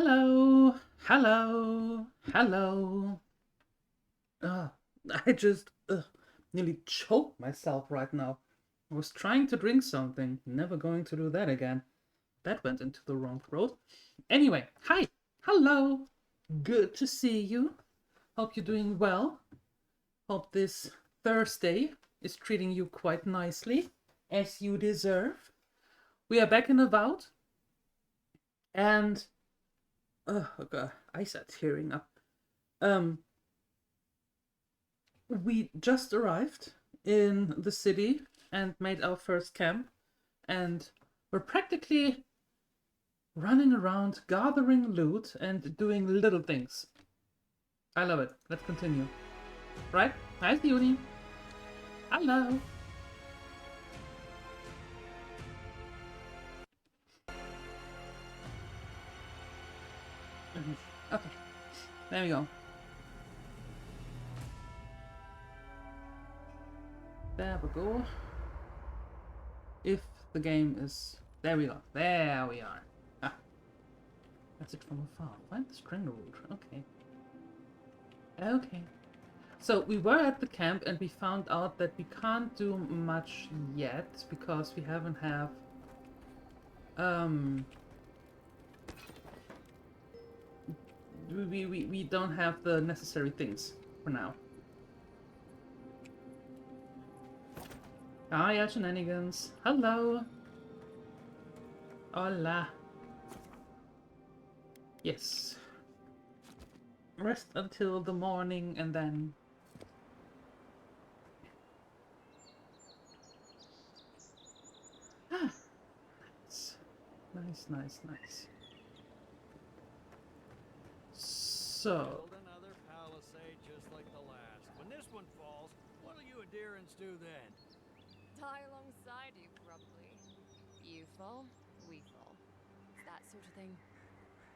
Hello, hello, hello. Uh, I just nearly choked myself right now. I was trying to drink something, never going to do that again. That went into the wrong throat. Anyway, hi, hello. Good to see you. Hope you're doing well. Hope this Thursday is treating you quite nicely, as you deserve. We are back in Avowed, and oh god, I said tearing up. Um, we just arrived in the city and made our first camp, and we're practically running around gathering loot and doing little things. I love it. Let's continue. Right? Hi, Uni. Hello. Okay, there we go. There we go. If the game is... There we go. There we are. Ah. That's it from afar. Find the string root. Okay. Okay. So we were at the camp and we found out that we can't do much yet because we haven't have we don't have the necessary things for now. Hiya, shenanigans. Hello. Hola. Yes. Rest until the morning and then... Ah. Nice, nice, nice. So... Build another palisade just like the last. When this one falls, what'll you adherents do then? Die alongside you, probably. You fall, we fall. That sort of thing.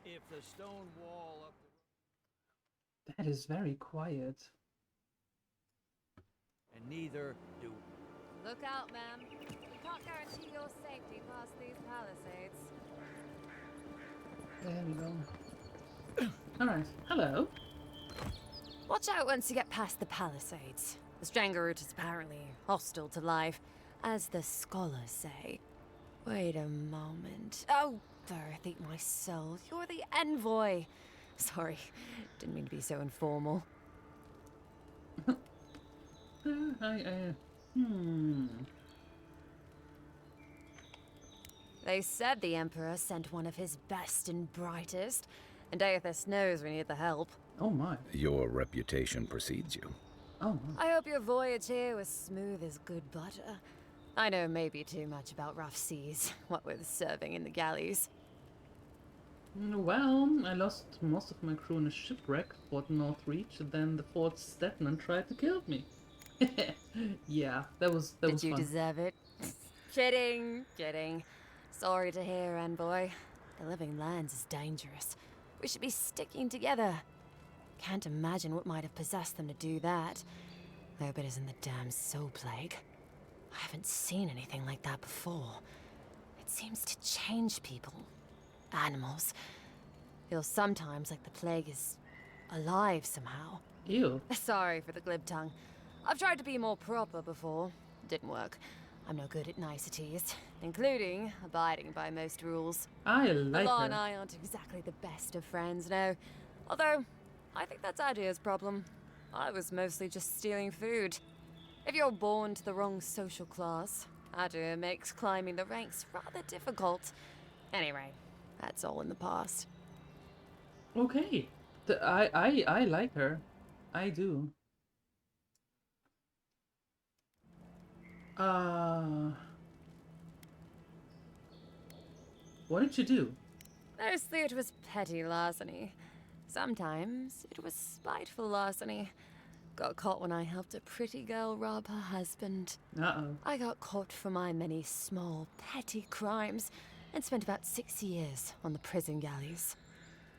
If the stone wall up the... That is very quiet. And neither do... Look out, ma'am. We can't guarantee your safety past these palisades. There we go. Alright, hello. Watch out once you get past the palisades. The Strangerroot is apparently hostile to life, as the scholars say. Wait a moment. Oh, Birth, eat my soul. You're the envoy. Sorry, didn't mean to be so informal. They said the Emperor sent one of his best and brightest, and Aethys knows we need the help. Oh my. Your reputation precedes you. Oh my. I hope your voyage here was smooth as good butter. I know maybe too much about rough seas, what with serving in the galleys. Well, I lost most of my crew in a shipwreck, Fort Northreach, and then the Fort Stetman tried to kill me. Yeah, that was fun. Did you deserve it? Kidding, kidding. Sorry to hear, envoy. The living lands is dangerous. We should be sticking together. Can't imagine what might have possessed them to do that. Hope it isn't the damn soul plague. I haven't seen anything like that before. It seems to change people. Animals. Feels sometimes like the plague is alive somehow. Ew. Sorry for the glib tongue. I've tried to be more proper before. Didn't work. I'm no good at niceties, including abiding by most rules. I like Law and her. I aren't exactly the best of friends, no. Although, I think that's Adia's problem. I was mostly just stealing food. If you're born to the wrong social class, Adia makes climbing the ranks rather difficult. Anyway, that's all in the past. Okay. I like her. I do. What did you do? Mostly it was petty larceny. Sometimes it was spiteful larceny. Got caught when I helped a pretty girl rob her husband. Uh-oh. I got caught for my many small, petty crimes and spent about 6 years on the prison galleys.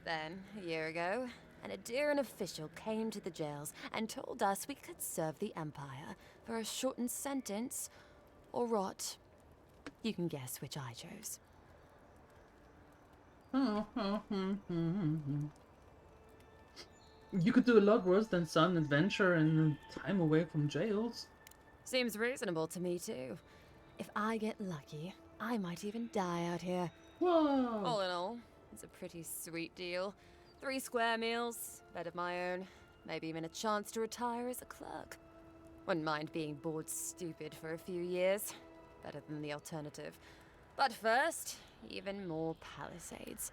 Then, a year ago, an Adiran official came to the jails and told us we could serve the Empire for a shortened sentence or rot. You can guess which I chose. You could do a lot worse than sun, adventure, and time away from jails. Seems reasonable to me, too. If I get lucky, I might even die out here. Whoa! All in all, it's a pretty sweet deal. 3 square meals, bed of my own, maybe even a chance to retire as a clerk. Wouldn't mind being bored stupid for a few years. Better than the alternative. But first, even more Palisades.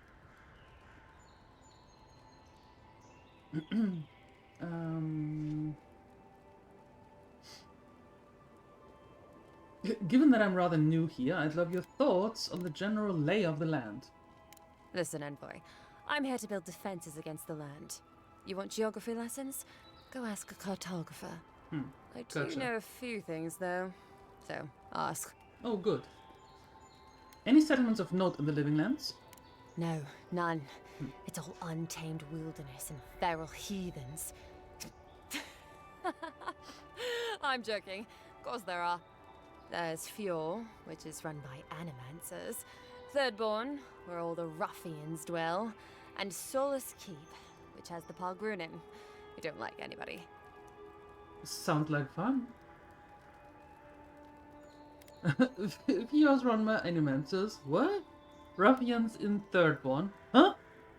Given that I'm rather new here, I'd love your thoughts on the general lay of the land. Listen, envoy. I'm here to build defenses against the land. You want geography lessons? Go ask a cartographer. I do Gotcha. know a few things, though. So, ask. Oh, good. Any settlements of note in the Living Lands? No, none. It's all untamed wilderness and feral heathens. I'm joking. Of course there are. There's Fjord, which is run by animancers. Thirdborn, where all the ruffians dwell. And Solus Keep, which has the Pargrunin, who don't like anybody. Sounds like fun. Fjord's run by animancers. What? Ruffians in Thirdborn? Huh?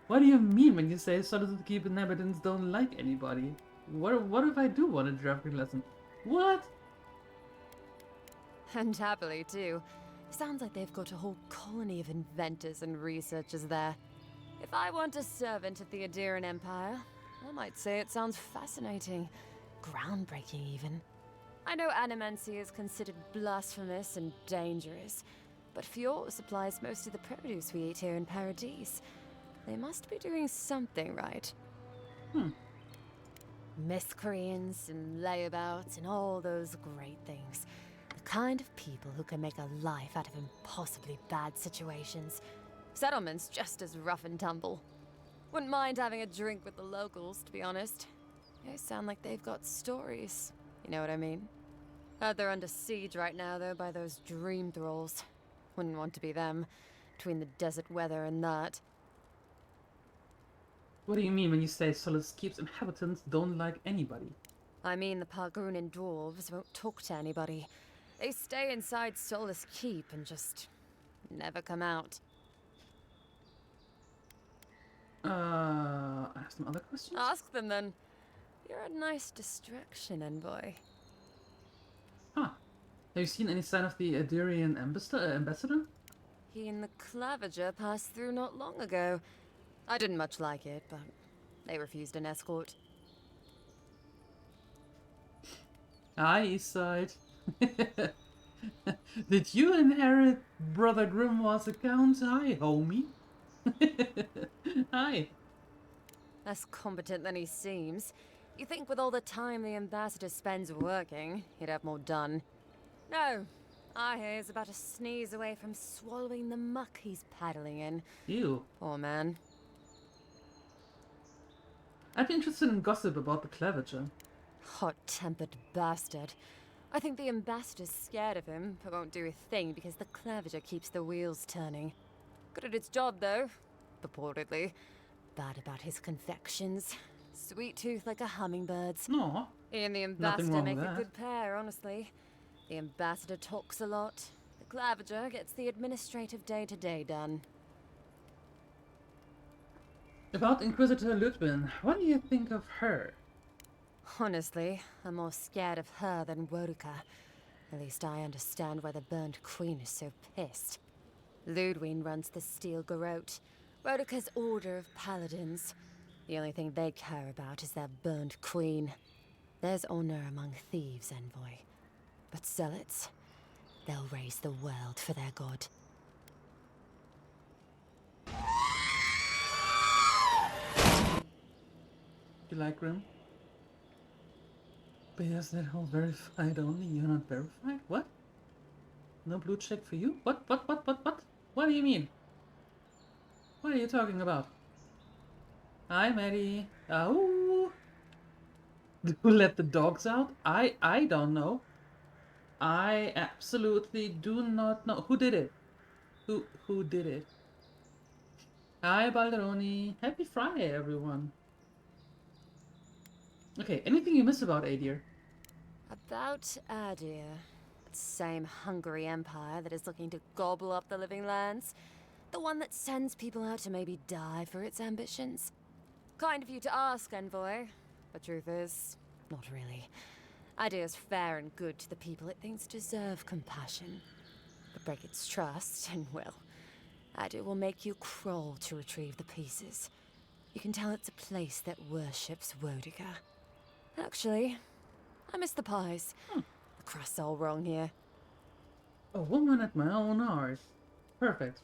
What do you mean when you say Solitude Keep inhabitants don't like anybody? What if I do want a geography lesson? What? And happily, too. Sounds like they've got a whole colony of inventors and researchers there. If I want a servant of the Adirian Empire, I might say it sounds fascinating. Groundbreaking, even. I know animancy is considered blasphemous and dangerous, but Fjord supplies most of the produce we eat here in Paradise. They must be doing something right. Miscreants and layabouts and all those great things. The kind of people who can make a life out of impossibly bad situations. Settlements just as rough and tumble. Wouldn't mind having a drink with the locals, to be honest. They sound like they've got stories. You know what I mean? Heard they're under siege right now, though, by those dream thralls. Wouldn't want to be them, between the desert weather and that. What do you mean when you say Solus Keep's inhabitants don't like anybody? I mean the Pargrunin dwarves won't talk to anybody. They stay inside Solus Keep and just never come out. I have some other questions? Ask them then. You're a nice distraction, envoy. Huh. Have you seen any sign of the Adirian ambassador? He and the Clavager passed through not long ago. I didn't much like it, but they refused an escort. Hi, Eastside. Did you inherit Brother Grimoire's account? Hi, homie. Hi. Less competent than he seems. You think with all the time the ambassador spends working, he'd have more done. No. I hear he's about to sneeze away from swallowing the muck he's paddling in. Ew. Poor man. I'd be interested in gossip about the Clavager. Hot-tempered bastard. I think the ambassador's scared of him, but won't do a thing because the Clavager keeps the wheels turning. Good at its job, though. Purportedly. Bad about his confections. Sweet tooth like a hummingbird's. No. He and the Nothing ambassador wrong make with a that. good pair, honestly. The ambassador talks a lot. The Clavager gets the administrative day-to-day done. About Inquisitor Ludwin, what do you think of her? Honestly, I'm more scared of her than Woduka. At least I understand why the Burned Queen is so pissed. Ludwin runs the Steel Garrote, Woduka's order of paladins. The only thing they care about is their Burned Queen. There's honor among thieves, envoy. But zealots, they'll raise the world for their god. You like Grim? But yes, that whole verified only, you're not verified? What? No blue check for you? What? What do you mean? What are you talking about? Hi, Maddie. Oh. Who let the dogs out? I don't know. I absolutely do not know. Who did it? Who did it? Hi, Balderoni. Happy Friday, everyone. Okay, anything you miss about Adir? About Adir. Same hungry empire that is looking to gobble up the living lands. The one that sends people out to maybe die for its ambitions. Kind of you to ask, Envoy. But truth is, not really. Adir's fair and good to the people it thinks deserve compassion. But break its trust, and well, Adir will make you crawl to retrieve the pieces. You can tell it's a place that worships Wodica. Actually, I miss the pies. The crust's all wrong here. A woman at my own hearth. Perfect.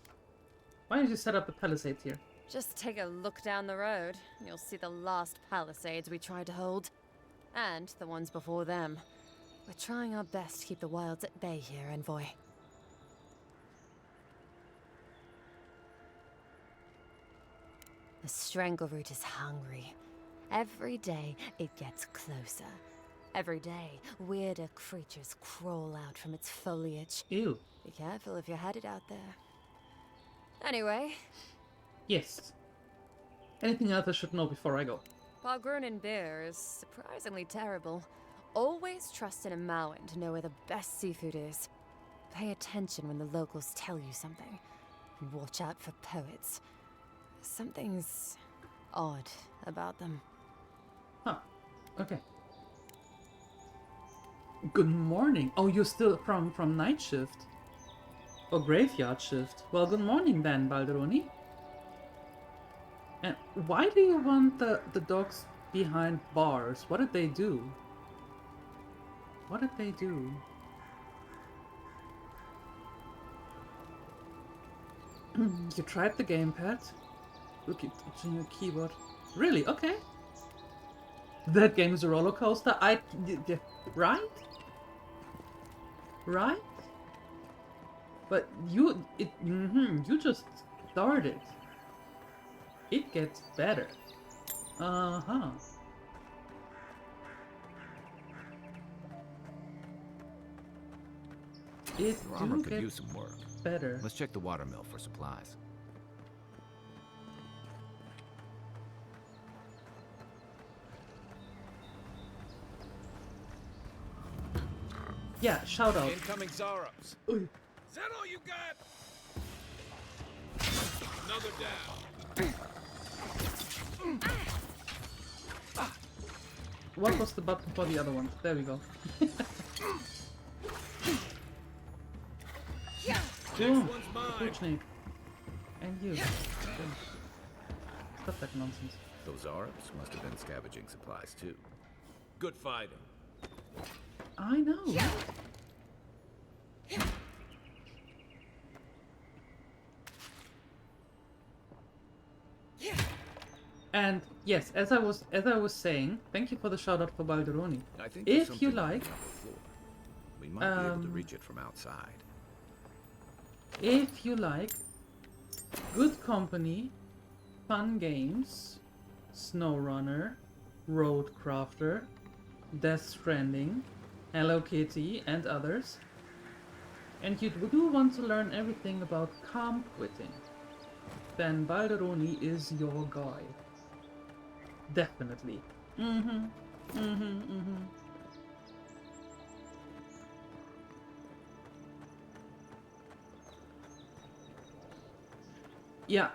Why don't you set up the palisades here? Just take a look down the road, and you'll see the last palisades we tried to hold. And the ones before them. We're trying our best to keep the wilds at bay here, Envoy. The Strangleroot is hungry. Every day, it gets closer. Every day, weirder creatures crawl out from its foliage. Ew. Be careful if you're headed out there. Anyway, Yes. Anything else I should know before I go? Palgrunin beer is surprisingly terrible. Always trust in a Mauen to know where the best seafood is. Pay attention when the locals tell you something. And watch out for poets. Something's odd about them. Huh. Okay. Good morning. Oh, you're still from night shift? Or graveyard shift? Well, good morning then, Balderoni. And why do you want the dogs behind bars? What did they do? What did they do? You tried the gamepad? Look at touching your keyboard. Really? Okay. That game is a roller coaster. Right? Right? But you just started. It gets better. Uh-huh. It Your armor do could get use some work. better. Let's check the watermill for supplies. Yeah, shout out. Incoming Zarops. Oi. Is that all you got? Another down. What was the button for the other one? There we go. Boom! one's mine. Kuchnik. And you. Boom. Stop that nonsense. Those Arabs must have been scavenging supplies too. Good fighting. I know. And yes, as I was saying, thank you for the shout out for Balderoni. I think there's If you something on the like, upper floor. We might be able to reach it from outside. if you like, good company, fun games, SnowRunner, Roadcrafter, Death Stranding, Hello Kitty, and others, and you do want to learn everything about camp quitting, then Balderoni is your guy. Definitely. Yeah,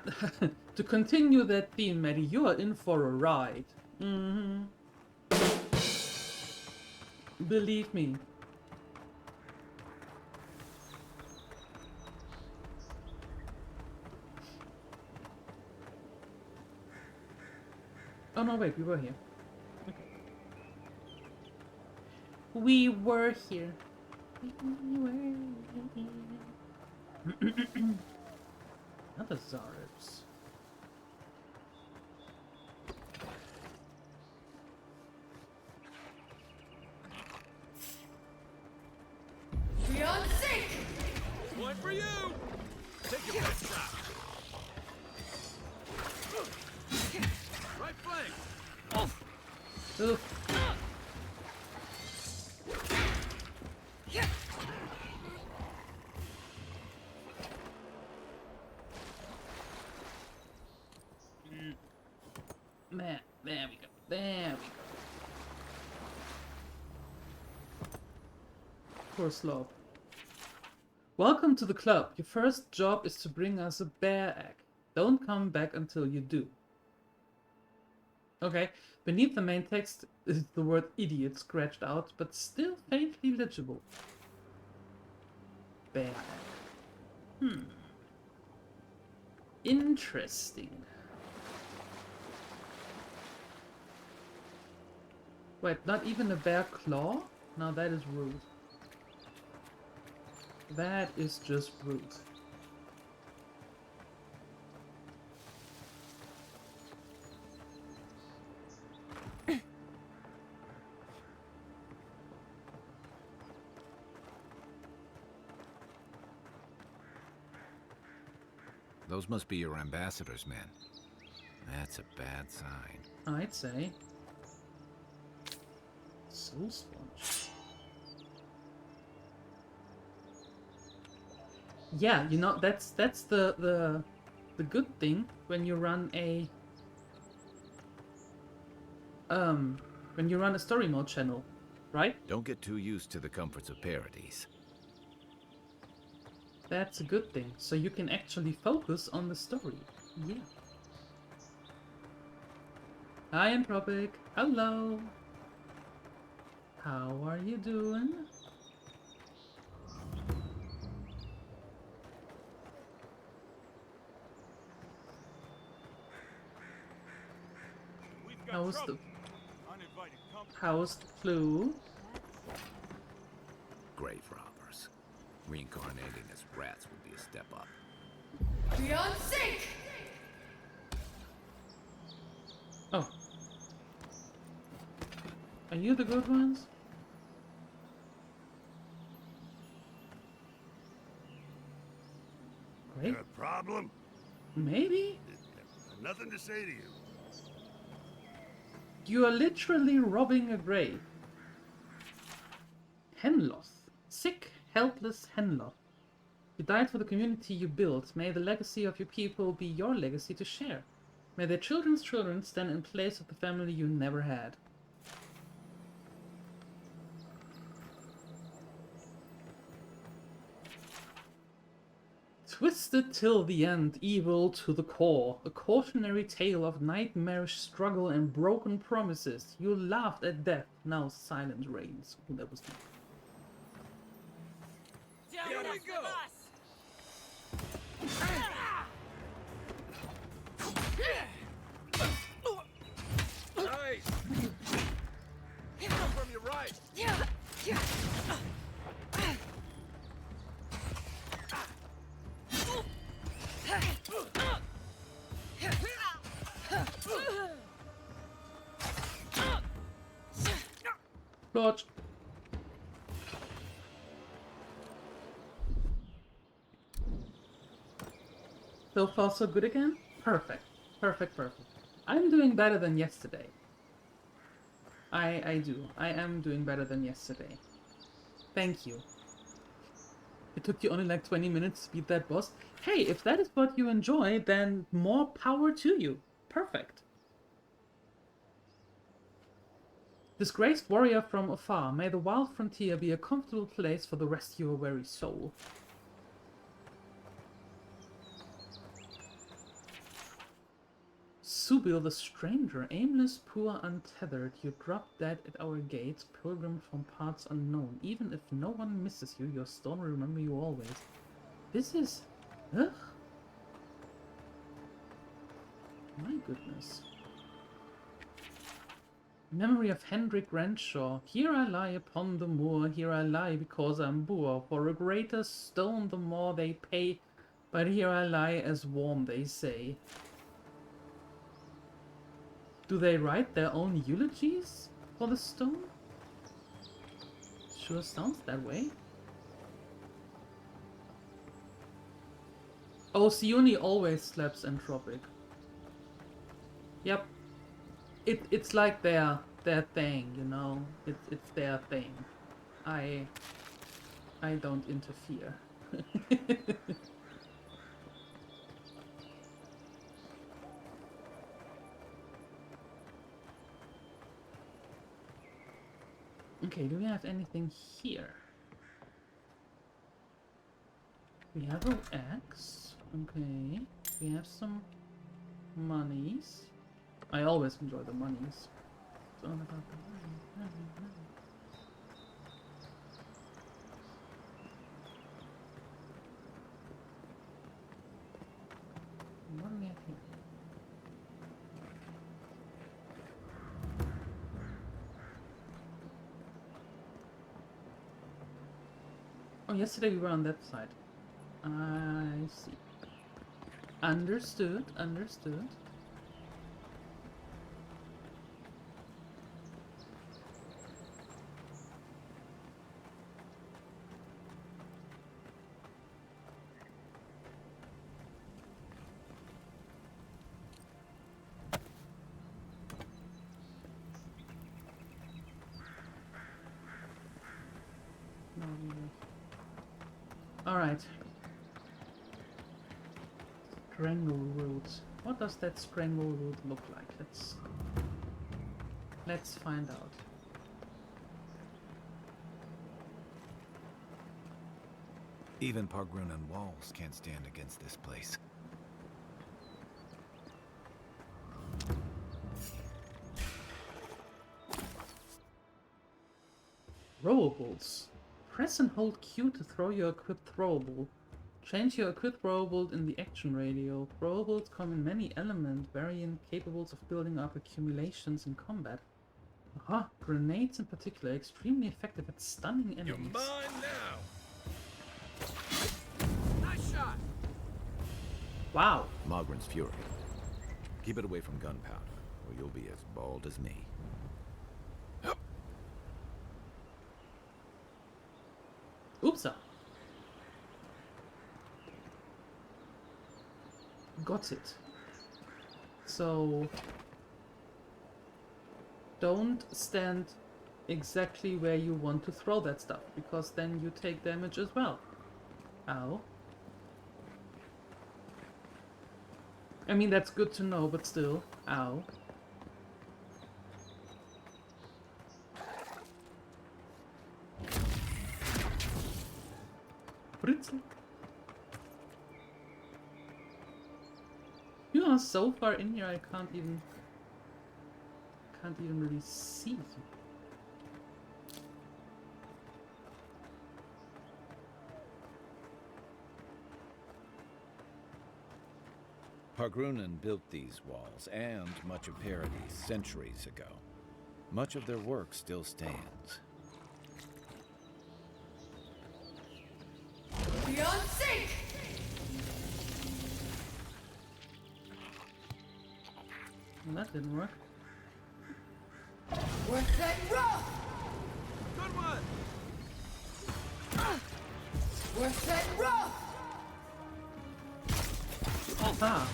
to continue that theme, Maddie, you are in for a ride. Believe me. Oh no, wait, we were here. Okay. We were here. We were here. Another Zaribs. Beyond sync! One for you. Take your best shot. Right flank. Oof. There we go. There we go. Poor Slope. Welcome to the club. Your first job is to bring us a bear egg. Don't come back until you do. Okay, beneath the main text is the word idiot scratched out, but still faintly legible. Bear egg. Interesting. Wait, not even a bear claw? Now that is rude. That is just rude. Those must be your ambassador's men. That's a bad sign. I'd say. Soul sponge. Yeah, you know, that's the good thing when you run a story mode channel, right? Don't get too used to the comforts of parodies. That's a good thing. So you can actually focus on the story. Yeah. Hi, Anthropic. Hello. How are you doing? How's the flu? Grave robbers. Reincarnating as rats would be a step up. Beyond sync! Oh. Are you the good ones? Great. Got a problem? Maybe? Nothing to say to you. You are literally robbing a grave. Henloth. Sick, helpless Henloth. You died for the community you built. May the legacy of your people be your legacy to share. May their children's children stand in place of the family you never had. Twisted till the end, evil to the core. A cautionary tale of nightmarish struggle and broken promises. You laughed at death, now silence reigns. Ooh, that was deep. Here we go! Nice! Come from your right! Lodge. So far so good again? Perfect. Perfect, perfect. I'm doing better than yesterday. I do. I am doing better than yesterday. Thank you. It took you only like 20 minutes to beat that boss. Hey, if that is what you enjoy, then more power to you. Perfect. Disgraced warrior from afar, may the wild frontier be a comfortable place for the rest of your weary soul. Subil the stranger, aimless, poor, untethered, you drop dead at our gates, pilgrim from parts unknown. Even if no one misses you, your stone will remember you always. This is... ugh. My goodness. Memory of Hendrik Renshaw. Here I lie upon the moor, here I lie because I'm poor. For a greater stone the more they pay, but here I lie as warm, they say. Do they write their own eulogies for the stone? Sure sounds that way. Oh, Sione always slaps Entropic. Yep. It's like their thing, you know? It's their thing. I don't interfere. Okay, do we have anything here? We have an axe. Okay. We have some monies. I always enjoy the monies. It's all about the money. What do we have here? Oh, yesterday we were on that side. I see. Understood, understood. Alright. Strangleroot. What does that strangleroot look like? Let's find out. Even Pargrunan walls can't stand against this place. Throwables. Press and hold Q to throw your equipped throwable. Change your equipped throwable in the action radio. Throwables come in many element variant capable of building up accumulations in combat. Aha, grenades in particular, extremely effective at stunning enemies. You're mine now. Nice shot. Wow. Mogren's Fury. Keep it away from gunpowder, or you'll be as bald as me. Oopsa. Got it. So don't stand exactly where you want to throw that stuff, because then you take damage as well. Ow. I mean, that's good to know, but still. Ow. Britzel. You are so far in here, I can't even really see you. Pargrunan built these walls and much of Paradis centuries ago. Much of their work still stands. Beyond sync! Well, that didn't work. Worth that rough! Good one. Worth that rough! Ah.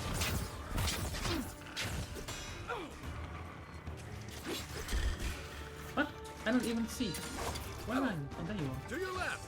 What? I don't even see. Where am I? Oh, there you are. To your left.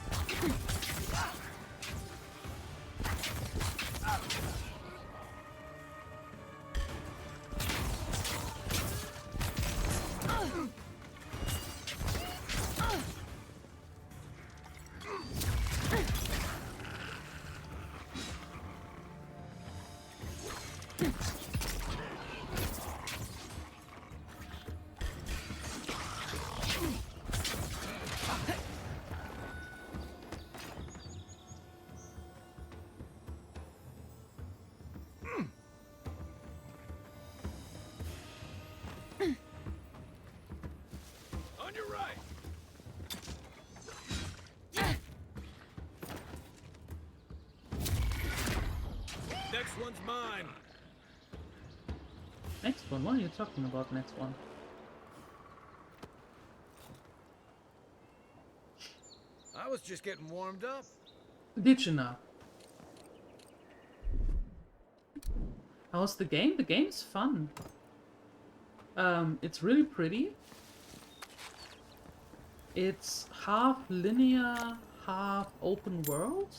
On your right. Next one's mine. Next one? What are you talking about, next one? I was just getting warmed up. Did you now? How's the game? The game's fun. It's really pretty. It's half linear, half open world.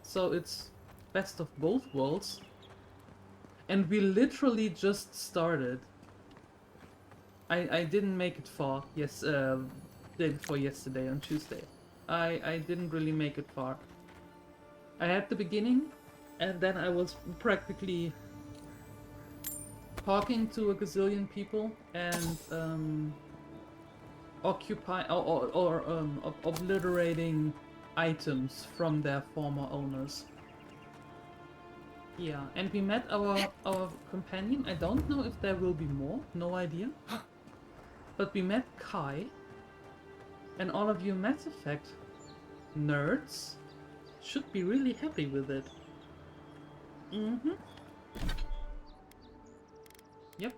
So it's best of both worlds. And we literally just started. I didn't make it far. Yes, day before yesterday, on Tuesday. I didn't really make it far. I had the beginning, and then I was practically talking to a gazillion people and obliterating items from their former owners. Yeah, and we met our companion. I don't know if there will be more, no idea. But we met Kai, and all of you Mass Effect nerds should be really happy with it. Mm-hmm. Yep.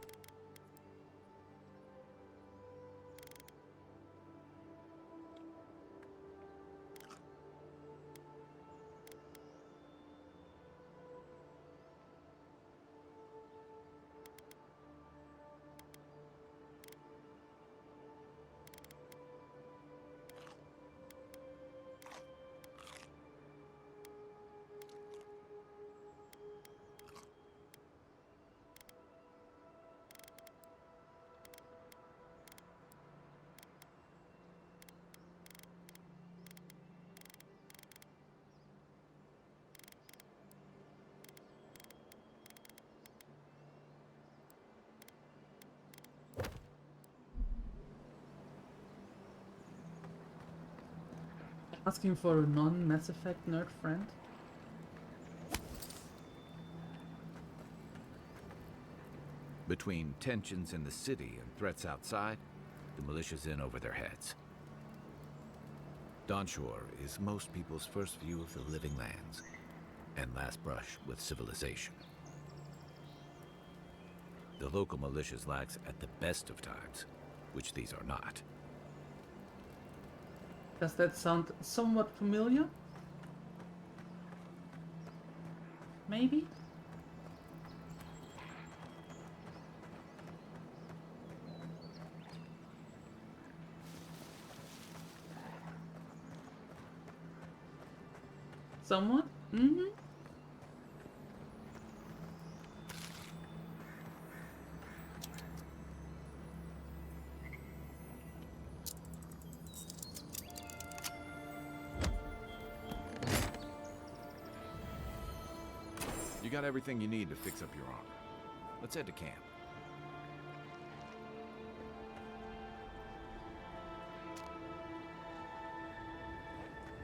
Asking for a non-Mass Effect nerd friend? Between tensions in the city and threats outside, the militia's in over their heads. Dawnshore is most people's first view of the living lands, and last brush with civilization. The local militia's lax at the best of times, which these are not. Does that sound somewhat familiar? Maybe? Somewhat? Mm-hmm. You got everything you need to fix up your armor. Let's head to camp.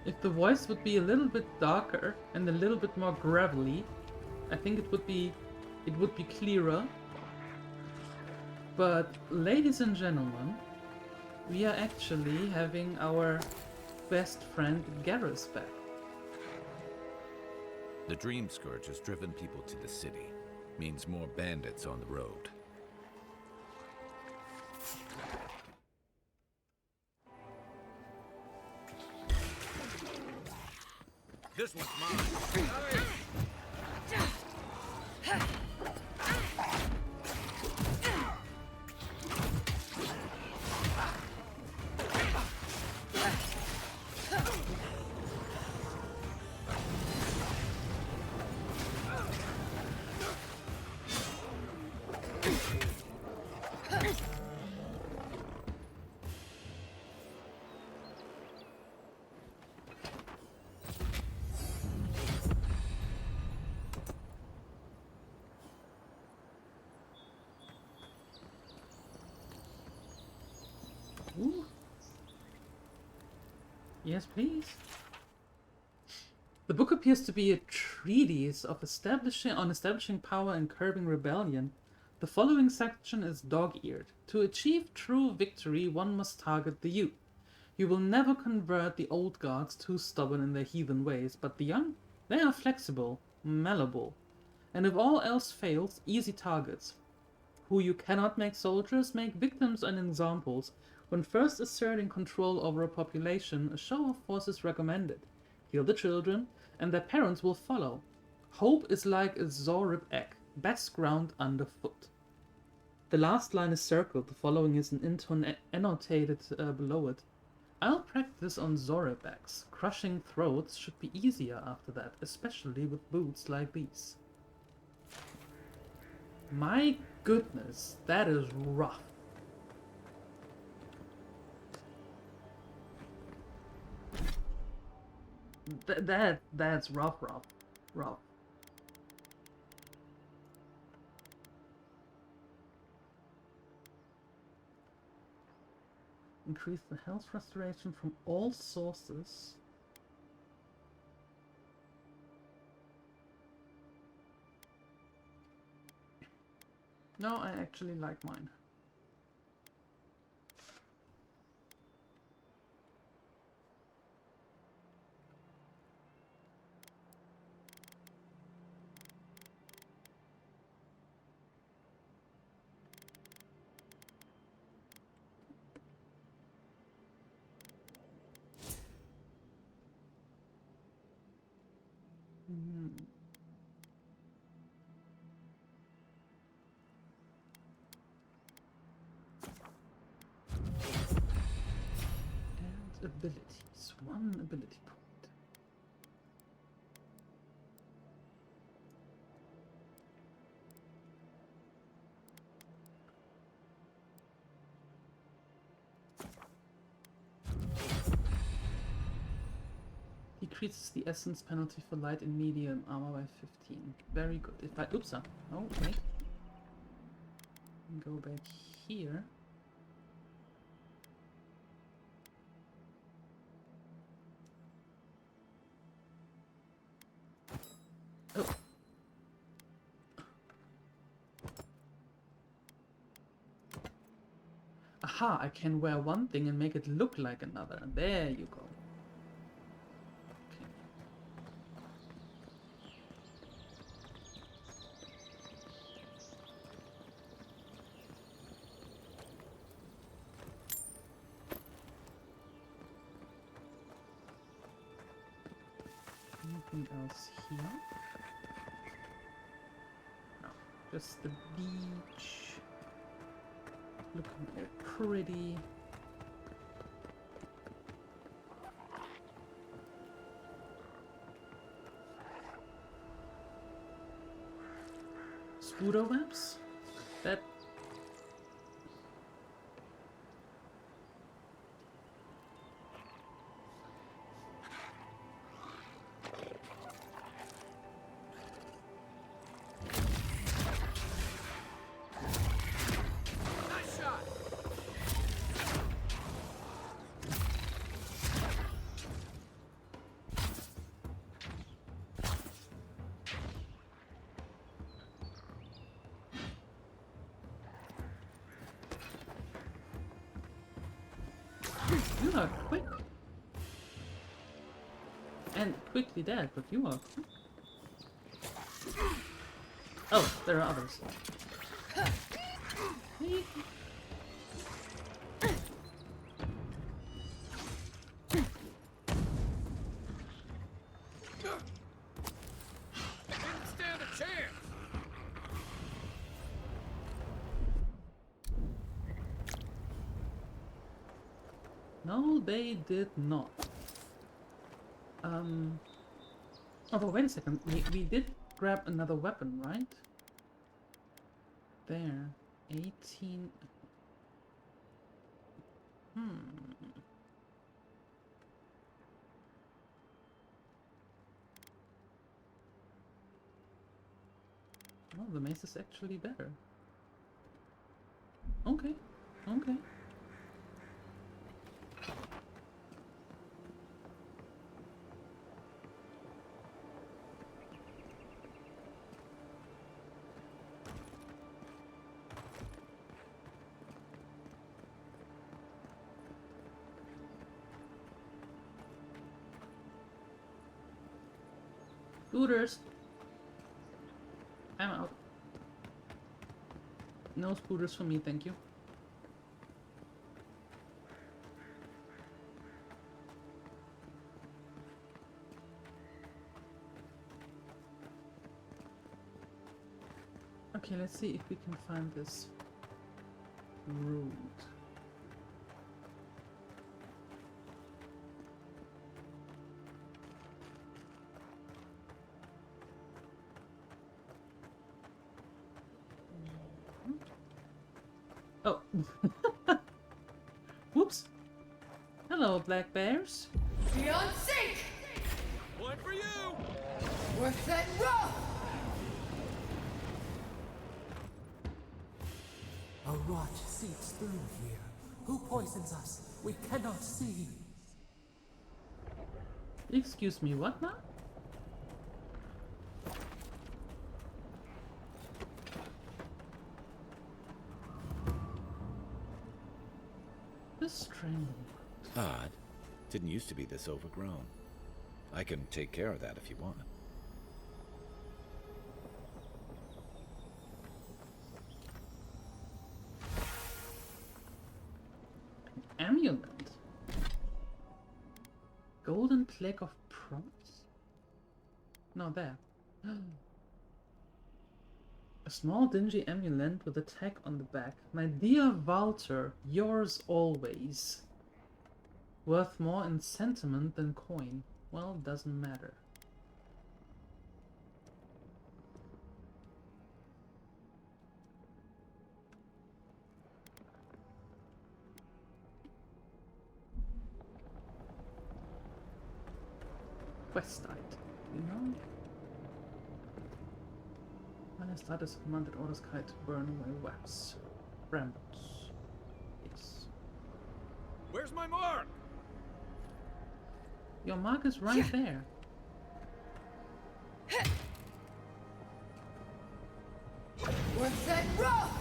If the voice would be a little bit darker and a little bit more gravelly, I think it would be clearer. But ladies and gentlemen, we are actually having our best friend Garrus back. The Dream Scourge has driven people to the city. Means more bandits on the road. This one's mine. Ooh. Yes, please. The book appears to be a treatise of establishing power and curbing rebellion. The following section is dog-eared. To achieve true victory, one must target the youth. You will never convert the old guards too stubborn in their heathen ways, but the young, they are flexible, malleable, and if all else fails, easy targets. Who you cannot make soldiers, make victims and examples. When first asserting control over a population, a show of force is recommended. Kill the children, and their parents will follow. Hope is like a Zorib egg, best ground underfoot. The last line is circled, the following is annotated below it. I'll practice on Zorib eggs. Crushing throats should be easier after that, especially with boots like these. My goodness, that is rough. That's rough. Increase the health restoration from all sources. No, I actually like mine. And abilities. One ability point. Decreases the essence penalty for light and medium armor by 15. Very good. If I... Oops. Oh, wait. Go back here. Oh. Aha, I can wear one thing and make it look like another. There you go. Okay. Anything else here? No, just the beach. Looking all pretty. Spudo webs? That... Nice shot! You are quick. And quickly dead, but you are quick. Oh, there are others. Didn't stand a chance! No, they did not. Oh, but wait a second. We did grab another weapon, right? There. 18... Oh, the mace is actually better. Okay. Okay. Scooters! I'm out. No scooters for me, thank you. Okay, let's see if we can find this road. Oh. Whoops. Hello, black bears. Beyond sync! One for you! We're set rough! A rot seeps through here. Who poisons us? We cannot see. Excuse me, what now? This strangling. Odd. Didn't used to be this overgrown. I can take care of that if you want. Amulet. Golden plague of promise? No, there. A small dingy amulet with a tag on the back. My dear Walter, yours always. Worth more in sentiment than coin. Well, doesn't matter. Quest site, you know? When I start this command, it orders Kite to burn away wax. Brambles. Yes. Where's my mark? Your mark is right there. We're set rough!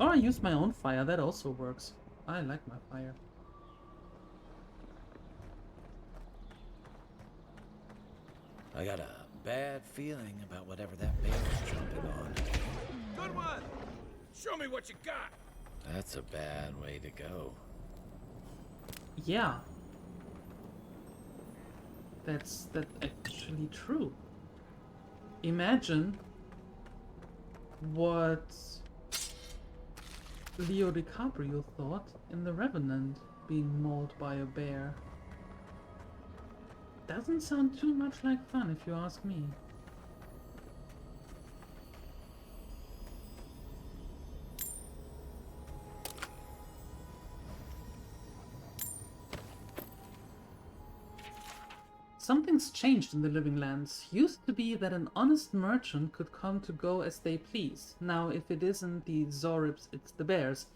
Or I use my own fire, that also works. I like my fire. I got a bad feeling about whatever that bear's jumping on. Good one! Show me what you got! That's a bad way to go. Yeah. That's actually true. Imagine what Leo DiCaprio thought in The Revenant being mauled by a bear. Doesn't sound too much like fun if you ask me. Something's changed in the Living Lands. Used to be that an honest merchant could come to go as they please. Now, if it isn't the Zoribs, it's the bears.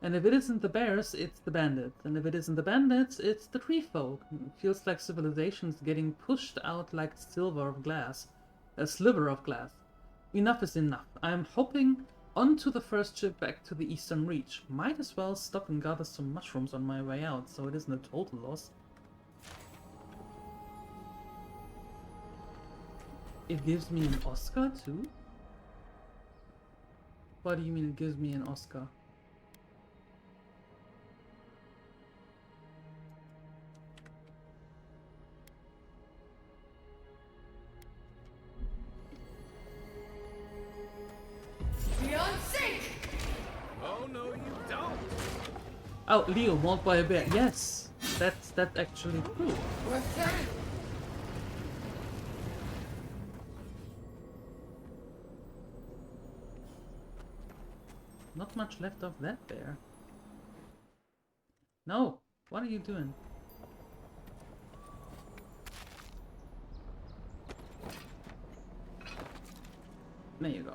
And if it isn't the bears, it's the bandits. And if it isn't the bandits, it's the tree folk. It feels like civilization's getting pushed out like silver of glass. A sliver of glass. Enough is enough. I'm hopping onto the first ship back to the Eastern Reach. Might as well stop and gather some mushrooms on my way out, so it isn't a total loss. It gives me an Oscar too? What do you mean it gives me an Oscar? Beyond sync! Oh, no, you don't! Oh, Leo, mauled by a bear. Yes, that's actually true. We're set! Not much left of that bear. No, what are you doing? There you go.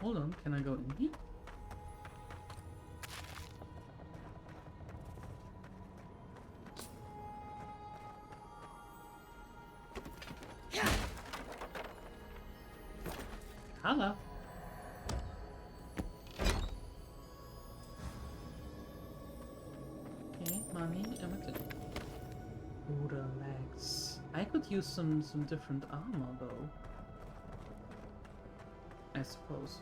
Hold on, can I go in here? Hello. Okay, money, everything. Ooh, the legs. I could use some different armor though. I suppose.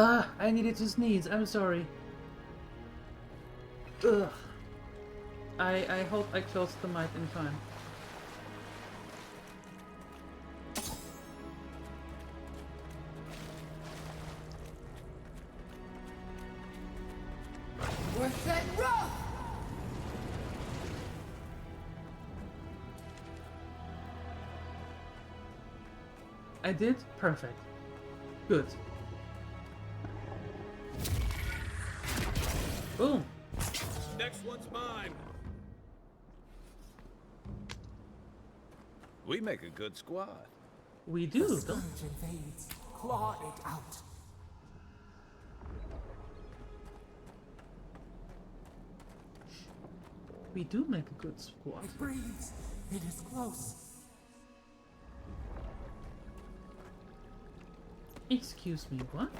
Ah, I needed to sneeze. I'm sorry. Ugh. I hope I closed the mic in time. Worth that rough! I did? Perfect. Good. Boom. Next one's mine. We make a good squad. We The do, don't scourge invades. Claw it out. we do make a good squad. It breathes. It is close. Excuse me, what?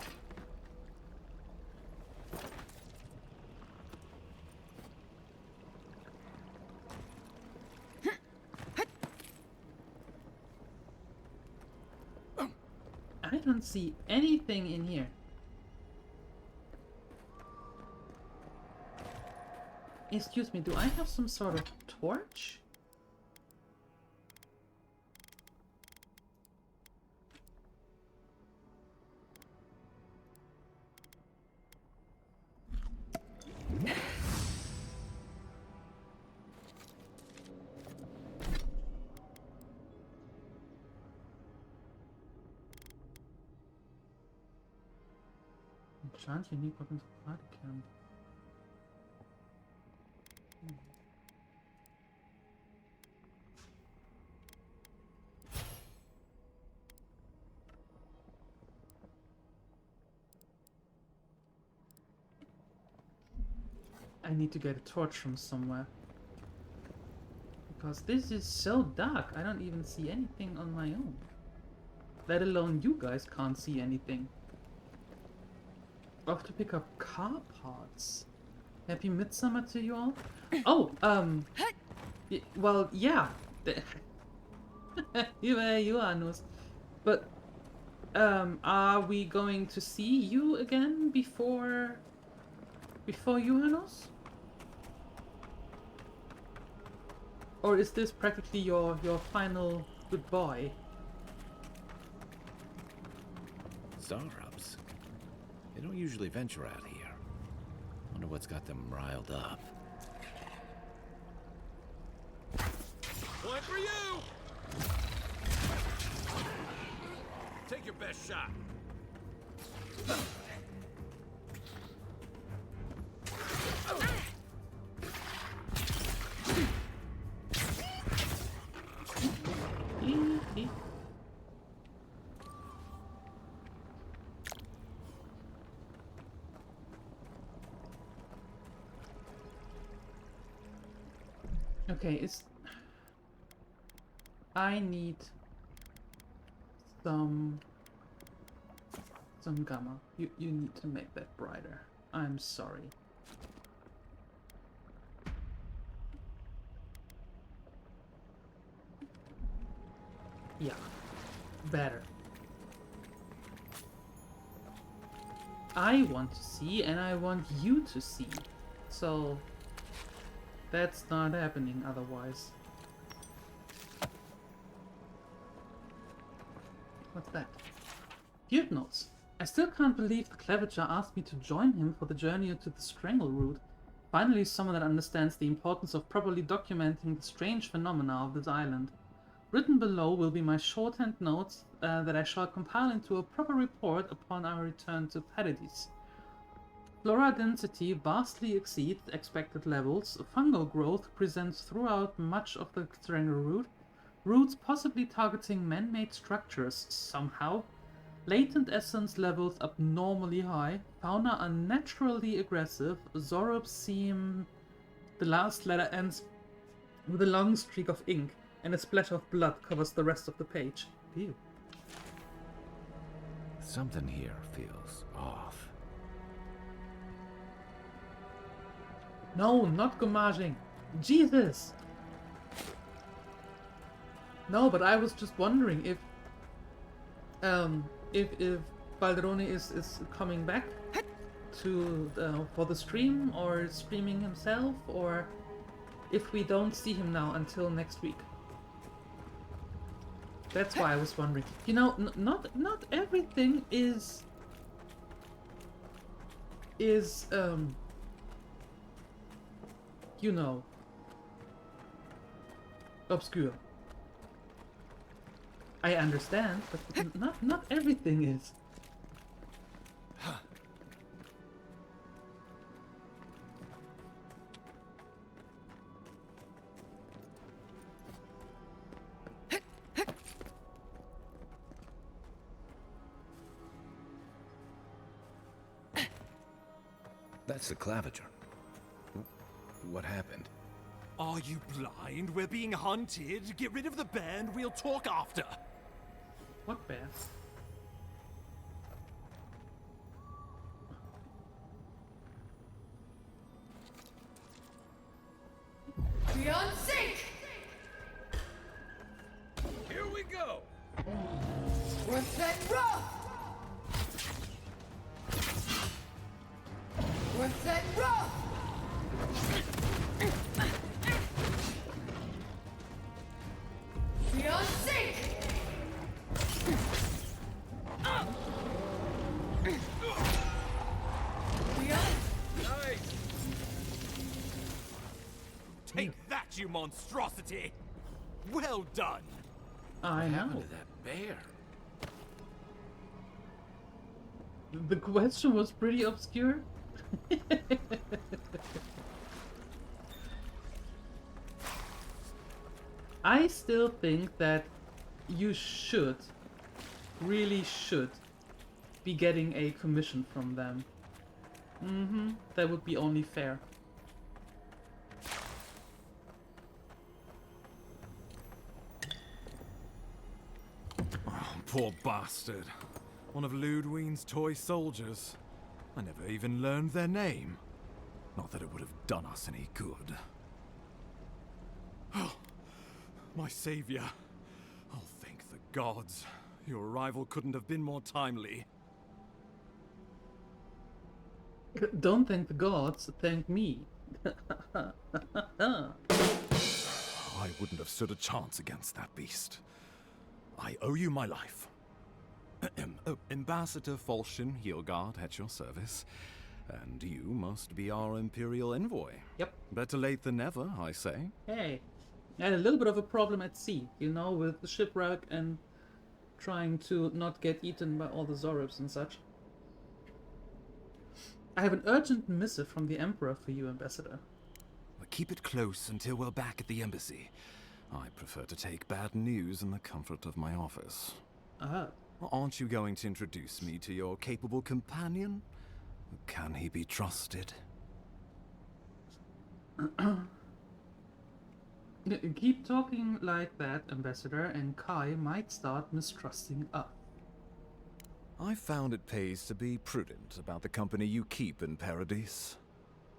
I don't see anything in here. Excuse me, do I have some sort of torch? Chance unique weapons of body camp. I need to get a torch from somewhere. Because this is so dark, I don't even see anything on my own. Let alone you guys can't see anything. Off to pick up car parts. Happy Midsummer to you all. Oh, well, yeah. you are, Nus. But, are we going to see you again before Uranus? Or is this practically your final goodbye? Startups. They don't usually venture out here. Wonder what's got them riled up. One for you! Take your best shot. Okay, I need some gamma. You need to make that brighter. I'm sorry. Yeah, better. I want to see, and I want you to see. So that's not happening otherwise. What's that? Field notes. I still can't believe the Clevenger asked me to join him for the journey to the Strangle route. Finally, someone that understands the importance of properly documenting the strange phenomena of this island. Written below will be my shorthand notes that I shall compile into a proper report upon our return to Paradis. Flora density vastly exceeds expected levels. Fungal growth presents throughout much of the Strangle route. Roots possibly targeting man-made structures somehow. Latent essence levels abnormally high. Fauna unnaturally aggressive. Zorobs seem... The last letter ends with a long streak of ink, and a splash of blood covers the rest of the page. Ew. Something here feels off. No, not gommaging. Jesus! No, but I was just wondering if Balderone is coming back to for the stream, or streaming himself, or if we don't see him now until next week. That's why I was wondering. You know, not everything is you know, obscure. I understand, but not everything is. That's the claviger. What happened? Are you blind? We're being hunted. Get rid of the bear and we'll talk after. What bear? Beyond sync! Here we go! Worth that rough! Worth that rough! Beyond sync! Beyond... Nice! Take that, you monstrosity! Well done! I What know. happened to that bear? The question was pretty obscure. I still think that you should, really should, be getting a commission from them. That would be only fair. Oh, poor bastard. One of Ludwine's toy soldiers. I never even learned their name. Not that it would have done us any good. Oh, my savior. Oh, thank the gods. Your arrival couldn't have been more timely. Don't thank the gods, thank me. I wouldn't have stood a chance against that beast. I owe you my life. Oh, Ambassador Falchion Heelguard at your service. And you must be our Imperial envoy. Yep. Better late than never, I say. Hey, I had a little bit of a problem at sea, you know, with the shipwreck and trying to not get eaten by all the Zoribs and such. I have an urgent missive from the Emperor for you, Ambassador. Well, keep it close until we're back at the embassy. I prefer to take bad news in the comfort of my office. Ah. Aren't you going to introduce me to your capable companion? Can he be trusted? Keep talking like that, Ambassador, and Kai might start mistrusting us. I found it pays to be prudent about the company you keep in Paradise.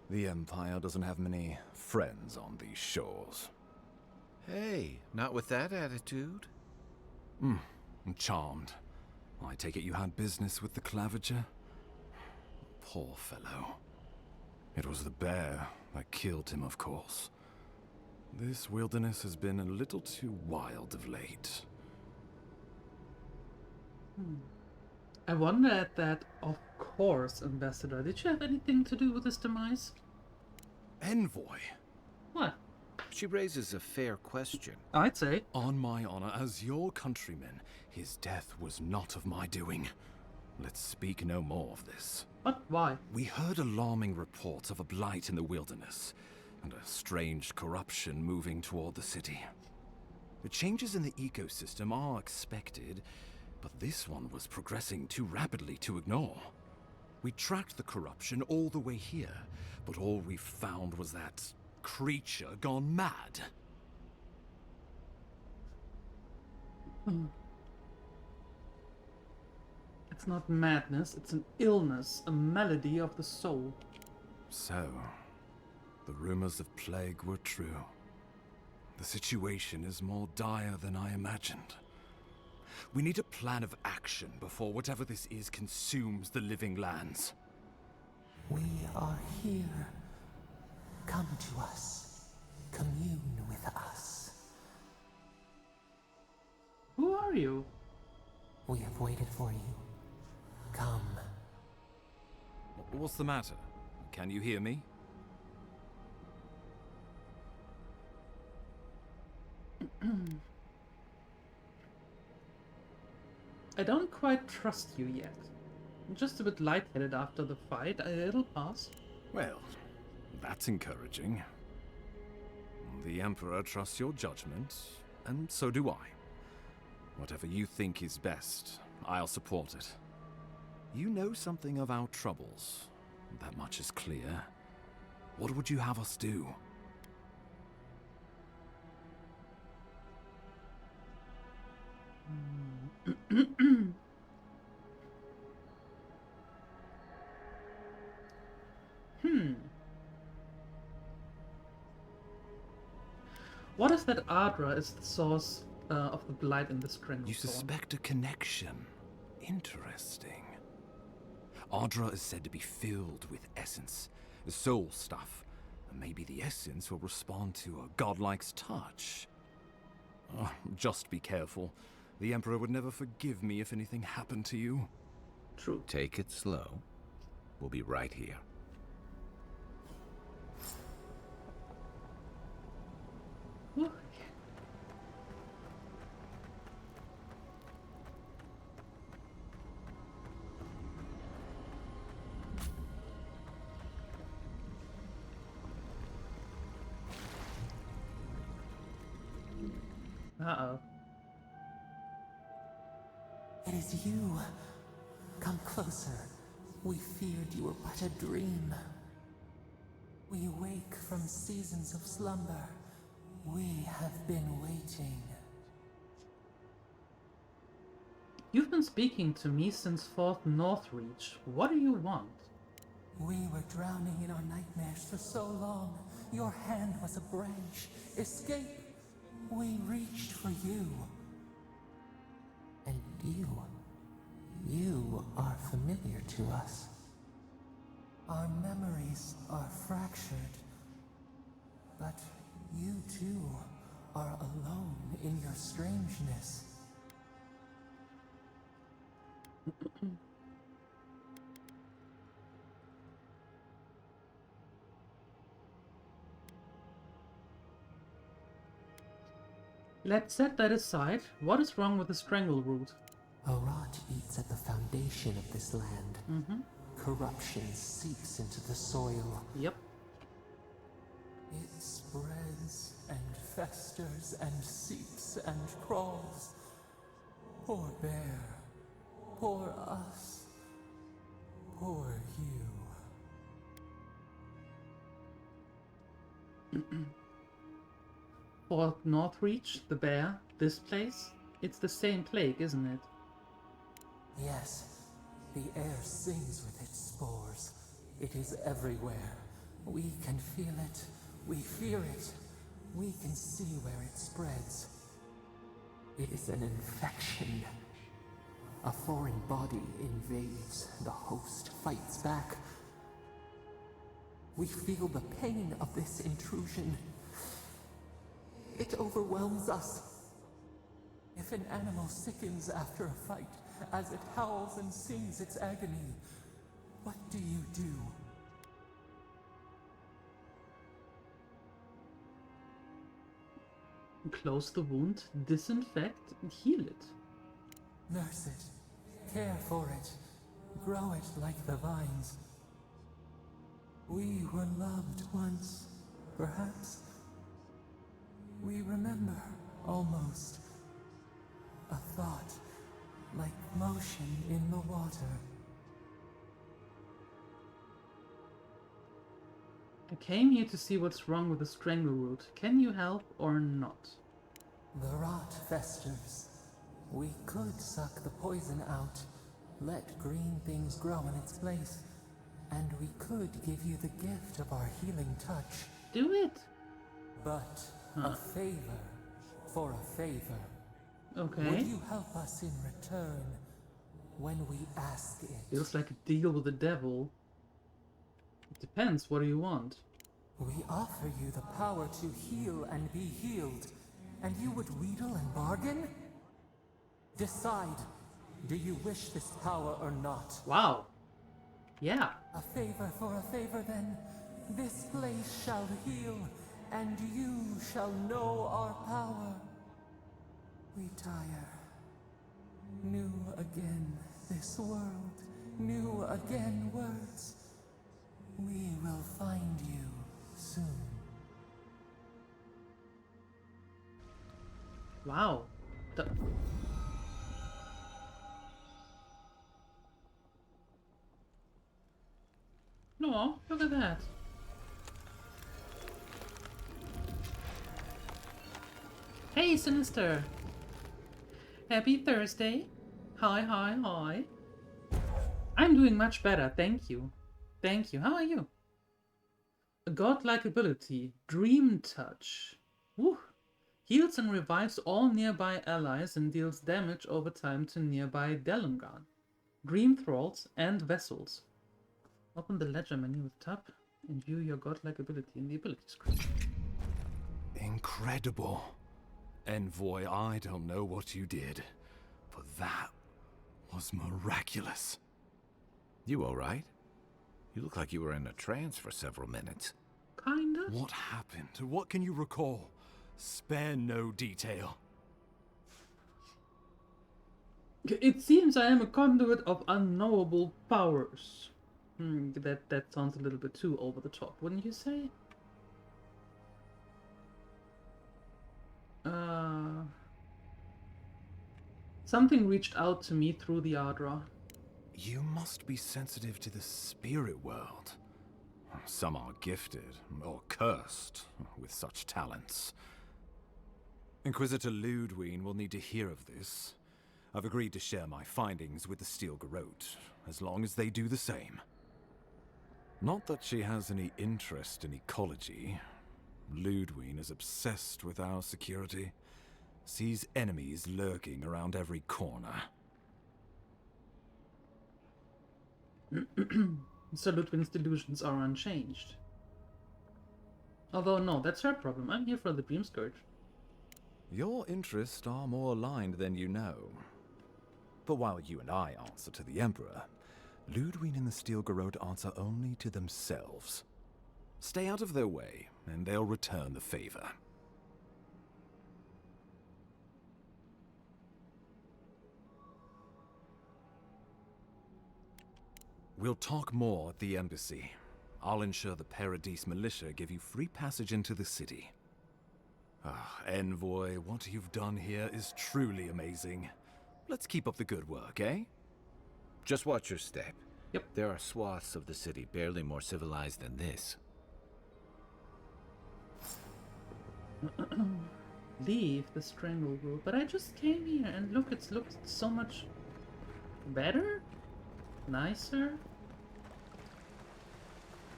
The Empire doesn't have many friends on these shores. Hey, not with that attitude. I'm charmed. I take it you had business with the Claviger? Poor fellow. It was the bear that killed him, of course. This wilderness has been a little too wild of late. I wonder at that, of course, Ambassador. Did you have anything to do with his demise? Envoy? What? She raises a fair question. I'd say. On my honor as your countryman, his death was not of my doing. Let's speak no more of this. But why? We heard alarming reports of a blight in the wilderness, and a strange corruption moving toward the city. The changes in the ecosystem are expected, but this one was progressing too rapidly to ignore. We tracked the corruption all the way here, but all we found was that creature gone mad. It's not madness, it's an illness, a malady of the soul. So, the rumors of plague were true. The situation is more dire than I imagined. We need a plan of action before whatever this is consumes the living lands. We are here. Come to us. Commune are you? We have waited for you. Come. What's the matter? Can you hear me? I don't quite trust you yet. I'm just a bit lightheaded after the fight. It'll pass. Well, that's encouraging. The Emperor trusts your judgment, and so do I. Whatever you think is best, I'll support it. You know something of our troubles. That much is clear. What would you have us do? What is that Adra is the source of the blight in the Stranglethorn? You suspect a connection. Interesting. Ardra is said to be filled with essence, soul stuff. And maybe the essence will respond to a godlike's touch. Oh, just be careful. The Emperor would never forgive me if anything happened to you. True. Take it slow. We'll be right here. Whew. Uh-oh. It is you. Come closer. We feared you were but a dream. We wake from seasons of slumber. We have been waiting. You've been speaking to me since 4th Northreach. What do you want? We were drowning in our nightmares for so long. Your hand was a branch. Escape! We reached for you. And you are familiar to us. Our memories are fractured. But you too are alone in your strangeness. Let's set that aside. What is wrong with the Strangleroot? A rot eats at the foundation of this land. Corruption seeps into the soil. Yep. It spreads and festers and seeps and crawls. Poor bear. Poor us. Poor you. 4th Northreach, the bear, this place? It's the same plague, isn't it? Yes, the air sings with its spores. It is everywhere. We can feel it. We fear it. We can see where it spreads. It is an infection. A foreign body invades. The host fights back. We feel the pain of this intrusion. It overwhelms us. If an animal sickens after a fight, as it howls and sings its agony, what do you do? Close the wound, disinfect, and heal it. Nurse it, care for it, grow it like the vines. We were loved once, perhaps. We remember, almost. A thought, like motion in the water. I came here to see what's wrong with the Strangleroot. Can you help or not? The rot festers. We could suck the poison out, let green things grow in its place, and we could give you the gift of our healing touch. Do it! But a favor for a favor. Okay. Would you help us in return when we ask it? Feels like a deal with the devil. It depends, what do you want? We offer you the power to heal and be healed, and you would wheedle and bargain? Decide. Do you wish this power or not? Wow. Yeah. A favor for a favor then. This place shall heal, and you shall know our power. We tire. New again this world, new again words. We will find you soon. Wow. No, look at that. Hey, Sinister. Happy Thursday. Hi, hi, hi. I'm doing much better, thank you. Thank you. How are you? A godlike ability, Dream Touch. Woo. Heals and revives all nearby allies and deals damage over time to nearby Delungan, Dream Thralls, and Vessels. Open the ledger menu with tab and view your godlike ability in the ability screen. Incredible. Envoy, I don't know what you did, but that was miraculous. You alright? You look like you were in a trance for several minutes. Kinda. What happened? What can you recall? Spare no detail. It seems I am a conduit of unknowable powers. That sounds a little bit too over the top, wouldn't you say? Something reached out to me through the Ardra. You must be sensitive to the spirit world. Some are gifted, or cursed, with such talents. Inquisitor Ludwine will need to hear of this. I've agreed to share my findings with the Steel Garrote, as long as they do the same. Not that she has any interest in ecology. Ludwine is obsessed with our security. Sees enemies lurking around every corner. So Ludwig's delusions are unchanged. Although no, that's her problem. I'm here for the Dream Scourge. Your interests are more aligned than you know. But while you and I answer to the Emperor, Ludwine and the Steel Garrote answer only to themselves. Stay out of their way, and they'll return the favor. We'll talk more at the embassy. I'll ensure the Paradise militia give you free passage into the city. Envoy, what you've done here is truly amazing. Let's keep up the good work, eh? Just watch your step. Yep. There are swaths of the city barely more civilized than this. Leave the Strangle Route. But I just came here and look, it's looked so much better? Nicer?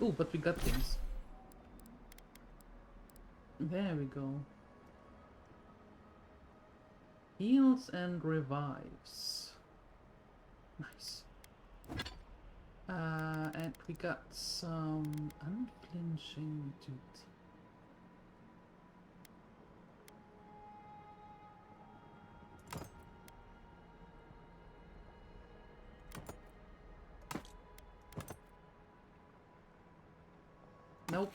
Oh, but we got things. There we go. Heals and revives. Nice. And we got some unflinching duty. Nope.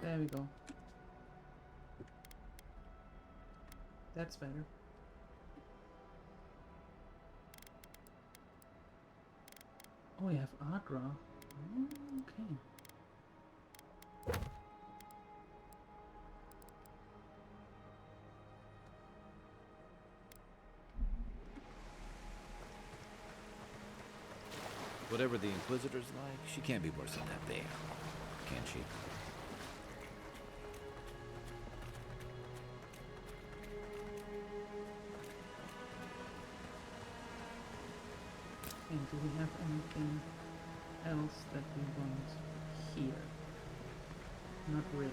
There we go. That's better. Oh, we have Ardra. Oh, okay. Whatever the Inquisitor's like, she can't be worse than that there, can she? And do we have anything else that we want here? Not really.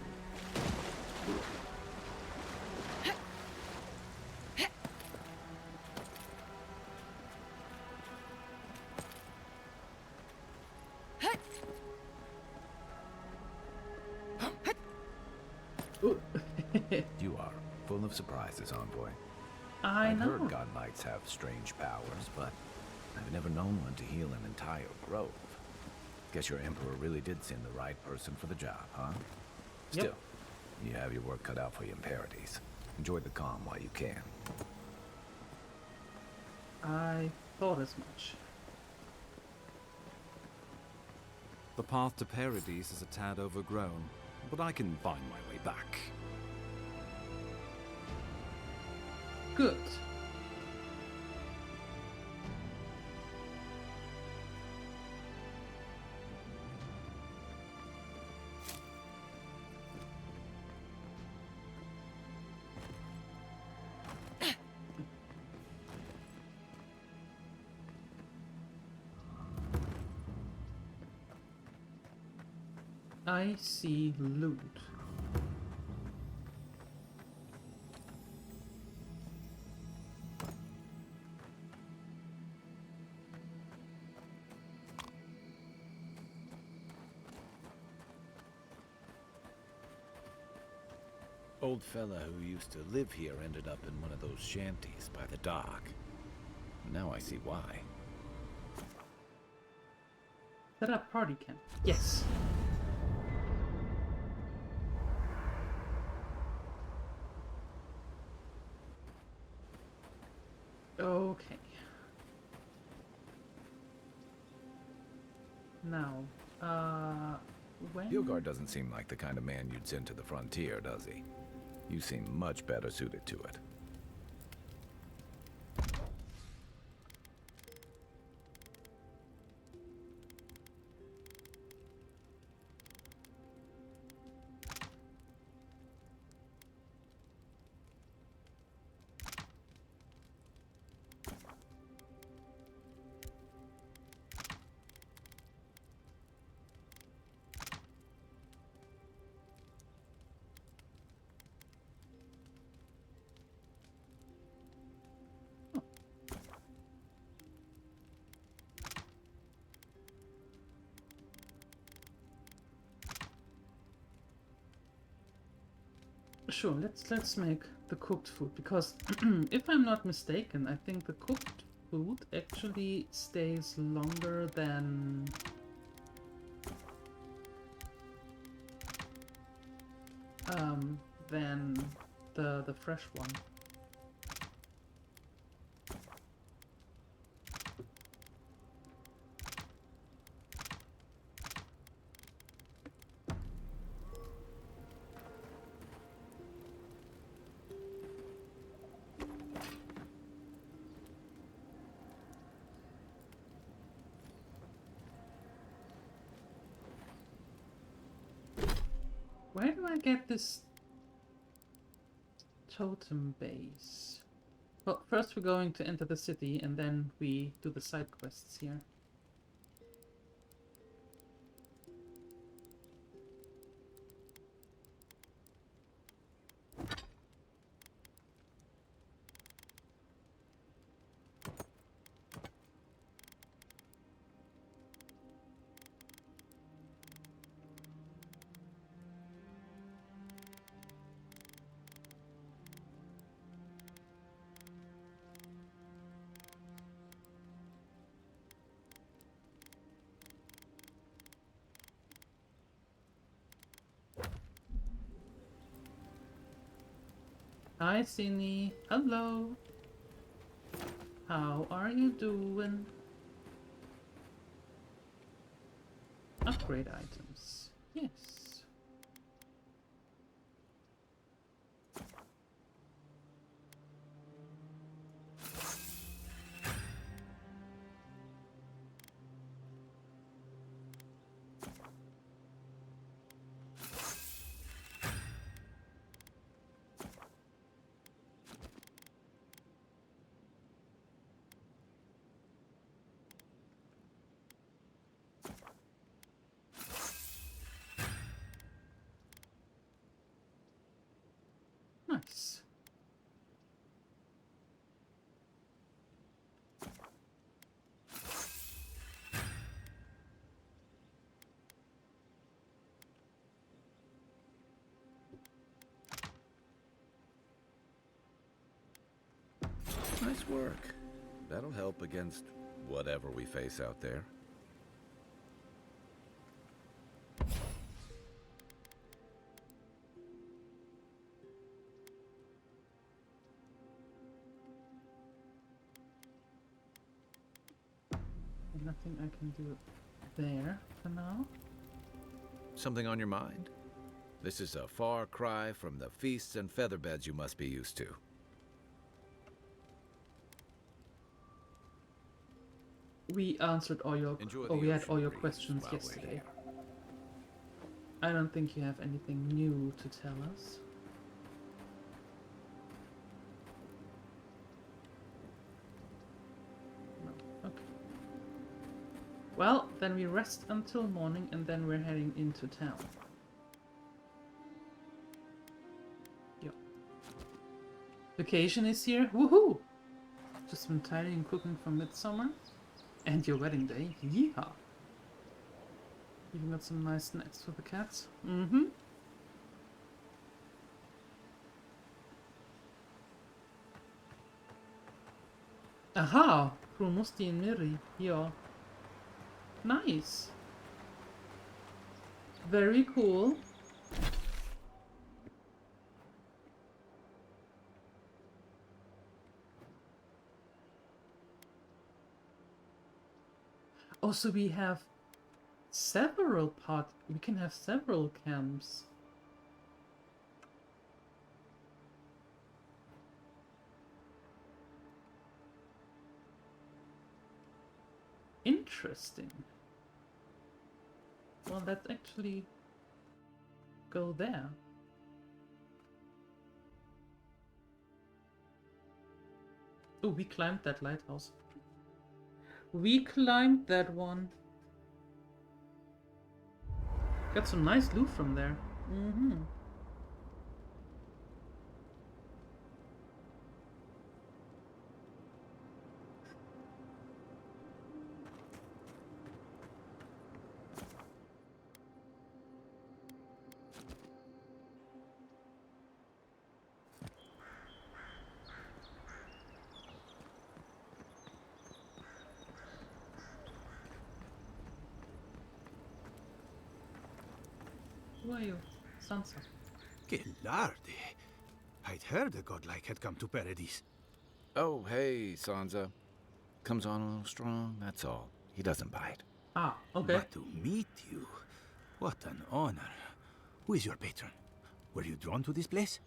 Ooh. full of surprises, Envoy. I I've know. heard God Knights have strange powers, but I've never known one to heal an entire grove. Guess your Emperor really did send the right person for the job, huh? Yep. Still, you have your work cut out for you in Parades. Enjoy the calm while you can. I thought as much. The path to Paradise is a tad overgrown, but I can find my way back. Good. I see loot. Old fella who used to live here ended up in one of those shanties by the dock. Now I see why. Set up party camp. Yes. Okay. Now, when... Hilgard doesn't seem like the kind of man you'd send to the frontier, does he? You seem much better suited to it. Sure, let's make the cooked food, because if I'm not mistaken, I think the cooked food actually stays longer than the fresh one. Where do I get this totem base? Well, first we're going to enter the city and then we do the side quests here. Hi, Sini. Hello. How are you doing? Upgrade items. Yes. Nice work. That'll help against whatever we face out there. Nothing I can do there for now. Something on your mind? This is a far cry from the feasts and featherbeds you must be used to. We answered all your we had all your questions while we're yesterday. here. I don't think you have anything new to tell us. No. Okay. Well, then we rest until morning and then we're heading into town. Yep. Vacation is here. Woohoo! Just been tidying and cooking for midsummer. And your wedding day. Yeehaw! Even got some nice snacks for the cats. Mm-hmm. Aha! Fru Musti and Miri. Ja. Nice. Very cool. Oh, so we have we can have several camps. Interesting. Well, let's actually go there. Oh, we climbed that lighthouse. We climbed that one. Got some nice loot from there. Mm-hmm. Who are you? Sansa. Que larde! I'd heard a godlike had come to Paradise. Oh, hey, Sansa. Comes on a little strong, that's all. He doesn't bite. Ah, okay. But to meet you, what an honor. Who is your patron? Were you drawn to this place?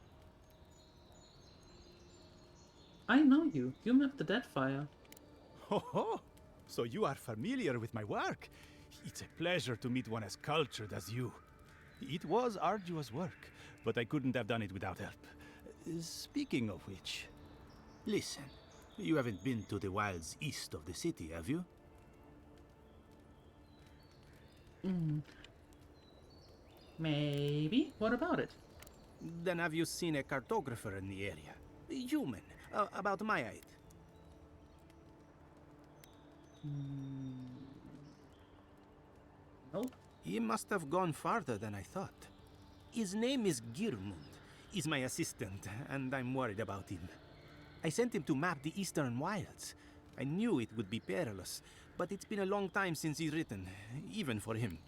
I know you. You met the Deadfire. Ho ho! So you are familiar with my work. It's a pleasure to meet one as cultured as you. It was arduous work, but I couldn't have done it without help. Speaking of which, listen, you haven't been to the wilds east of the city, have you? Maybe. What about it? Then have you seen a cartographer in the area? A human, about my height. Nope. He must have gone farther than I thought. His name is Girmund. He's my assistant, and I'm worried about him. I sent him to map the eastern wilds. I knew it would be perilous, but it's been a long time since he's written, even for him.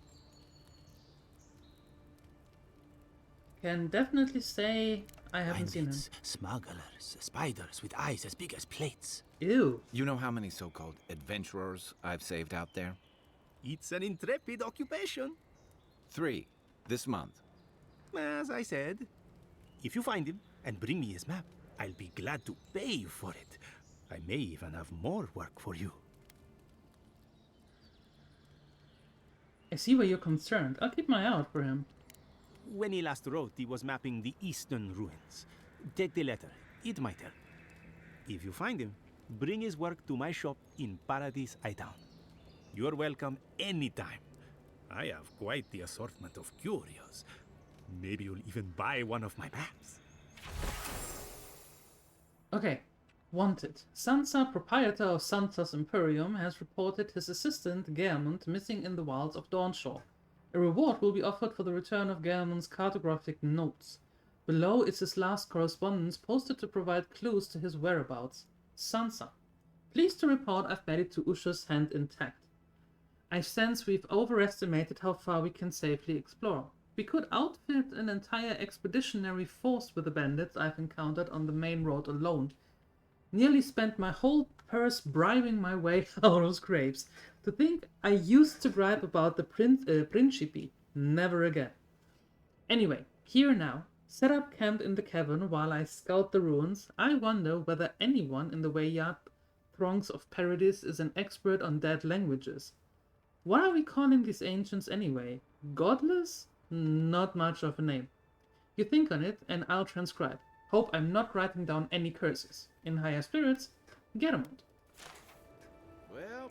Can definitely say I haven't seen him. Bandits, smugglers, spiders with eyes as big as plates. Ew. You know how many so-called adventurers I've saved out there? It's an intrepid occupation. 3 this month. As I said, if you find him and bring me his map, I'll be glad to pay you for it. I may even have more work for you. I see where you're concerned. I'll keep my eye out for him. When he last wrote, he was mapping the eastern ruins. Take the letter. It might help. If you find him, bring his work to my shop in Paradise Town. You're welcome anytime. I have quite the assortment of curios. Maybe you'll even buy one of my maps. Okay. Wanted. Sansa, proprietor of Sansa's Imperium, has reported his assistant, Germund, missing in the wilds of Dawnshore. A reward will be offered for the return of Germund's cartographic notes. Below is his last correspondence posted to provide clues to his whereabouts. Sansa. Pleased to report I've made it to Usha's hand intact. I sense we've overestimated how far we can safely explore. We could outfit an entire expeditionary force with the bandits I've encountered on the main road alone. Nearly spent my whole purse bribing my way out of scrapes. To think I used to gripe about the Principe. Never again. Anyway, here now. Set up camp in the cavern while I scout the ruins. I wonder whether anyone in the Wayard throngs of Paradis is an expert on dead languages. What are we calling these ancients anyway? Godless? Not much of a name. You think on it, and I'll transcribe. Hope I'm not writing down any curses. In higher spirits, Garamond. Well,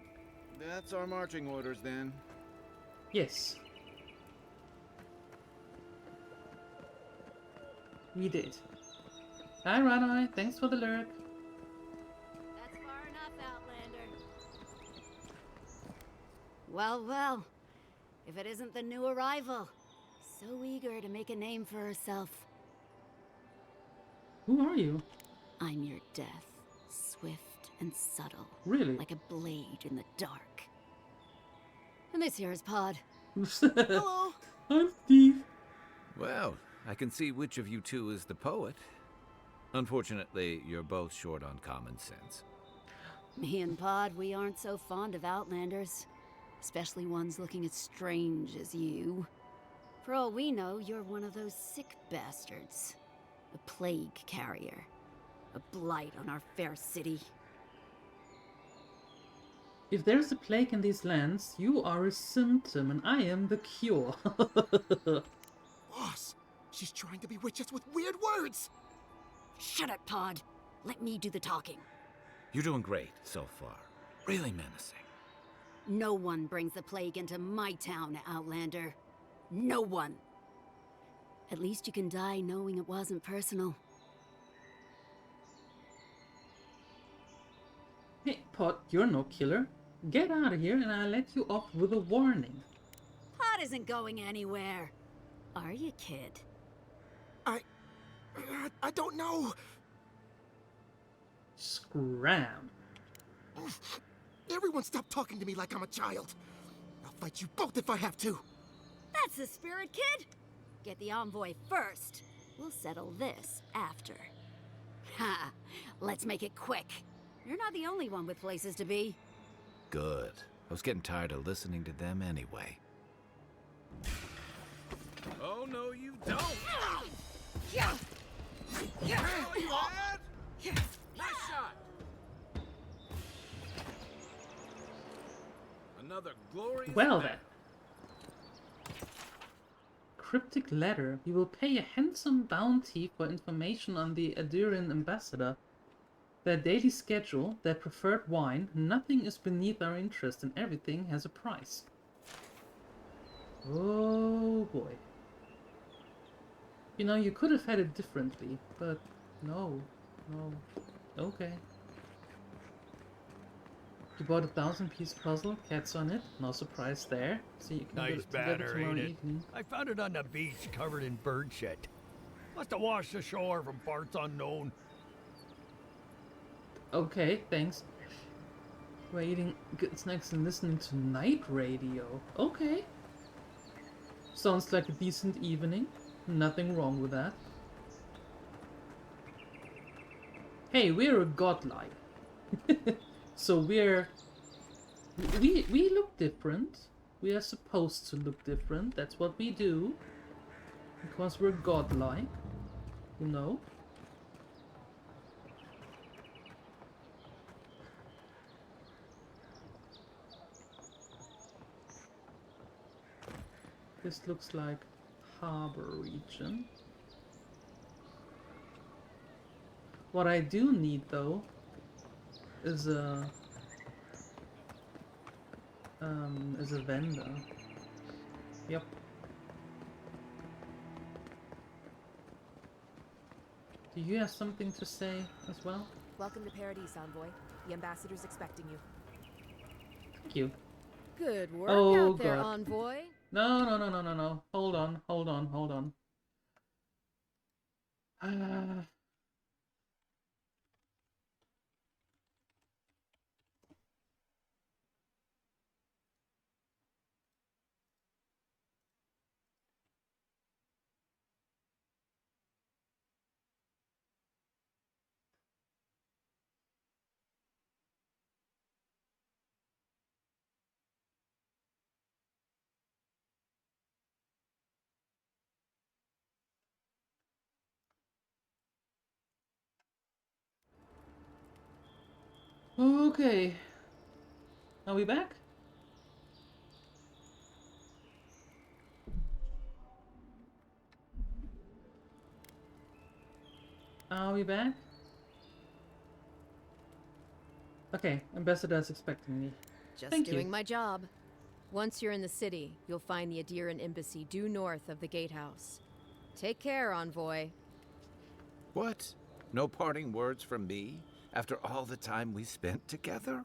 that's our marching orders then. Yes. We did. Hi, Ranoi. Thanks for the lurk. That's far enough, Outlander. Well, well. If it isn't the new arrival. So eager to make a name for herself. Who are you? I'm your death. Swift and subtle. Really? Like a blade in the dark. And this here is Pod. Hello. I'm Steve. Well, I can see which of you two is the poet. Unfortunately, you're both short on common sense. Me and Pod, we aren't so fond of Outlanders. Especially ones looking as strange as you. For all we know, you're one of those sick bastards. A plague carrier. A blight on our fair city. If there's a plague in these lands, you are a symptom and I am the cure. Boss, she's trying to bewitch us with weird words. Shut it, Pod. Let me do the talking. You're doing great so far. Really menacing. No one brings the plague into my town, Outlander. No one. At least you can die knowing it wasn't personal. Hey, Pot, you're no killer. Get out of here and I'll let you off with a warning. Pod isn't going anywhere. Are you, kid? I don't know. Scram. Everyone stop talking to me like I'm a child. I'll fight you both if I have to. That's the spirit, kid. Get the envoy first. We'll settle this after. Ha! Let's make it quick. You're not the only one with places to be. Good. I was getting tired of listening to them anyway. Oh, no, you don't! Yeah. Nice shot! Another glorious Well then. Cryptic letter. You will pay a handsome bounty for information on the Aduran ambassador. Their daily schedule, their preferred wine, nothing is beneath our interest and everything has a price. Oh boy. You know, you could have had it differently, but no. Okay. You bought a 1,000-piece puzzle, cats on it, no surprise there. So you can Nice get it together banner, tomorrow ain't it? evening. I found it on the beach, covered in bird shit. Must have washed ashore from parts unknown. Okay, thanks. We're eating good snacks and listening to night radio. Okay. Sounds like a decent evening. Nothing wrong with that. Hey, we're a godlike. So we look different. We are supposed to look different. That's what we do. Because we're godlike. You know? This looks like harbor region. What I do need though is a vendor. Yep. Do you have something to say as well? Welcome to Paradise, Envoy. The ambassador's expecting you. Thank you. Good work Oh, out there, God. Envoy. No. Hold on. Okay. Are we back? Are we back? Okay, Ambassador is expecting me. Just Thank doing you. my job. Once you're in the city, you'll find the Adiran embassy due north of the gatehouse. Take care, envoy. What? No parting words from me? After all the time we spent together?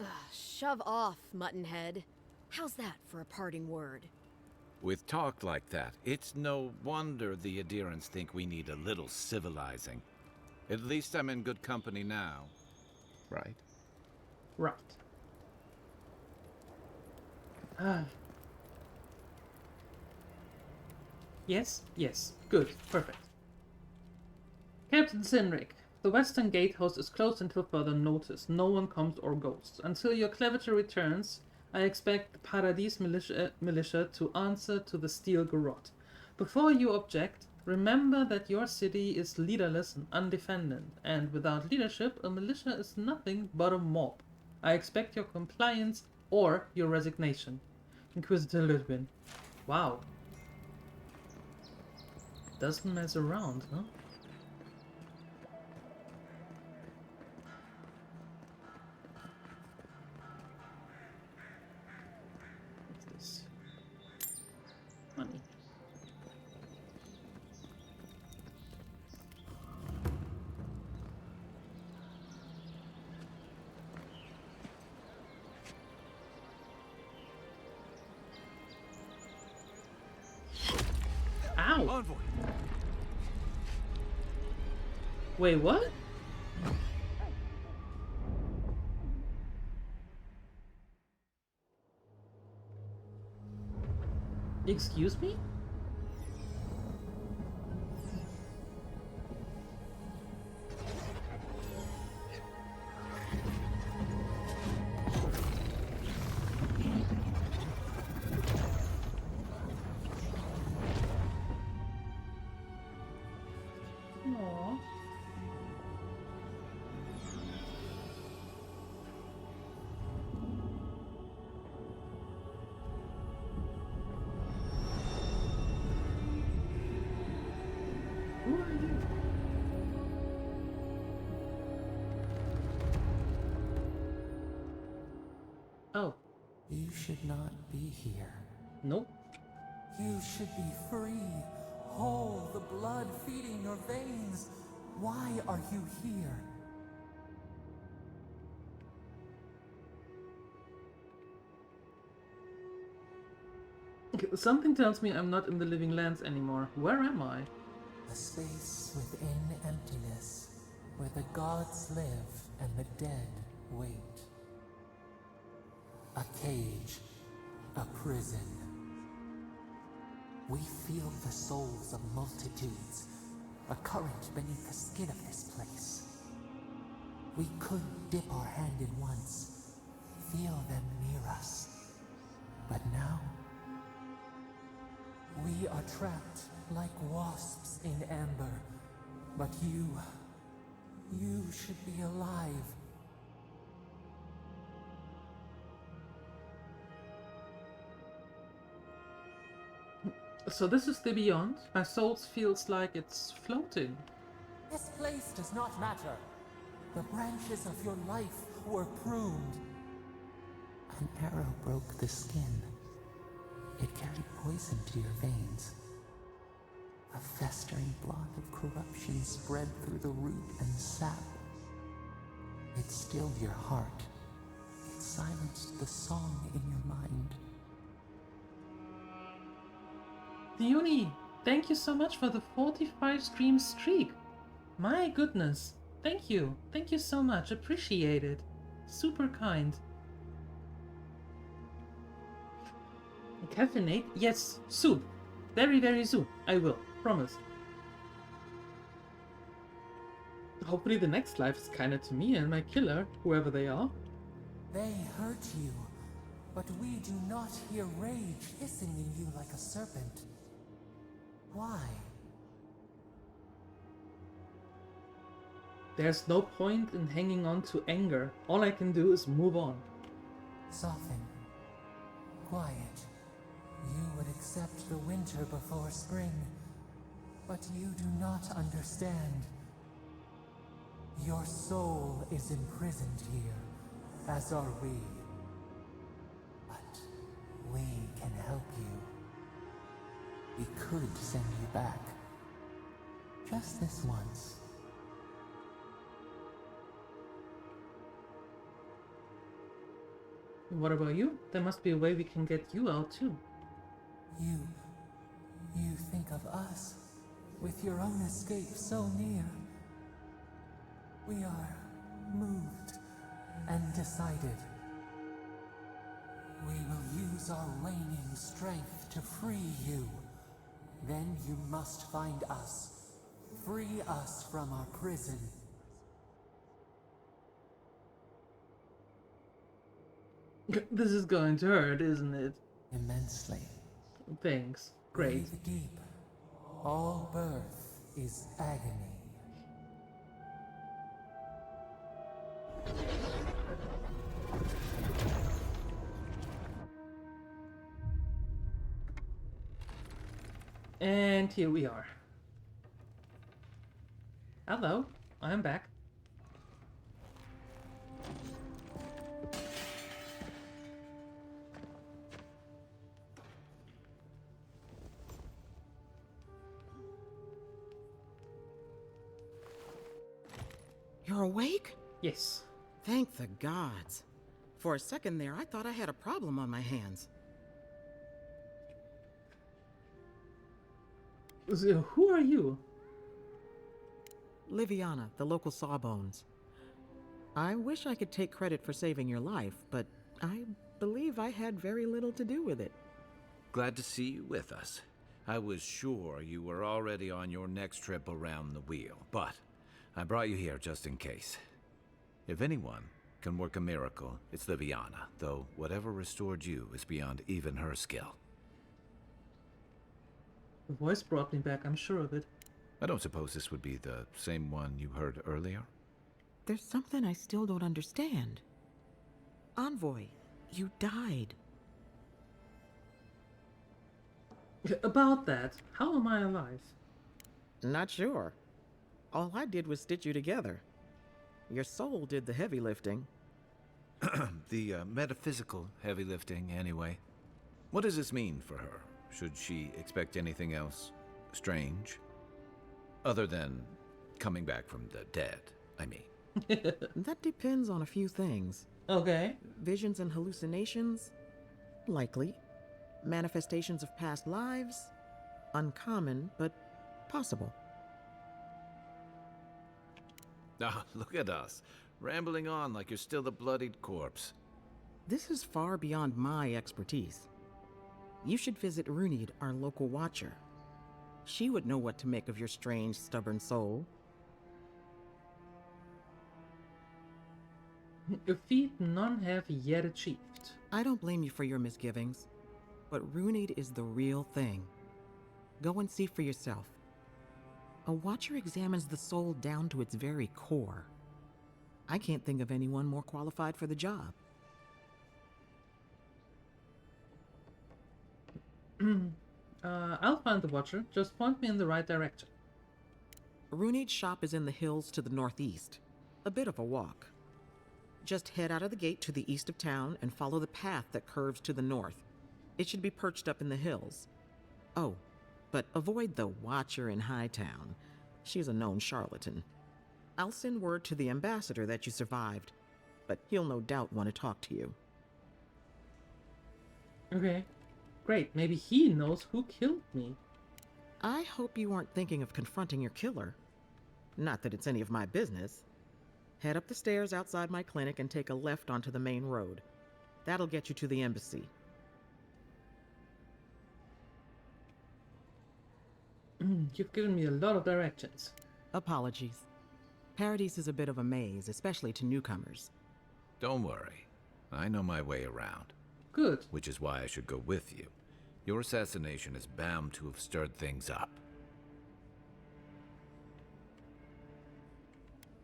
Ugh, shove off, Muttonhead. How's that for a parting word? With talk like that, it's no wonder the Adirans think we need a little civilizing. At least I'm in good company now. Right? Right. Ah. Yes, yes. Good. Perfect. Captain Sinric, the western gatehouse is closed until further notice. No one comes or goes. Until your clevator returns, I expect the Paradis militia to answer to the steel garrote. Before you object, remember that your city is leaderless and undefended, and without leadership, a militia is nothing but a mob. I expect your compliance or your resignation. Inquisitor Ludwin. Wow. Doesn't mess around, huh? What's this? Money. Ow! Envoy! Wait, what? Excuse me? Aww. Who are you? Oh. You should not be here. Nope. You should be free, whole, the blood feeding your veins. Why are you here? Something tells me I'm not in the living lands anymore. Where am I? A space within emptiness, where the gods live and the dead wait. A cage, a prison. We feel the souls of multitudes, a current beneath the skin of this place. We could dip our hand in once, feel them near us. But now, we are trapped like wasps in amber. But you should be alive. So this is the beyond? My soul feels like it's floating. This place does not matter. The branches of your life were pruned. An arrow broke the skin. It carried poison to your veins. A festering blot of corruption spread through the root and sap. It stilled your heart. It silenced the song in your mind. Diony, thank you so much for the 45 stream streak. My goodness. Thank you. Thank you so much. Appreciate it. Super kind. Caffeinate? Yes, soon. Very, very soon. I will. Promise. Hopefully the next life is kinder to me and my killer, whoever they are. They hurt you, but we do not hear rage hissing in you like a serpent. Why? There's no point in hanging on to anger. All I can do is move on. Soften. Quiet. You would accept the winter before spring, but you do not understand. Your soul is imprisoned here, as are we. But we can help you. We could send you back. Just this once. What about you? There must be a way we can get you out too. You think of us, with your own escape so near. We are moved and decided. We will use our waning strength to free you. Then you must find us. Free us from our prison. This is going to hurt, isn't it? Immensely. Thanks. Great. Breathe deep. All birth is agony. And here we are. Hello, I'm back. You're awake? Yes. Thank the gods. For a second there, I thought I had a problem on my hands. So, who are you? Liviana, the local sawbones. I wish I could take credit for saving your life, but I believe I had very little to do with it. Glad to see you with us. I was sure you were already on your next trip around the wheel, but I brought you here just in case. If anyone can work a miracle, it's Liviana, though whatever restored you is beyond even her skill. The voice brought me back, I'm sure of it. I don't suppose this would be the same one you heard earlier? There's something I still don't understand. Envoy, you died. About that, how am I alive? Not sure. All I did was stitch you together. Your soul did the heavy lifting. The metaphysical heavy lifting, anyway. What does this mean for her? Should she expect anything else strange? Other than coming back from the dead, I mean. That depends on a few things. Okay. Visions and hallucinations? Likely. Manifestations of past lives? Uncommon, but possible. Ah, look at us, rambling on like you're still a bloodied corpse. This is far beyond my expertise. You should visit Runid, our local watcher. She would know what to make of your strange, stubborn soul. A feat none have yet achieved. I don't blame you for your misgivings, but Runid is the real thing. Go and see for yourself. A watcher examines the soul down to its very core. I can't think of anyone more qualified for the job. I'll find the watcher. Just point me in the right direction. Runid's shop is in the hills to the northeast. A bit of a walk. Just head out of the gate to the east of town and follow the path that curves to the north. It should be perched up in the hills. Oh, but avoid the watcher in Hightown. She's a known charlatan. I'll send word to the ambassador that you survived, but he'll no doubt want to talk to you. Okay. Great, maybe he knows who killed me. I hope you aren't thinking of confronting your killer. Not that it's any of my business. Head up the stairs outside my clinic and take a left onto the main road. That'll get you to the embassy. You've given me a lot of directions. Apologies. Paradise is a bit of a maze, especially to newcomers. Don't worry. I know my way around. Good. Which is why I should go with you. Your assassination is bound to have stirred things up.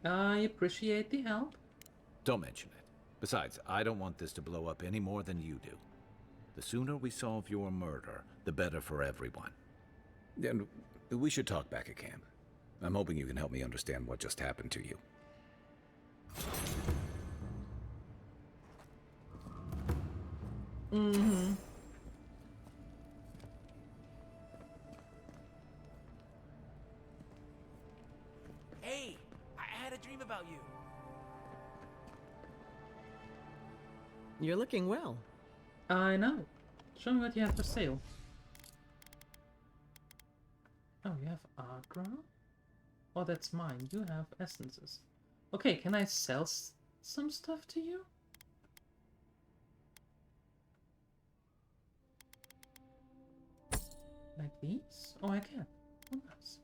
I appreciate the help. Don't mention it. Besides, I don't want this to blow up any more than you do. The sooner we solve your murder, the better for everyone. And we should talk back at camp. I'm hoping you can help me understand what just happened to you. Mm-hmm. Hey, I had a dream about you. You're looking well. I know. Show me what you have for sale. Oh, you have Agra? Oh, that's mine. You have essences. Okay, can I sell some stuff to you? Like these? Oh, I can. Oh, nice.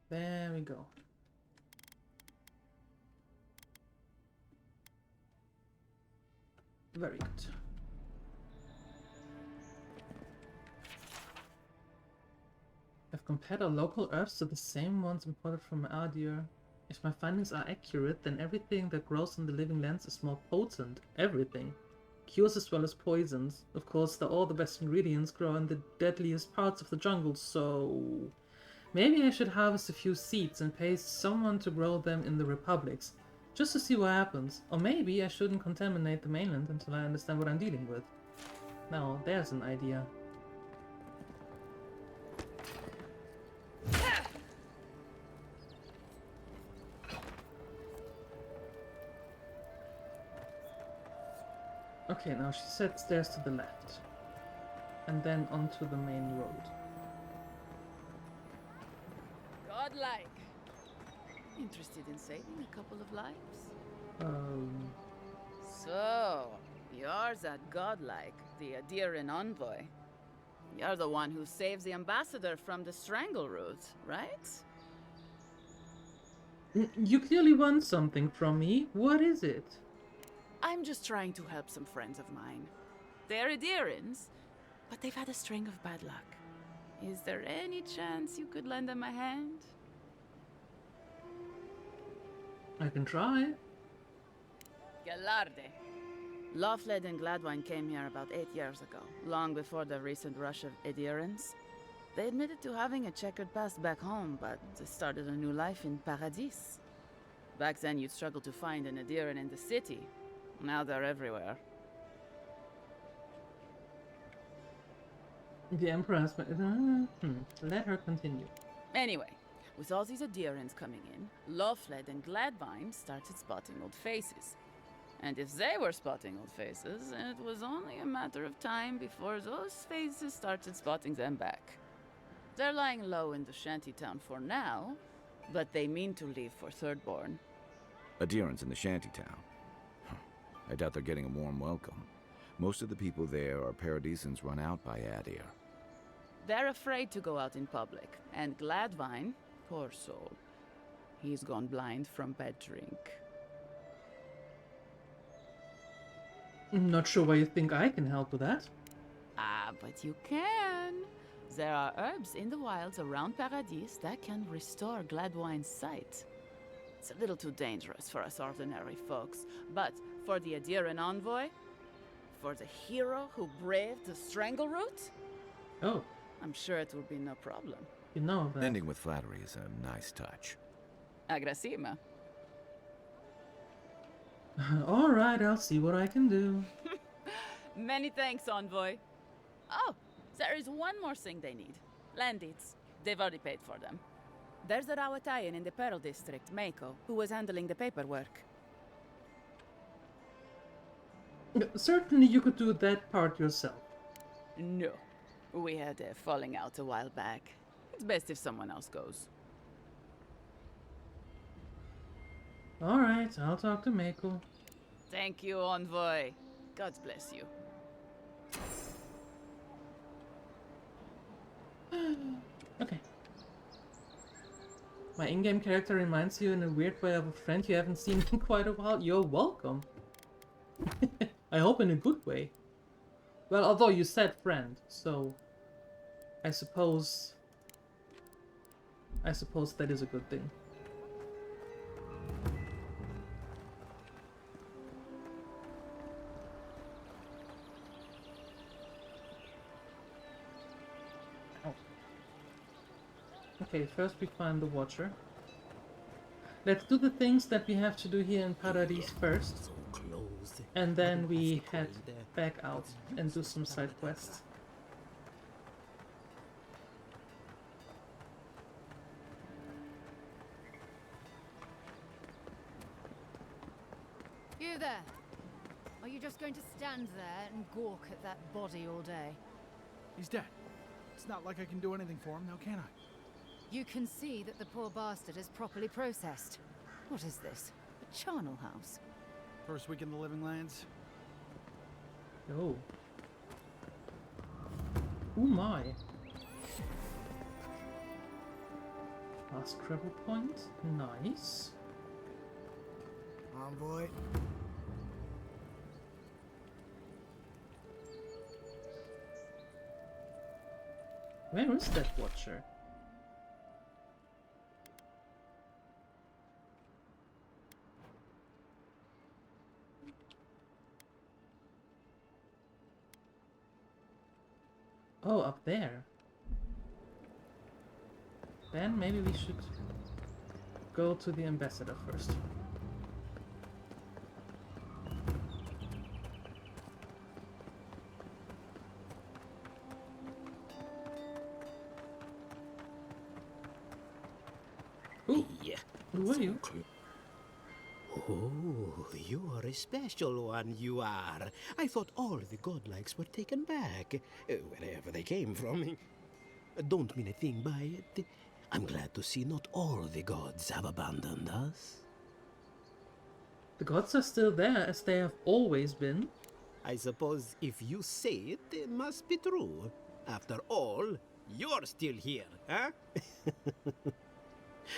There we go. Very good. I've compared our local herbs to the same ones imported from Adir. If my findings are accurate, then everything that grows in the living lands is more potent. Everything. Cures as well as poisons. Of course, all the best ingredients grow in the deadliest parts of the jungle, so... Maybe I should harvest a few seeds and pay someone to grow them in the republics, just to see what happens. Or maybe I shouldn't contaminate the mainland until I understand what I'm dealing with. Now, there's an idea. Okay, now she said stairs to the left. And then onto the main road. Godlike. Interested in saving a couple of lives? So, you're that godlike, the Adiran envoy. You're the one who saves the ambassador from the strangle root, right? You clearly want something from me. What is it? I'm just trying to help some friends of mine. They're Adirans, but they've had a string of bad luck. Is there any chance you could lend them a hand? I can try. Galarde. Loffled and Gladwine came here about 8 years ago, long before the recent rush of Adirans. They admitted to having a checkered past back home, but they started a new life in Paradis. Back then, you'd struggle to find an Adiran in the city. Now they're everywhere. The Emperor has... Let her continue. Anyway, with all these Adirans coming in, Loffled and Gladwine started spotting old faces. And if they were spotting old faces, it was only a matter of time before those faces started spotting them back. They're lying low in the shantytown for now, but they mean to leave for Thirdborn. Adirans in the shantytown. I doubt they're getting a warm welcome. Most of the people there are Paradisans run out by Adir. They're afraid to go out in public, and Gladwine, poor soul, he's gone blind from bad drink. I'm not sure why you think I can help with that. Ah, but you can. There are herbs in the wilds around Paradis that can restore Gladwine's sight. It's a little too dangerous for us ordinary folks, but for the Adiran envoy, for the hero who braved the strangle route, oh, I'm sure it will be no problem. You know that. Ending with flattery is a nice touch. Agrasima. All right, I'll see what I can do. Many thanks, envoy. Oh, there is one more thing they need. Land deeds. They've already paid for them. There's a Rawatayan in the Pearl District, Mako, who was handling the paperwork. Certainly you could do that part yourself. No. We had a falling out a while back. It's best if someone else goes. Alright, I'll talk to Mako. Thank you, Envoy. God bless you. Okay. My in-game character reminds you in a weird way of a friend you haven't seen in quite a while. You're welcome. I hope in a good way. Well, although you said friend, so I suppose that is a good thing. Okay, first we find the Watcher. Let's do the things that we have to do here in Paradis first. And then we head back out and do some side quests. You there! Are you just going to stand there and gawk at that body all day? He's dead. It's not like I can do anything for him now, can I? You can see that the poor bastard is properly processed. What is this? A charnel house? First week in the Living Lands. Oh. Oh my. Last travel point. Nice. Envoy. Where is that Watcher? Oh, up there. Then maybe we should go to the ambassador first. Ooh, who are you? Oh, you are a special one, you are. I thought all the godlikes were taken back, wherever they came from. Don't mean a thing by it. I'm glad to see not all the gods have abandoned us. The gods are still there, as they have always been. I suppose if you say it, it must be true. After all, you're still here, huh?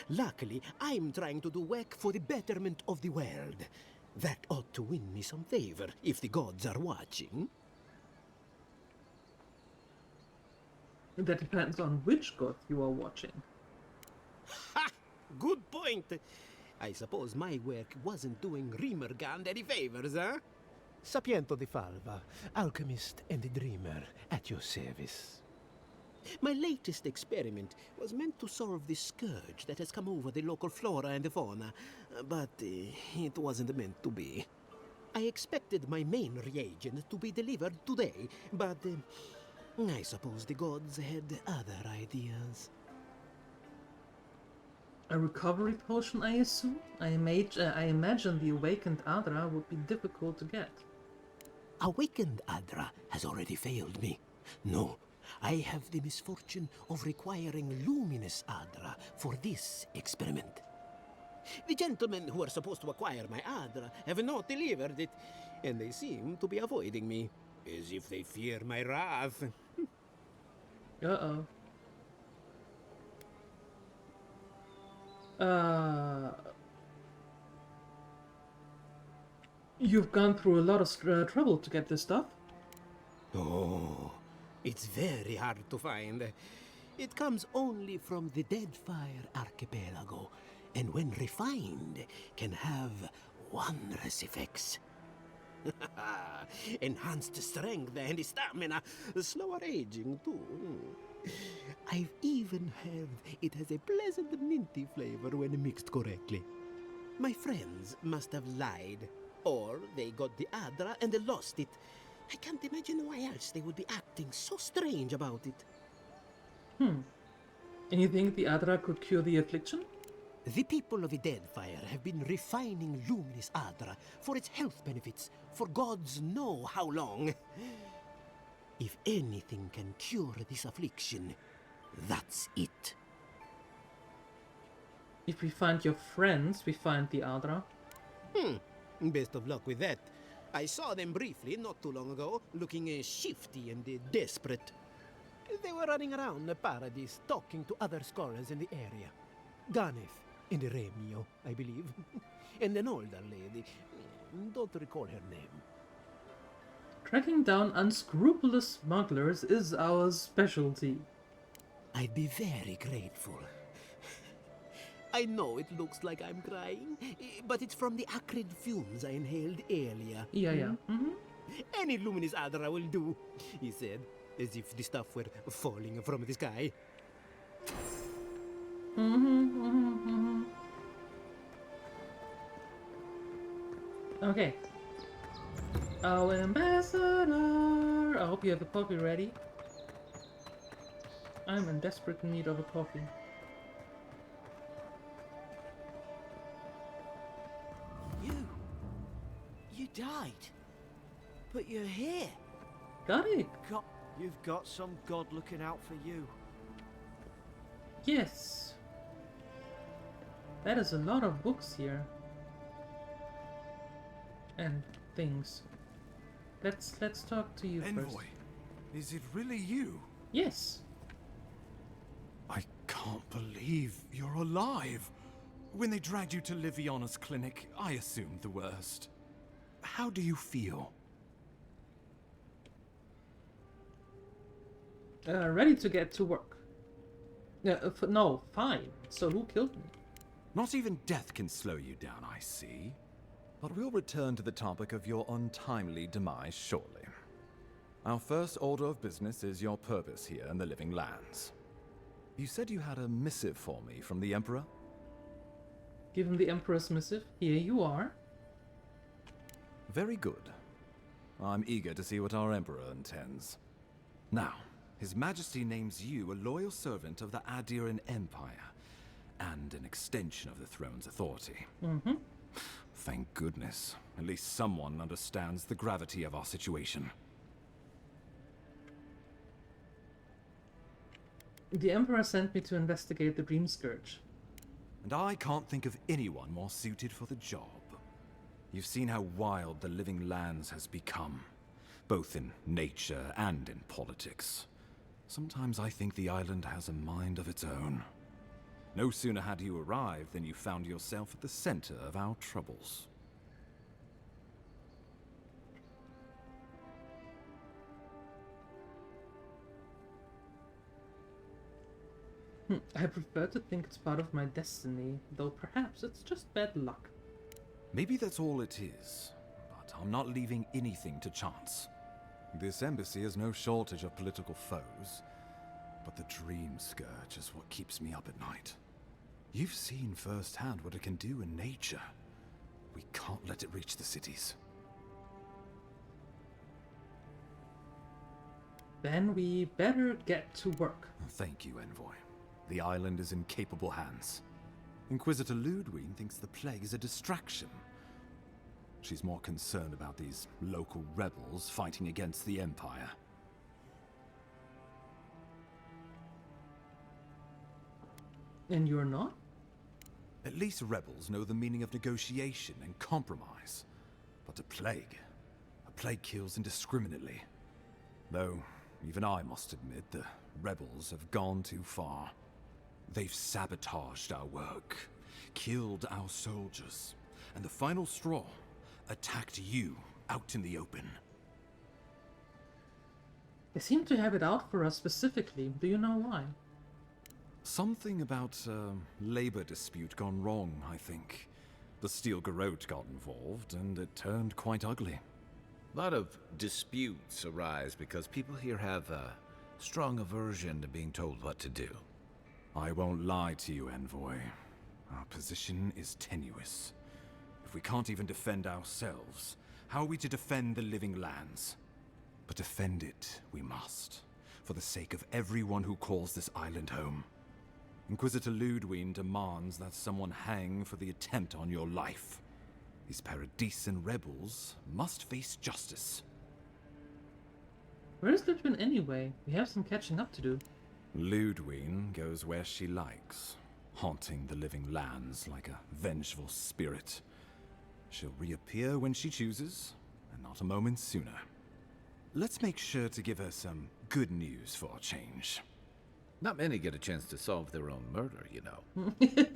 Luckily, I'm trying to do work for the betterment of the world. That ought to win me some favor, if the gods are watching. That depends on which god you are watching. Ha! Good point. I suppose my work wasn't doing Rimmergand any favors, huh? Sapiento di Falva, alchemist and a dreamer, at your service. My latest experiment was meant to solve the scourge that has come over the local flora and fauna, but it wasn't meant to be. I expected my main reagent to be delivered today, but I suppose the gods had other ideas. A recovery potion, I assume? I imagine the awakened Adra would be difficult to get. Awakened Adra has already failed me. No, I have the misfortune of requiring luminous Adra for this experiment. The gentlemen who are supposed to acquire my Adra have not delivered it, and they seem to be avoiding me, as if they fear my wrath. Uh-oh. You've gone through a lot of trouble to get this stuff. Oh, it's very hard to find. It comes only from the Deadfire Archipelago, and when refined, can have wondrous effects. Enhanced strength and stamina, slower aging too. I've even heard it has a pleasant minty flavor when mixed correctly. My friends must have lied, or they got the Adra and lost it. I can't imagine why else they would be acting so strange about it. And you think the Adra could cure the affliction? The people of Deadfire have been refining Luminis Adra for its health benefits for gods know how long. If anything can cure this affliction, that's it. If we find your friends, we find the Adra. Best of luck with that. I saw them briefly not too long ago, looking shifty and desperate. They were running around the paradise, talking to other scholars in the area. Ganef and Remio, I believe. And an older lady. Don't recall her name. Tracking down unscrupulous smugglers is our specialty. I'd be very grateful. I know it looks like I'm crying, but it's from the acrid fumes I inhaled earlier. Yeah. Any Luminis Adra will do, he said, as if the stuff were falling from the sky. Okay. Our ambassador! I hope you have a coffee ready. I'm in desperate need of a coffee. You died. But you're here. Got it. You've got some god looking out for you. Yes. That is a lot of books here. And things. Let's talk to you Envoy, first. is it really you? Yes. I can't believe you're alive. When they dragged you to Liviana's clinic, I assumed the worst. How do you feel? Ready to get to work. No, fine. So who killed me? Not even death can slow you down, I see. But we'll return to the topic of your untimely demise shortly. Our first order of business is your purpose here in the Living Lands. You said you had a missive for me from the Emperor? Give him the Emperor's missive. Here you are. Very good. I'm eager to see what our Emperor intends. Now, His Majesty names you a loyal servant of the Adiran Empire, and an extension of the throne's authority. Thank goodness. At least someone understands the gravity of our situation. The Emperor sent me to investigate the Dream Scourge. And I can't think of anyone more suited for the job. You've seen how wild the Living Lands has become, both in nature and in politics. Sometimes I think the island has a mind of its own. No sooner had you arrived than you found yourself at the center of our troubles. I prefer to think it's part of my destiny, though perhaps it's just bad luck. Maybe that's all it is, but I'm not leaving anything to chance. This embassy has no shortage of political foes, but the Dream Scourge is what keeps me up at night. You've seen firsthand what it can do in nature. We can't let it reach the cities. Then we better get to work. Thank you, Envoy. The island is in capable hands. Inquisitor Ludwig thinks the plague is a distraction. She's more concerned about these local rebels fighting against the Empire. And you're not? At least rebels know the meaning of negotiation and compromise. But a plague kills indiscriminately. Though, even I must admit, the rebels have gone too far. They've sabotaged our work, killed our soldiers, and the final straw, attacked you out in the open. They seem to have it out for us specifically. Do you know why? Something about a labor dispute gone wrong, I think. The Steel Garrote got involved, and it turned quite ugly. A lot of disputes arise because people here have a strong aversion to being told what to do. I won't lie to you, Envoy. Our position is tenuous. If we can't even defend ourselves, how are we to defend the Living Lands? But defend it we must, for the sake of everyone who calls this island home. Inquisitor Ludwig demands that someone hang for the attempt on your life. These Paradisian rebels must face justice. Where is Ludwig anyway? We have some catching up to do. Ludwig goes where she likes, haunting the living lands like a vengeful spirit. She'll reappear when she chooses, and not a moment sooner. Let's make sure to give her some good news for a change. Not many get a chance to solve their own murder, you know.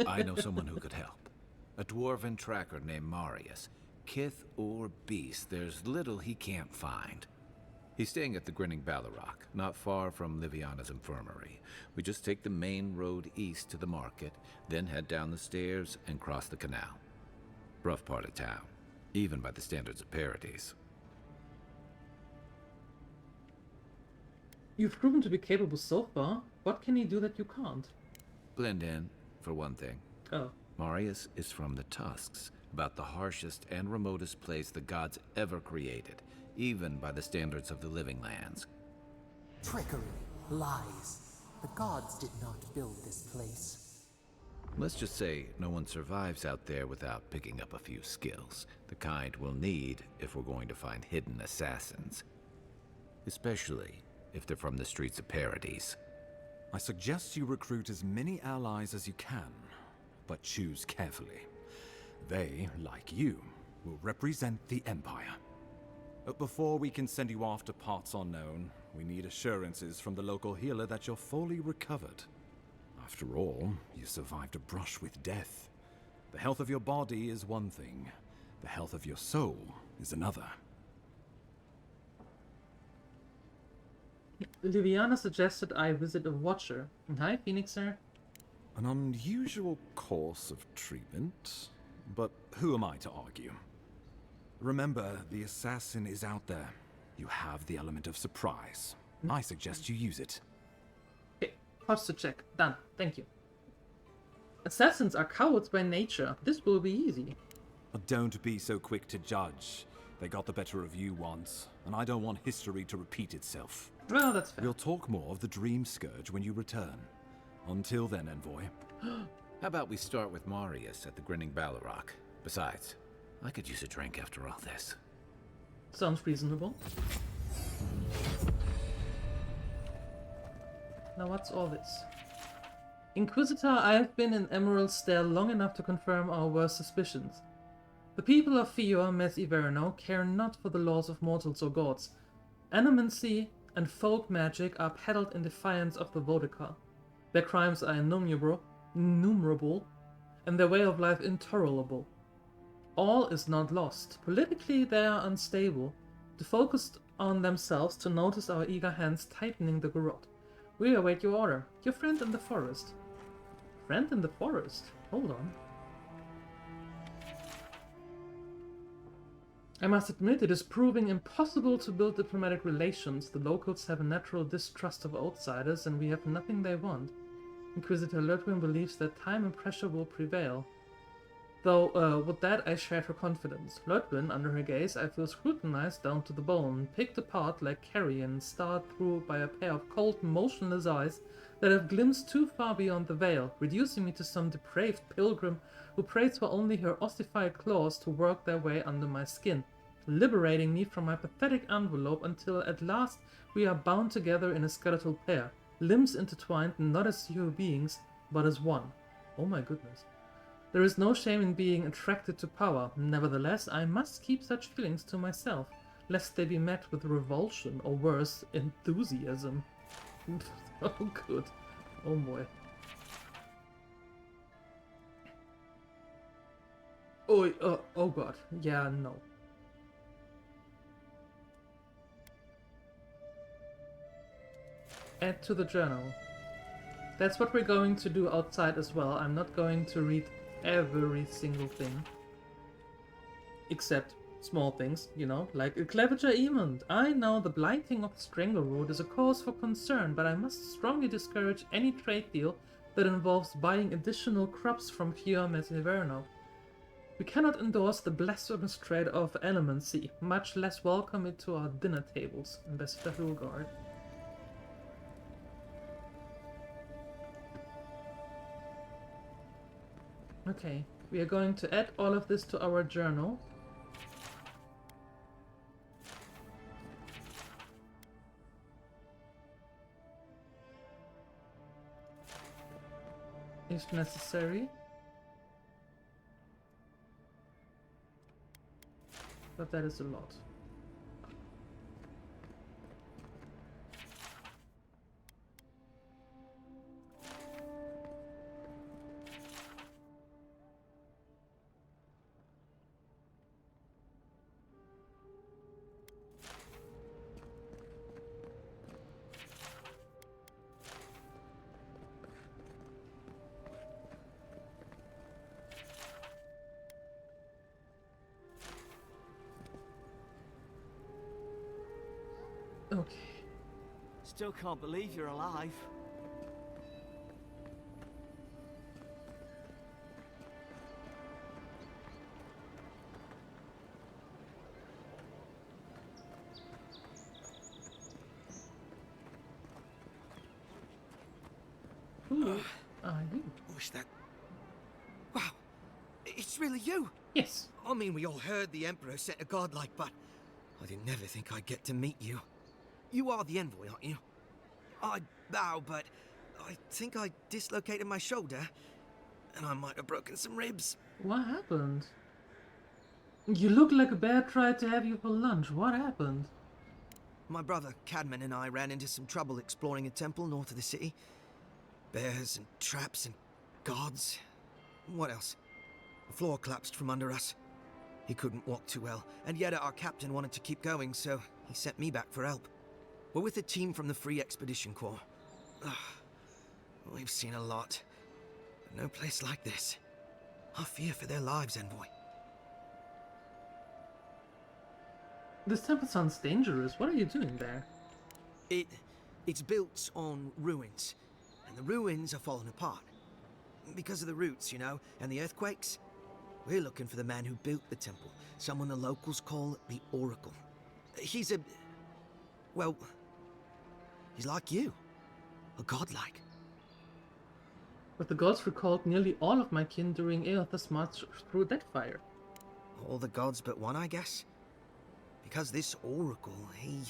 I know someone who could help. A dwarven tracker named Marius. Kith or beast, there's little he can't find. He's staying at the Grinning Ballarrock, not far from Liviana's infirmary. We just take the main road east to the market, then head down the stairs and cross the canal. Rough part of town, even by the standards of Paradise. You've proven to be capable so far. What can he do that you can't? Blend in, for one thing. Oh. Marius is from the Tusks, about the harshest and remotest place the gods ever created, even by the standards of the living lands. Trickery, lies. The gods did not build this place. Let's just say no one survives out there without picking up a few skills, the kind we'll need if we're going to find hidden assassins. Especially if they're from the streets of Paradise. I suggest you recruit as many allies as you can, but choose carefully. They, like you, will represent the Empire. But before we can send you off to parts unknown, we need assurances from the local healer that you're fully recovered. After all, you survived a brush with death. The health of your body is one thing. The health of your soul is another. Liviana suggested I visit a watcher. Hi, Phoenixer. An unusual course of treatment, but who am I to argue? Remember, the assassin is out there. You have the element of surprise. I suggest you use it. Okay, posture check. Done. Thank you. Assassins are cowards by nature. This will be easy. But don't be so quick to judge. They got the better of you once, and I don't want history to repeat itself. Well, that's fair. We'll talk more of the Dream Scourge when you return. Until then, Envoy. How about we start with Marius at the Grinning Ballarrock? Besides, I could use a drink after all this. Sounds reasonable. Now what's all this? Inquisitor, I have been in Emerald's Stair long enough to confirm our worst suspicions. The people of Fior Mes Iverno care not for the laws of mortals or gods. Animancy and folk magic are peddled in defiance of the Vodika. Their crimes are innumerable, and their way of life intolerable. All is not lost. Politically, they are unstable. To focus on themselves, to notice our eager hands tightening the garrote. We await your order. Your friend in the forest. Friend in the forest? Hold on. I must admit, it is proving impossible to build diplomatic relations. The locals have a natural distrust of outsiders, and we have nothing they want. Inquisitor Ludwig believes that time and pressure will prevail. Though, with that, I share her confidence. Ludwig, under her gaze, I feel scrutinized down to the bone, picked apart like carrion, stared through by a pair of cold, motionless eyes that have glimpsed too far beyond the veil, reducing me to some depraved pilgrim who prays for only her ossified claws to work their way under my skin, liberating me from my pathetic envelope until at last we are bound together in a skeletal pair, limbs intertwined not as human beings, but as one. Oh my goodness. There is no shame in being attracted to power. Nevertheless, I must keep such feelings to myself, lest they be met with revulsion or worse, enthusiasm. Oh good. Oh boy. Oh god. Yeah, no. Add to the journal. That's what we're going to do outside as well. I'm not going to read every single thing. Except small things, you know, like a Clevenger Emond. I know the blighting of the Strangleroot is a cause for concern, but I must strongly discourage any trade deal that involves buying additional crops from Fior Mes Iverno. We cannot endorse the blasphemous trade of elemancy, much less welcome it to our dinner tables, Ambassador Hulgard. Okay, we are going to add all of this to our journal. If necessary. But that is a lot. Okay. Still can't believe you're alive. Who are you? What's that? Wow, it's really you. Yes. I mean, we all heard the Emperor sent a godlike, but I didn't never think I'd get to meet you. You are the envoy, aren't you? I'd bow, but I think I dislocated my shoulder, and I might have broken some ribs. What happened? You look like a bear tried to have you for lunch. What happened? My brother, Cadman, and I ran into some trouble exploring a temple north of the city. Bears and traps and guards. What else? The floor collapsed from under us. He couldn't walk too well, and yet our captain wanted to keep going, so he sent me back for help. We're with a team from the Free Expedition Corps. We've seen a lot, but no place like this. I fear for their lives, envoy. This temple sounds dangerous. What are you doing there? It's built on ruins, and the ruins are falling apart. Because of the roots, you know, and the earthquakes. We're looking for the man who built the temple, someone the locals call the Oracle. He's well, he's like you. A godlike. But the gods recalled nearly all of my kin during Aether's march through that fire. All the gods but one, I guess? Because this Oracle, he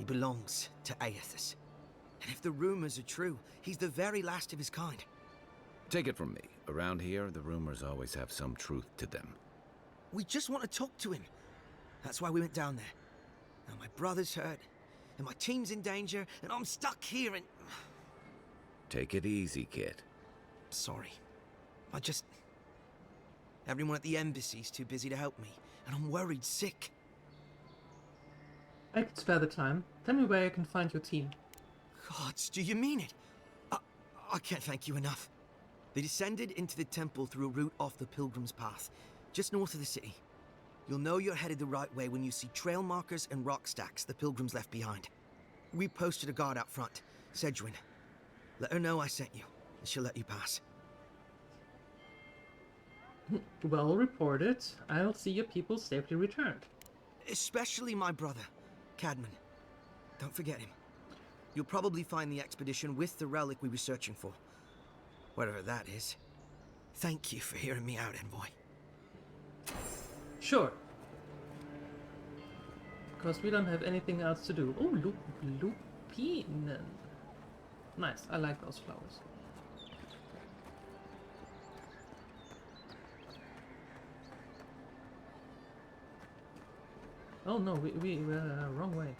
belongs to Aethys. And if the rumors are true, he's the very last of his kind. Take it from me. Around here, the rumors always have some truth to them. We just want to talk to him. That's why we went down there. Now my brother's hurt, and my team's in danger, and I'm stuck here and... Take it easy, kid. Sorry. Everyone at the embassy's too busy to help me, and I'm worried sick. I could spare the time. Tell me where I can find your team. Gods, do you mean it? I can't thank you enough. They descended into the temple through a route off the Pilgrim's Path, just north of the city. You'll know you're headed the right way when you see trail markers and rock stacks the Pilgrims left behind. We posted a guard out front, Sedgwin. Let her know I sent you, and she'll let you pass. Well reported. I'll see your people safely returned. Especially my brother, Cadman. Don't forget him. You'll probably find the expedition with the relic we were searching for. Whatever that is. Thank you for hearing me out, envoy. Sure. Because we don't have anything else to do. Oh, lupinen. Nice, I like those flowers. Oh no, we wrong way.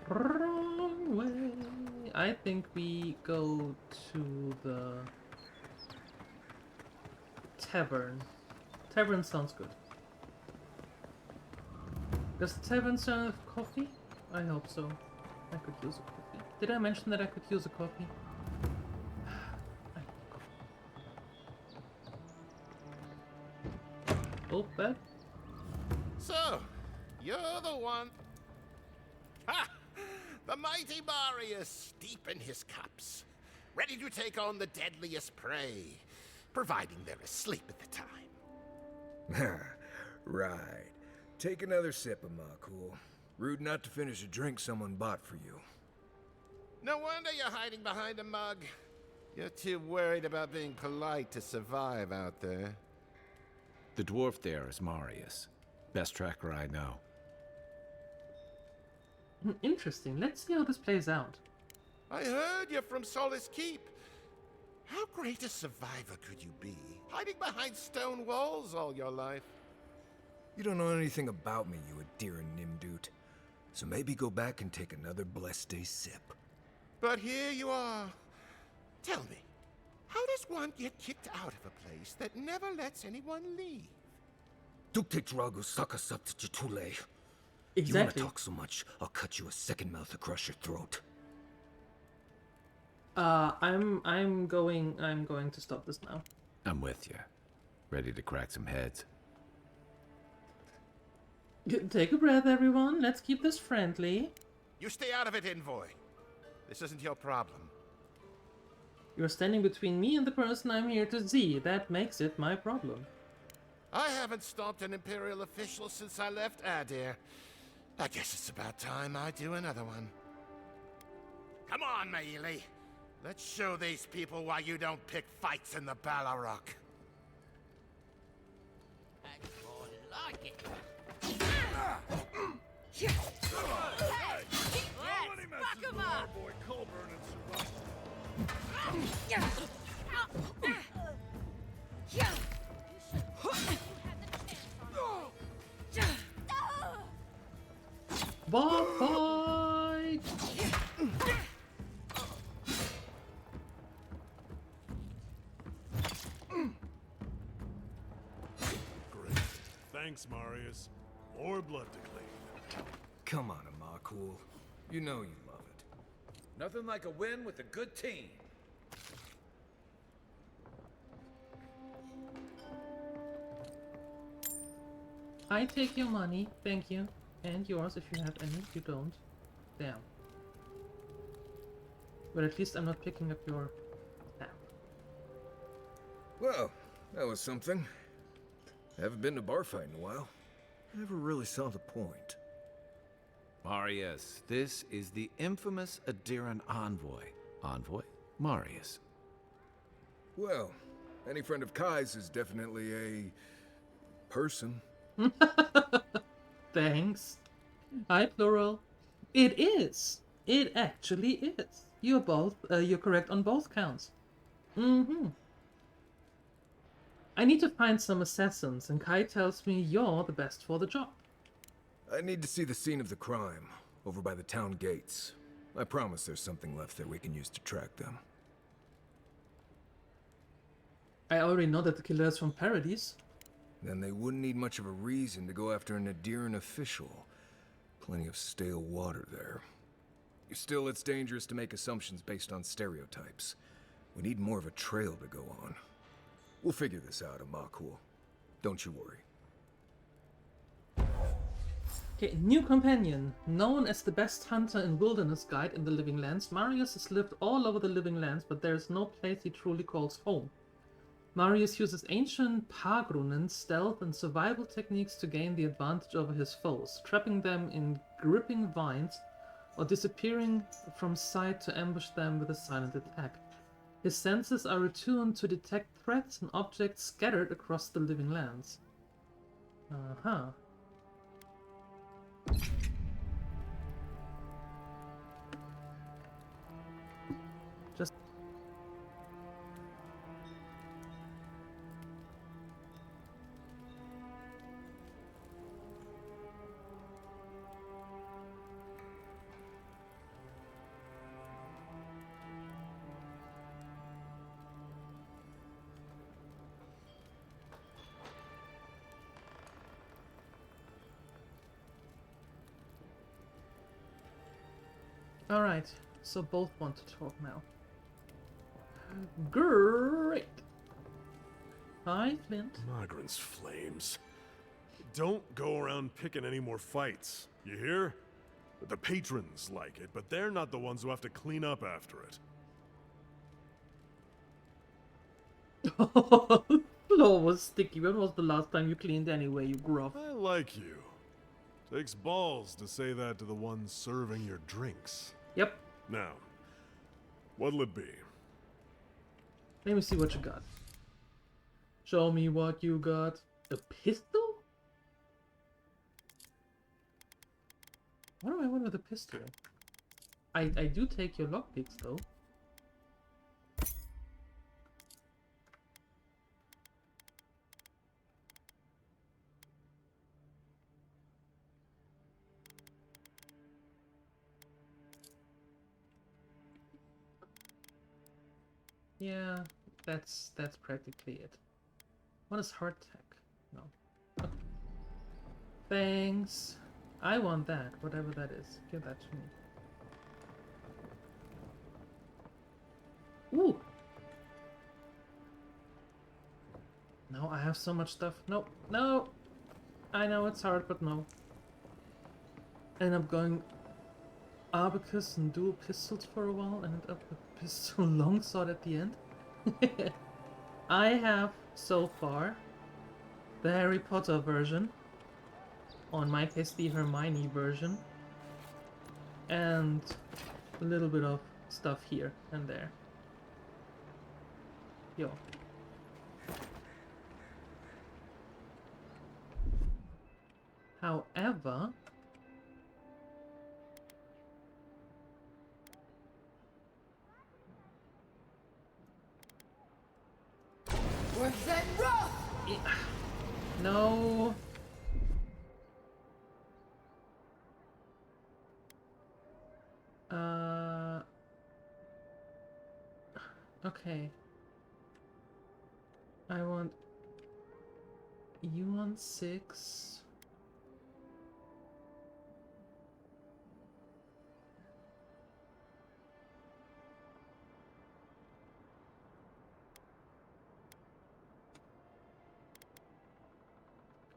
Wrong way. I think we go to the tavern. Tavern sounds good. Does the tavern serve coffee? I hope so. I could use a coffee. Did I mention that I could use a coffee? Oh, bad. So, you're the one. Ha! The mighty Marius, deep in his cups, ready to take on the deadliest prey, providing they're asleep at the time. Right. Take another sip of my cool. Rude not to finish a drink someone bought for you. No wonder you're hiding behind a mug. You're too worried about being polite to survive out there. The dwarf there is Marius. Best tracker I know. Interesting. Let's see how this plays out. I heard you're from Solace Keep. How great a survivor could you be, hiding behind stone walls all your life? You don't know anything about me, you Adiran Nimdut. So maybe go back and take another blessed day sip. But here you are. Tell me, how does one get kicked out of a place that never lets anyone leave? Dukte Dragu Sakasat Jitule. Exactly. You wanna talk so much, I'll cut you a second mouth across your throat. I'm going to stop this now. I'm with you. Ready to crack some heads. Take a breath, everyone. Let's keep this friendly. You stay out of it, Envoy. This isn't your problem. You're standing between me and the person I'm here to see. That makes it my problem. I haven't stopped an Imperial official since I left Adir. I guess it's about time I do another one. Come on, Maili. Let's show these people why you don't pick fights in the Ballarok. That's more like it. Fuck him up! Bar fight! Great. Thanks, Marius. More blood to clean. Come on, Amakul. You know you love it. Nothing like a win with a good team. I take your money, thank you. And yours if you have any, you don't. Damn. But at least I'm not picking up your... Well, that was something. Haven't been to bar fight in a while. Never really saw the point. Marius, this is the infamous Adiran envoy. Envoy? Marius. Well, any friend of Kai's is definitely a... person. Thanks. Hi, plural. It is. It actually is. You're correct on both counts. I need to find some assassins, and Kai tells me you're the best for the job. I need to see the scene of the crime, over by the town gates. I promise there's something left there we can use to track them. I already know that the killer is from Paradise. Then they wouldn't need much of a reason to go after an Adiran official. Plenty of stale water there. Still, it's dangerous to make assumptions based on stereotypes. We need more of a trail to go on. We'll figure this out, Amakul. Don't you worry. Okay, new companion. Known as the best hunter and wilderness guide in the Living Lands, Marius has lived all over the Living Lands, but there is no place he truly calls home. Marius uses ancient Pagrunen stealth and survival techniques to gain the advantage over his foes, trapping them in gripping vines or disappearing from sight to ambush them with a silent attack. His senses are attuned to detect threats and objects scattered across the Living Lands. Just... Alright, so both want to talk now. Great! Hi, Flint. Migrants' flames. Don't go around picking any more fights, you hear? The patrons like it, but they're not the ones who have to clean up after it. Floor was sticky. When was the last time you cleaned anyway, you gruff? I like you. Takes balls to say that to the ones serving your drinks. Yep. Now, what'll it be? Let me see what you got. Show me what you got. A pistol? What do I want with a pistol? I do take your lockpicks though. Yeah, that's practically it. What is hardtack? No. Okay. Thanks. I want that, whatever that is. Give that to me. Ooh! No, I have so much stuff. No, no! I know it's hard, but no. End up going Abacus and dual pistols for a while, and end up with pistol longsword at the end. I have, so far, the Harry Potter version. Or in my case, the Hermione version. And a little bit of stuff here and there. Yo. However... Was that rough? Yeah. No. Okay. I want you on 6.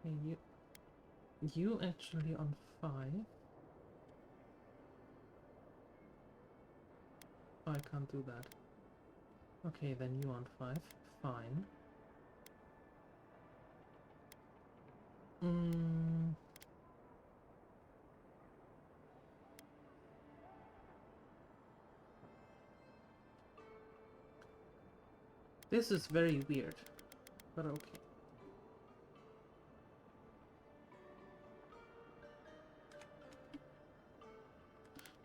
Okay, you actually on 5. Oh, I can't do that. Okay, then you on 5. Fine. This is very weird, but okay.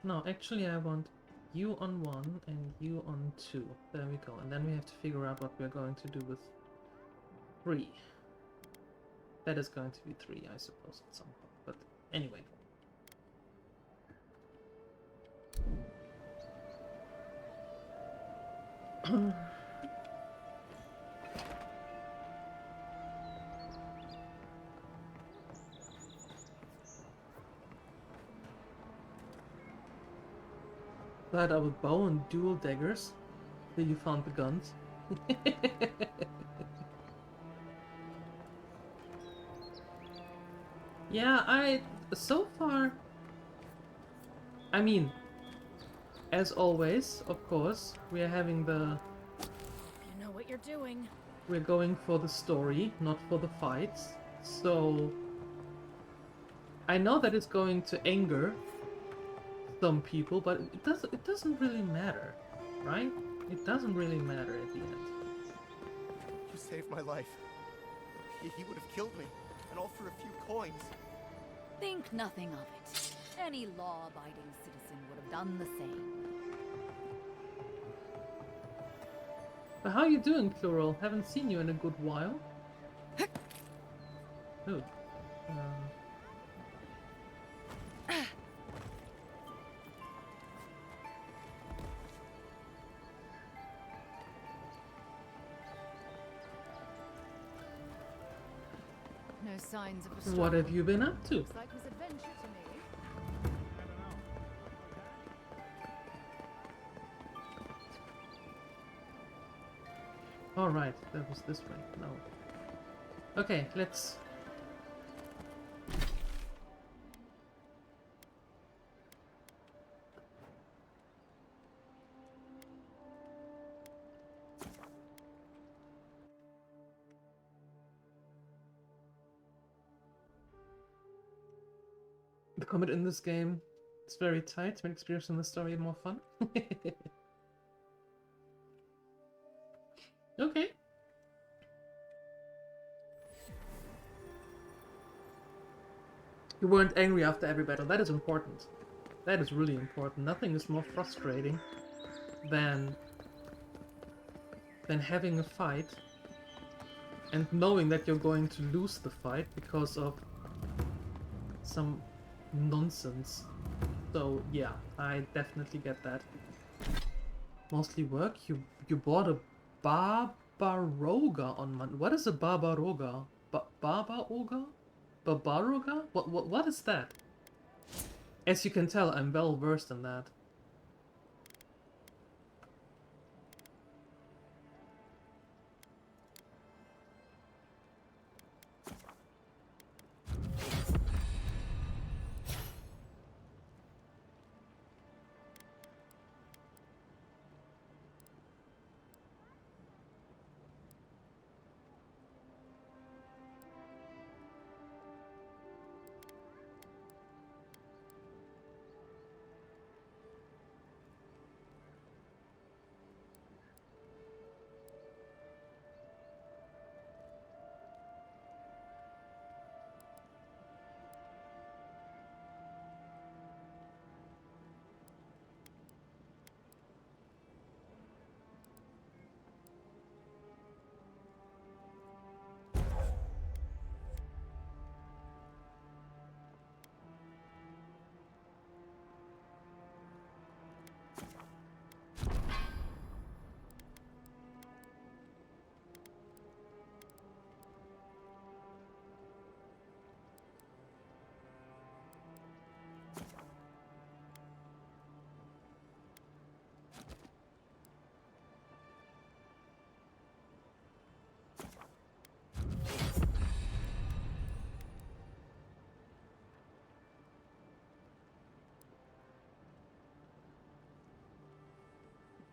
No, actually I want you on 1 and you on 2. There we go. And then we have to figure out what we're going to do with 3. That is going to be 3, I suppose, at some point. But anyway. That I would bow and dual daggers. Till you found the guns. Yeah, so far, I mean, as always, of course, we are having the... You know what you're doing. We're going for the story, not for the fights. So, I know that it's going to anger some people, but it doesn't really matter, right? It doesn't really matter at the end. You saved my life. He would have killed me, and all for a few coins. Think nothing of it. Any law-abiding citizen would have done the same. But how you doing, Plural? Haven't seen you in a good while. Ooh. No signs of a struggle. What have you been up to? Looks like misadventure to me. Alright, that was this way. No. Okay, let's... The combat in this game, it's very tight to make experience in the story more fun. You weren't angry after every battle. That is important. That is really important. Nothing is more frustrating than having a fight and knowing that you're going to lose the fight because of some nonsense. So yeah, I definitely get that. Mostly work. You bought a Barbaroga on Monday. What is a Barbaroga? Barbaroga? Barbaroga? What is that? As you can tell, I'm well versed in that.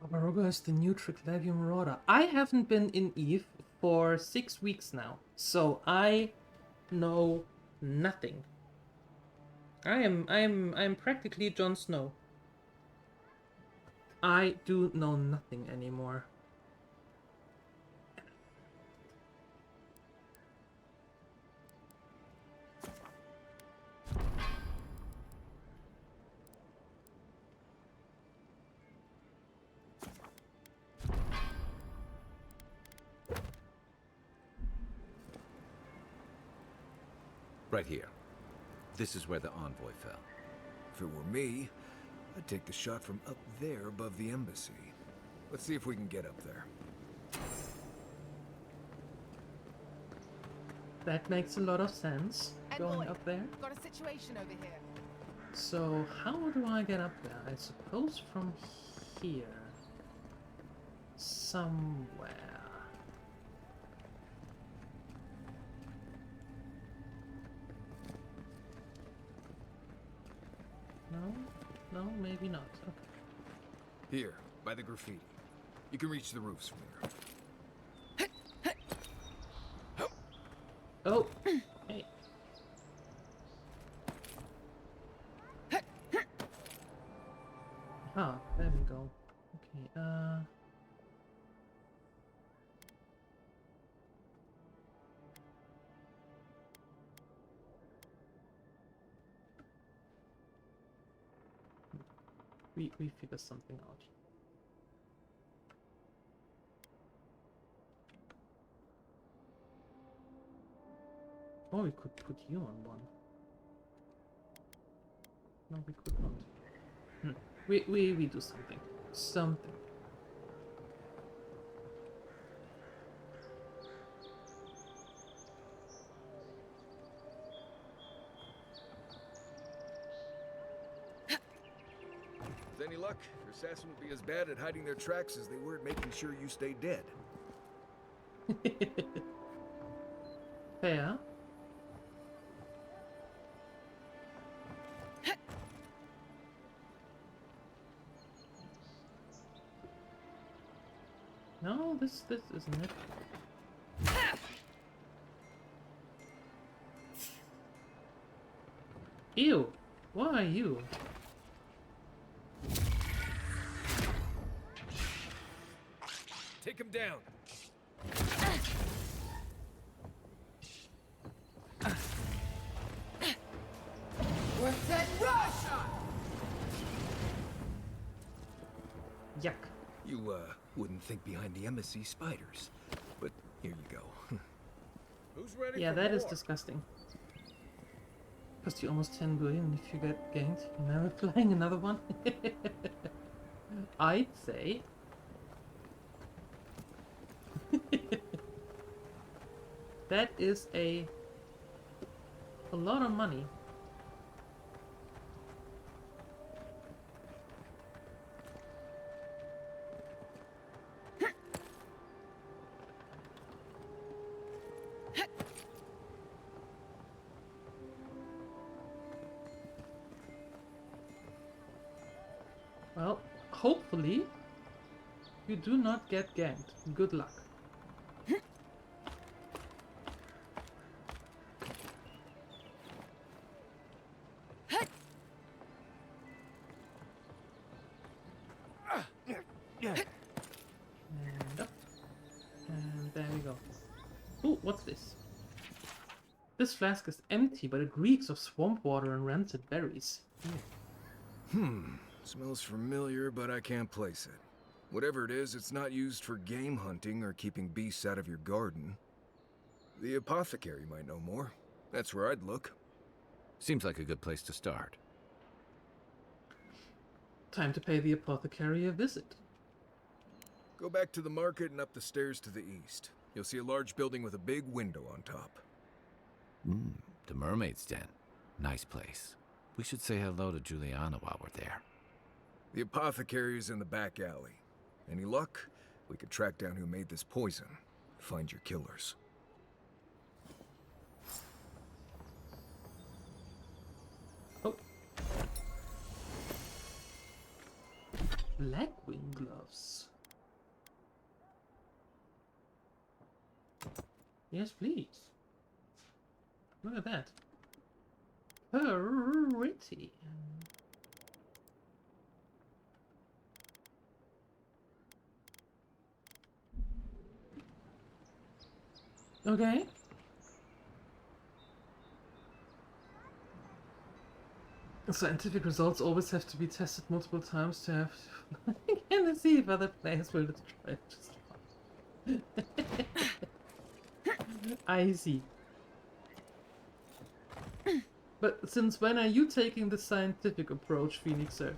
Barbaroga is the new Triclavium Marauder. I haven't been in Eve for 6 weeks now, so I know nothing. I'm practically Jon Snow. I do know nothing anymore. Right here. This is where the envoy fell. If it were me, I'd take the shot from up there above the embassy. Let's see if we can get up there. That makes a lot of sense, going up there. Got a situation over here. So, how do I get up there? I suppose from here. Somewhere. No? No, maybe not. Okay. Here, by the graffiti. You can reach the roofs from there. Oh! Hey. Ah, there we go. Okay, we figure something out. Oh, we could put you on one. No, we could not. We do something. Something. With any luck, your assassin will be as bad at hiding their tracks as they were at making sure you stay dead. Fair. No, this isn't it. Ew! What are you? Take him down. Yuck. You, wouldn't think behind the embassy spiders. But here you go. Who's ready Yeah, for that more? is disgusting. Cost you almost 10 billion if you get ganked. Never flying another one? I'd say. That is a lot of money. Well, hopefully you do not get ganked. Good luck. And up. And there we go. Ooh, what's this? This flask is empty, but it reeks of swamp water and rancid berries. Smells familiar, but I can't place it. Whatever it is, it's not used for game hunting or keeping beasts out of your garden. The apothecary might know more. That's where I'd look. Seems like a good place to start. Time to pay the apothecary a visit. Go back to the market and up the stairs to the east. You'll see a large building with a big window on top. The Mermaid's Den. Nice place. We should say hello to Juliana while we're there. The apothecary is in the back alley. Any luck? We could track down who made this poison. Find your killers. Oh. Blackwing gloves. Yes, please. Look at that. Pretty. Okay. Scientific results always have to be tested multiple times to have can see if other players will destroy it just fine. I see. But since when are you taking the scientific approach, Phoenixer?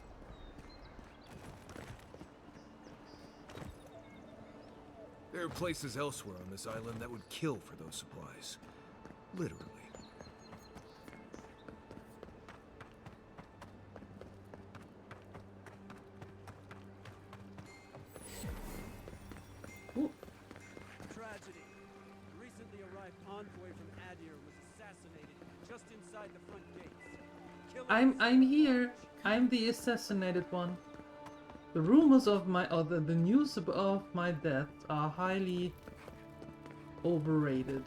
There are places elsewhere on this island that would kill for those supplies. Literally. Ooh. Tragedy. The recently arrived envoy from Adir was assassinated just inside the front gates. I'm here. I'm the assassinated one. The rumors of my the news of my death are highly overrated.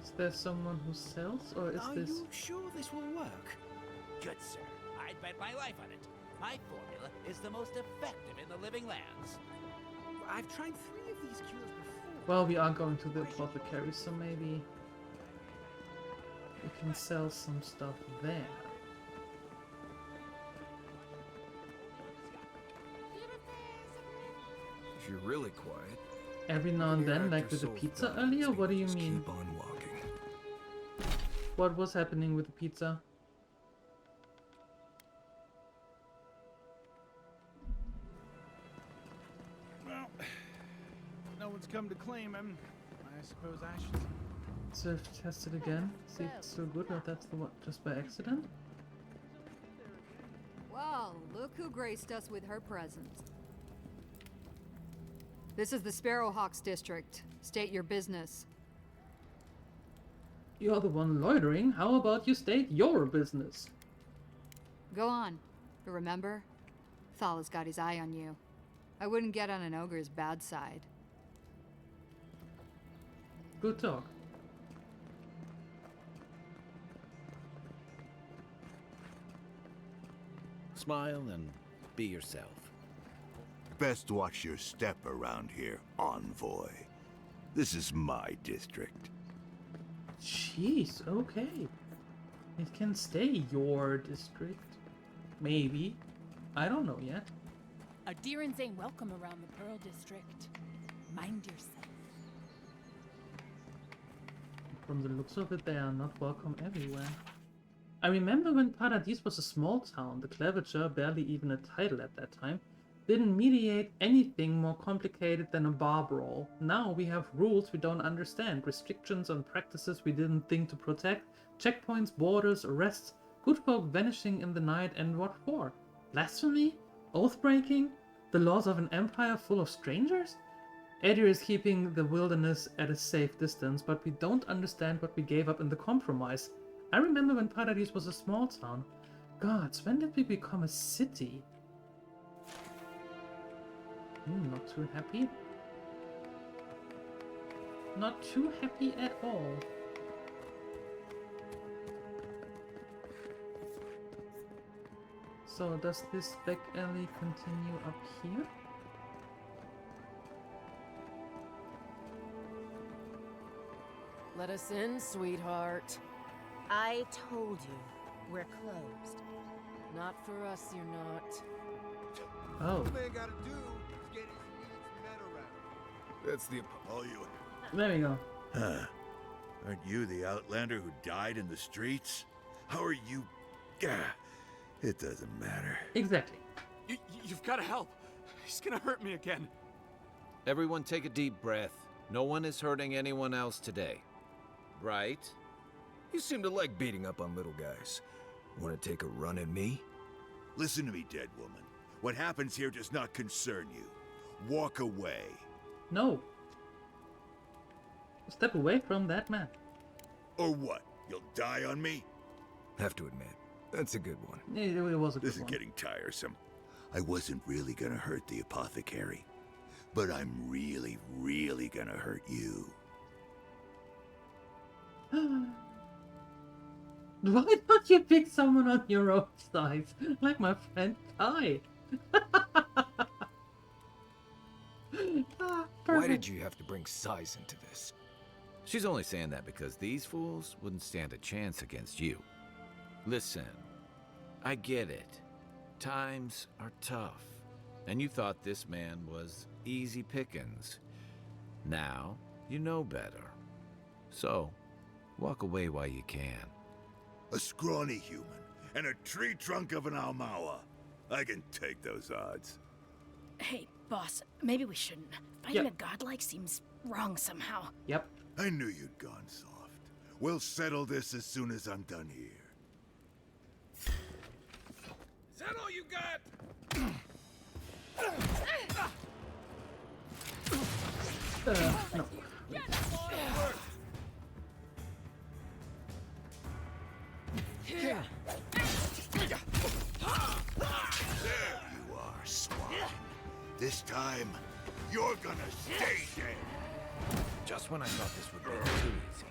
Is there someone who sells, or is Are this... you sure this will work? Good sir, I'd bet my life on it. My formula is the most effective in the living lands. I've tried 3 of these cures before. Well, we are going to the apothecary, so maybe we can sell some stuff there. If you're really quiet. Every now and then, like with the pizza earlier? What do you mean? Keep on walking. What was happening with the pizza? Well, no one's come to claim him. I suppose I should. So test it again. See if it's still good, or if that's the one just by accident. Well, look who graced us with her presence. This is the Sparrowhawks district. State your business. You're the one loitering. How about you state your business? Go on. But remember, Thala's got his eye on you. I wouldn't get on an ogre's bad side. Good talk. Smile and be yourself. Best watch your step around here, envoy. This is my district. Jeez, okay. It can stay your district. Maybe. I don't know yet. Adherents ain't welcome around the Pearl District. Mind yourself. From the looks of it, they are not welcome everywhere. I remember when Paradis was a small town, the Clevature, barely even a title at that time, didn't mediate anything more complicated than a bar brawl. Now we have rules we don't understand, restrictions on practices we didn't think to protect, checkpoints, borders, arrests, good folk vanishing in the night, and what for? Blasphemy? Oath-breaking? The laws of an empire full of strangers? Adir is keeping the wilderness at a safe distance, but we don't understand what we gave up in the compromise. I remember when Paradis was a small town. Gods, when did we become a city? Not too happy. Not too happy at all. So does this back alley continue up here? Let us in, sweetheart. I told you, we're closed. Not for us, you're not. Oh. All man gotta do is get his needs met around. That's the all you. There we go. Huh. Aren't you the outlander who died in the streets? How are you? It doesn't matter. Exactly. You've got to help. He's gonna hurt me again. Everyone take a deep breath. No one is hurting anyone else today. Right? You seem to like beating up on little guys. Want to take a run at me? Listen to me, dead woman. What happens here does not concern you. Walk away. No. Step away from that man. Or what? You'll die on me? Have to admit, that's a good one. It was a good This is one. getting tiresome. I wasn't really gonna hurt the apothecary, but I'm really, really gonna hurt you. Why don't you pick someone on your own size, like my friend Kai? Why did you have to bring size into this? She's only saying that because these fools wouldn't stand a chance against you. Listen, I get it. Times are tough, and you thought this man was easy pickings. Now, you know better. So, walk away while you can. A scrawny human and a tree trunk of an Almawa. I can take those odds. Hey, boss, maybe we shouldn't. Fighting Yep. a godlike seems wrong somehow. Yep. I knew you'd gone soft. We'll settle this as soon as I'm done here. Is that all you got? No. There you are, swine. This time, you're gonna stay dead. Just when I thought this would be too easy.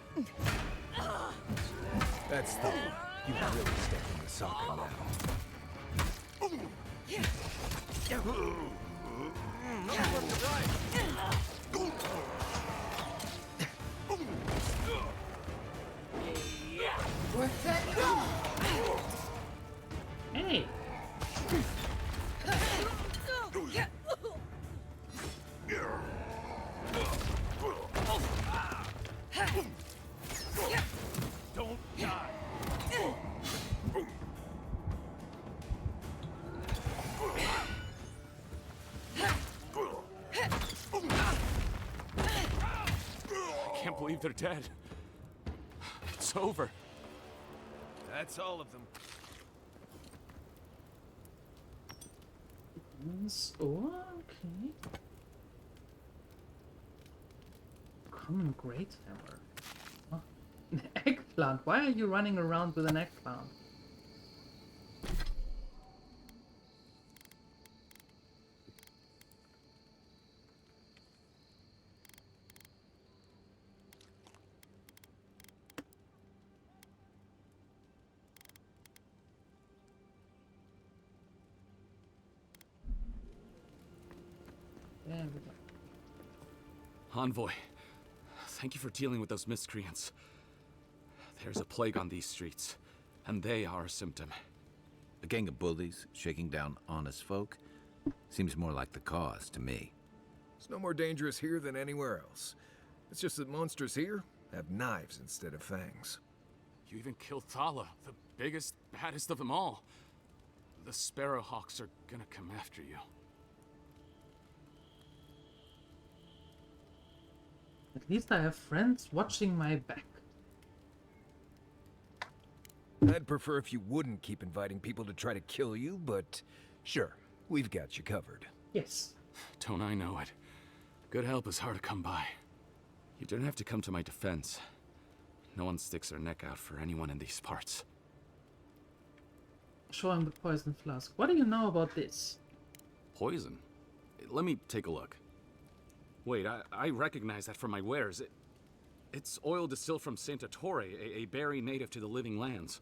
That's the one. You really stepped in the socket now. Hey. Don't die. I can't believe they're dead. It's over. That's all of them. Okay. Common great hammer. Huh? Eggplant. Why are you running around with an eggplant? Envoy, thank you for dealing with those miscreants. There's a plague on these streets, and they are a symptom. A gang of bullies shaking down honest folk? Seems more like the cause to me. It's no more dangerous here than anywhere else. It's just that monsters here have knives instead of fangs. You even killed Thala, the biggest, baddest of them all. The Sparrowhawks are gonna come after you. At least I have friends watching my back. I'd prefer if you wouldn't keep inviting people to try to kill you, but sure, we've got you covered. Yes. Don't I know it? Good help is hard to come by. You didn't have to come to my defense. No one sticks their neck out for anyone in these parts. Show him the poison flask. What do you know about this? Poison? Let me take a look. Wait, I recognize that from my wares. It's oil distilled from Saint Ettore, a berry native to the Living Lands.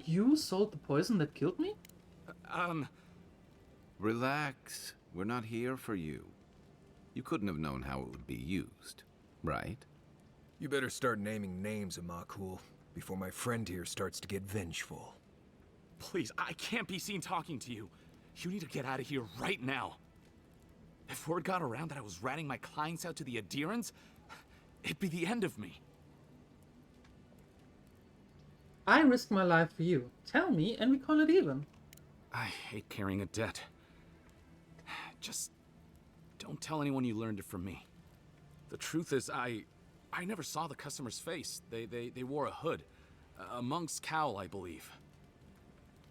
You sold the poison that killed me? Relax. We're not here for you. You couldn't have known how it would be used, right? You better start naming names, Amakul, before my friend here starts to get vengeful. Please, I can't be seen talking to you. You need to get out of here right now. If word got around that I was ratting my clients out to the adherents, it'd be the end of me. I risked my life for you. Tell me and we call it even. I hate carrying a debt. Just don't tell anyone you learned it from me. The truth is, I never saw the customer's face. They wore a hood. A monk's cowl, I believe.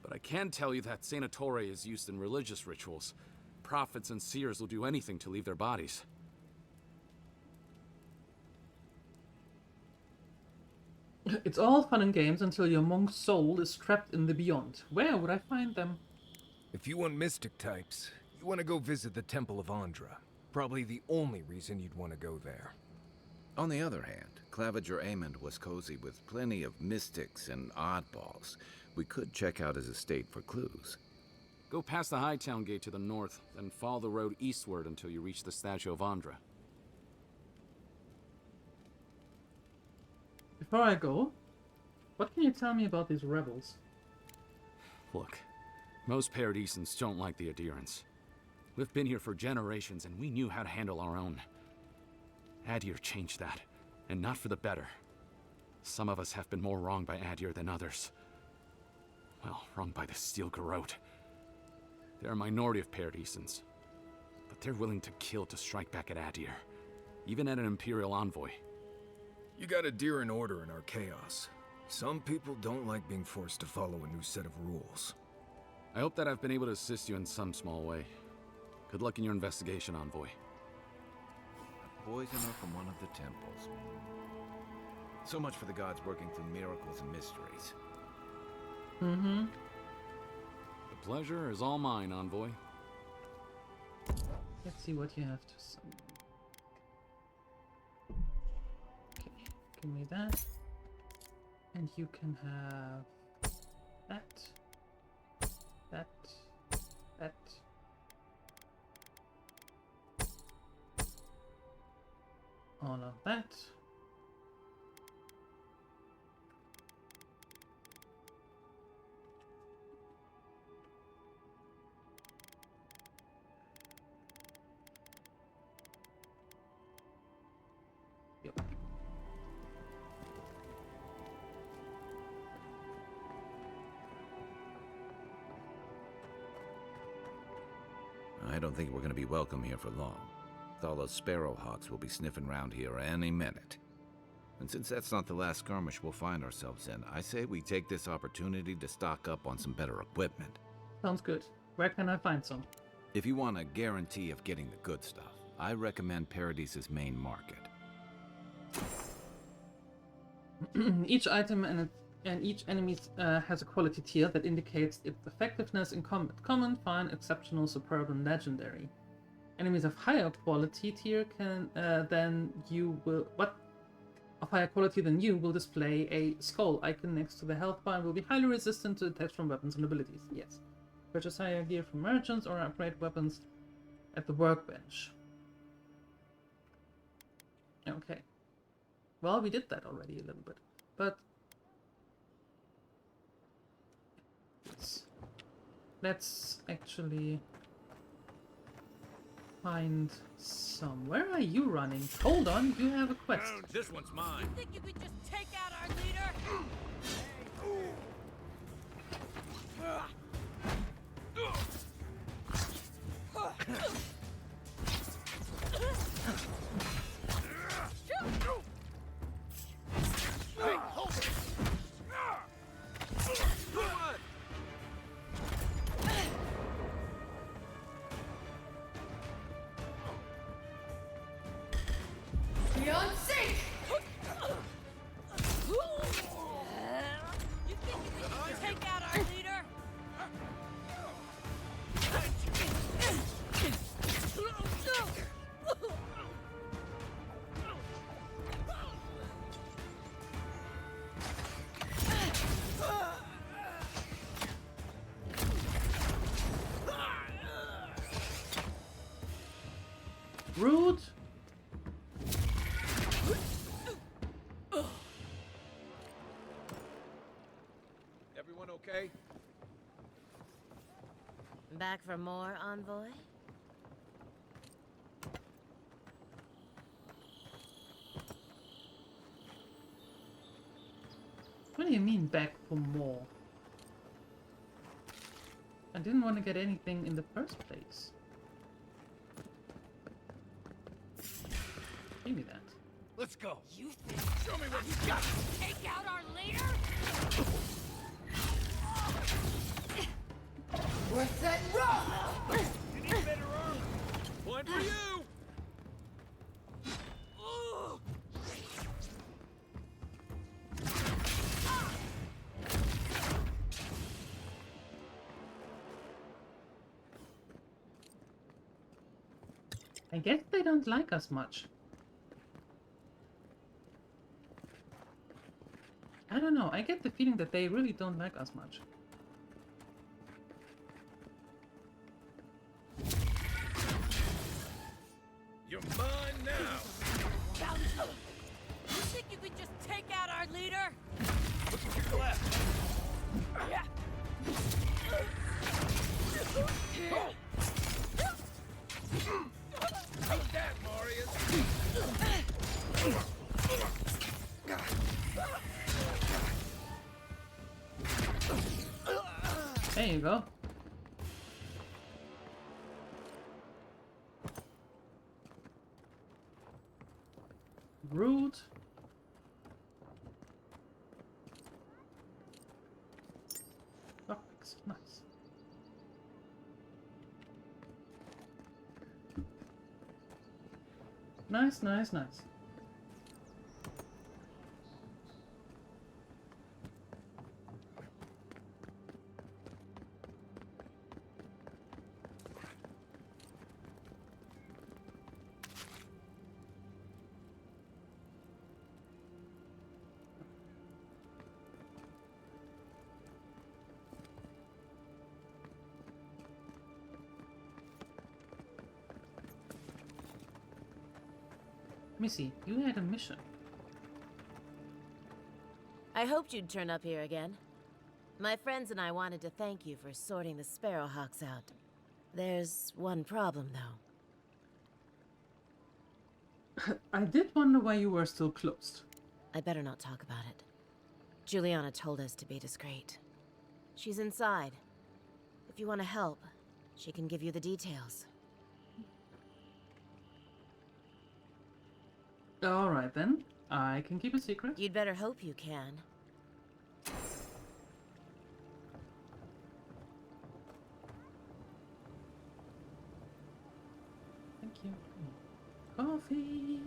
But I can tell you that Saint Ettore is used in religious rituals. Prophets and seers will do anything to leave their bodies. It's all fun and games until your monk's soul is trapped in the beyond. Where would I find them? If you want mystic types, you want to go visit the Temple of Andra. Probably the only reason you'd want to go there. On the other hand, Claviger Amond was cozy with plenty of mystics and oddballs. We could check out his estate for clues. Go past the Hightown Gate to the north, then follow the road eastward until you reach the statue of Andra. Before I go, what can you tell me about these rebels? Look, most Paradisans don't like the adherents. We've been here for generations and we knew how to handle our own. Adir changed that, and not for the better. Some of us have been more wronged by Adir than others. Well, wronged by the Steel Garrote. They're a minority of Paradisans, but they're willing to kill to strike back at Adir, even at an Imperial envoy. You got Adir in order in our chaos. Some people don't like being forced to follow a new set of rules. I hope that I've been able to assist you in some small way. Good luck in your investigation, envoy. A poisoner from one of the temples. So much for the gods working through miracles and mysteries. Mm-hmm. The pleasure is all mine, envoy. Let's see what you have to say. Okay, give me that. And you can have that, that, that. All of that. Yep. I don't think we're going to be welcome here for long. Thala's Sparrowhawks will be sniffing around here any minute. And since that's not the last skirmish we'll find ourselves in, I say we take this opportunity to stock up on some better equipment. Sounds good. Where can I find some? If you want a guarantee of getting the good stuff, I recommend Paradise's main market. Each item and each enemy has a quality tier that indicates its effectiveness in combat: common, fine, exceptional, superb, and legendary. Enemies of higher quality tier can of higher quality than you will display a skull icon next to the health bar and will be highly resistant to attacks from weapons and abilities. Yes. Purchase higher gear from merchants or upgrade weapons at the workbench. Okay. Well, we did that already a little bit, but let's actually find some. Where are you running? Hold on, you have a quest. This one's mine. Think you could just take out our leader? Hey, hold it! Beyond sync! You think you could just take out our leader? Rude. Everyone okay? Back for more, Envoy? What do you mean back for more? I didn't want to get anything in the first place. Give me that. Let's go. You think Show me what you got. take out our leader? We're set rough! You need better armor. One for you! I guess they don't like us much. I don't know, I get the feeling that they really don't like us much. You're mine now! You think you could just take out our leader? Look to your left. How's that, Marius? There you go. Rude. Perfect. Nice. Nice, nice, nice. Missy, you had a mission. I hoped you'd turn up here again. My friends and I wanted to thank you for sorting the Sparrowhawks out. There's one problem, though. I did wonder why you were still closed. I better not talk about it. Juliana told us to be discreet. She's inside. If you want to help, she can give you the details. Alright then, I can keep a secret. You'd better hope you can. Thank you. Coffee.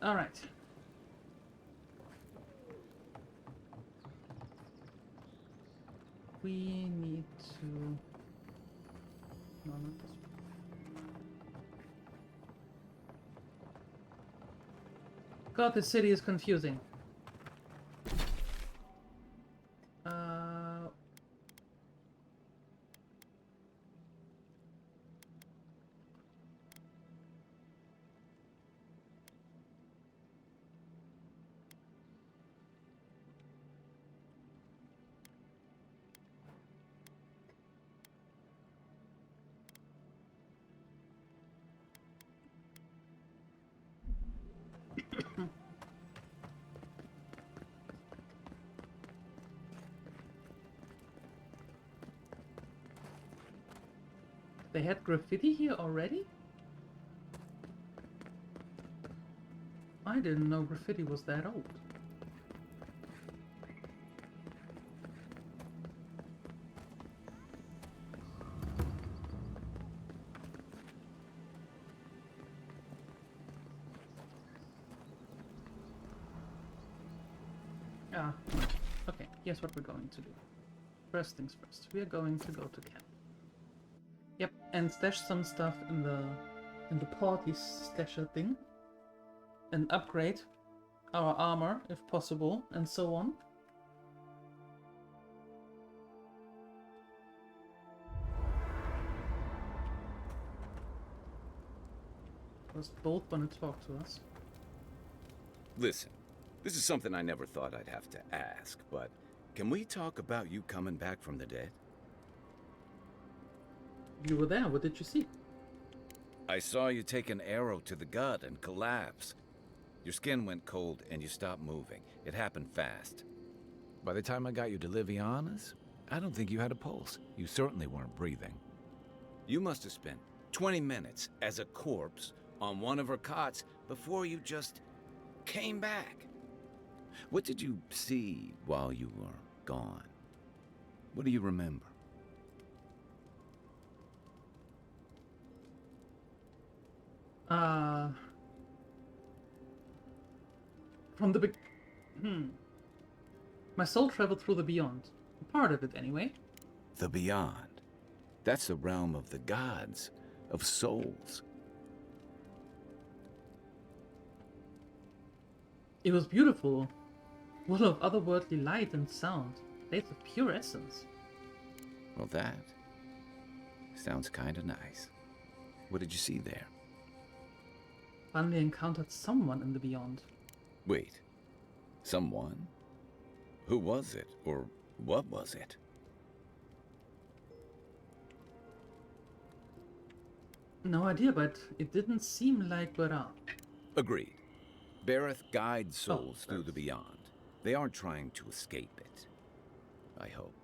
Alright. We need to... No, not this one. God, this city is confusing. They had graffiti here already? I didn't know graffiti was that old. Ah, okay, here's what we're going to do. First things first, we are going to go to camp. Yep, and stash some stuff in the party stasher thing. And upgrade our armor if possible, and so on. Was both gonna talk to us. Listen, this is something I never thought I'd have to ask, but can we talk about you coming back from the dead? You were there, what did you see? I saw you take an arrow to the gut and collapse. Your skin went cold and you stopped moving. It happened fast. By the time I got you to Liviana's, I don't think you had a pulse. You certainly weren't breathing. You must have spent 20 minutes as a corpse on one of her cots before you just came back. What did you see while you were gone? What do you remember? From the My soul traveled through the beyond. Part of it, anyway. The beyond. That's the realm of the gods, of souls. It was beautiful. Full of otherworldly light and sound. States of pure essence. Well, that sounds kinda nice. What did you see there? Finally encountered someone in the beyond. Wait. Someone? Who was it? Or what was it? No idea, but it didn't seem like Bara. Agreed. Bareth guides souls through the beyond. They aren't trying to escape it. I hope.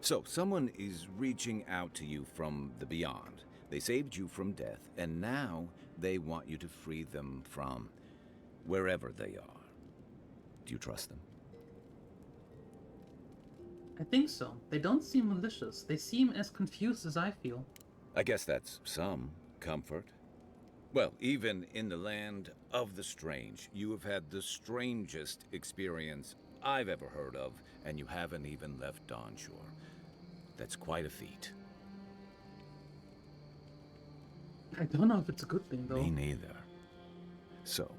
So, someone is reaching out to you from the beyond. They saved you from death, and now they want you to free them from wherever they are. Do you trust them? I think so. They don't seem malicious. They seem as confused as I feel. I guess that's some comfort. Well, even in the land of the strange, you have had the strangest experience I've ever heard of, and you haven't even left onshore. That's quite a feat. I don't know if it's a good thing, though. Me neither. So,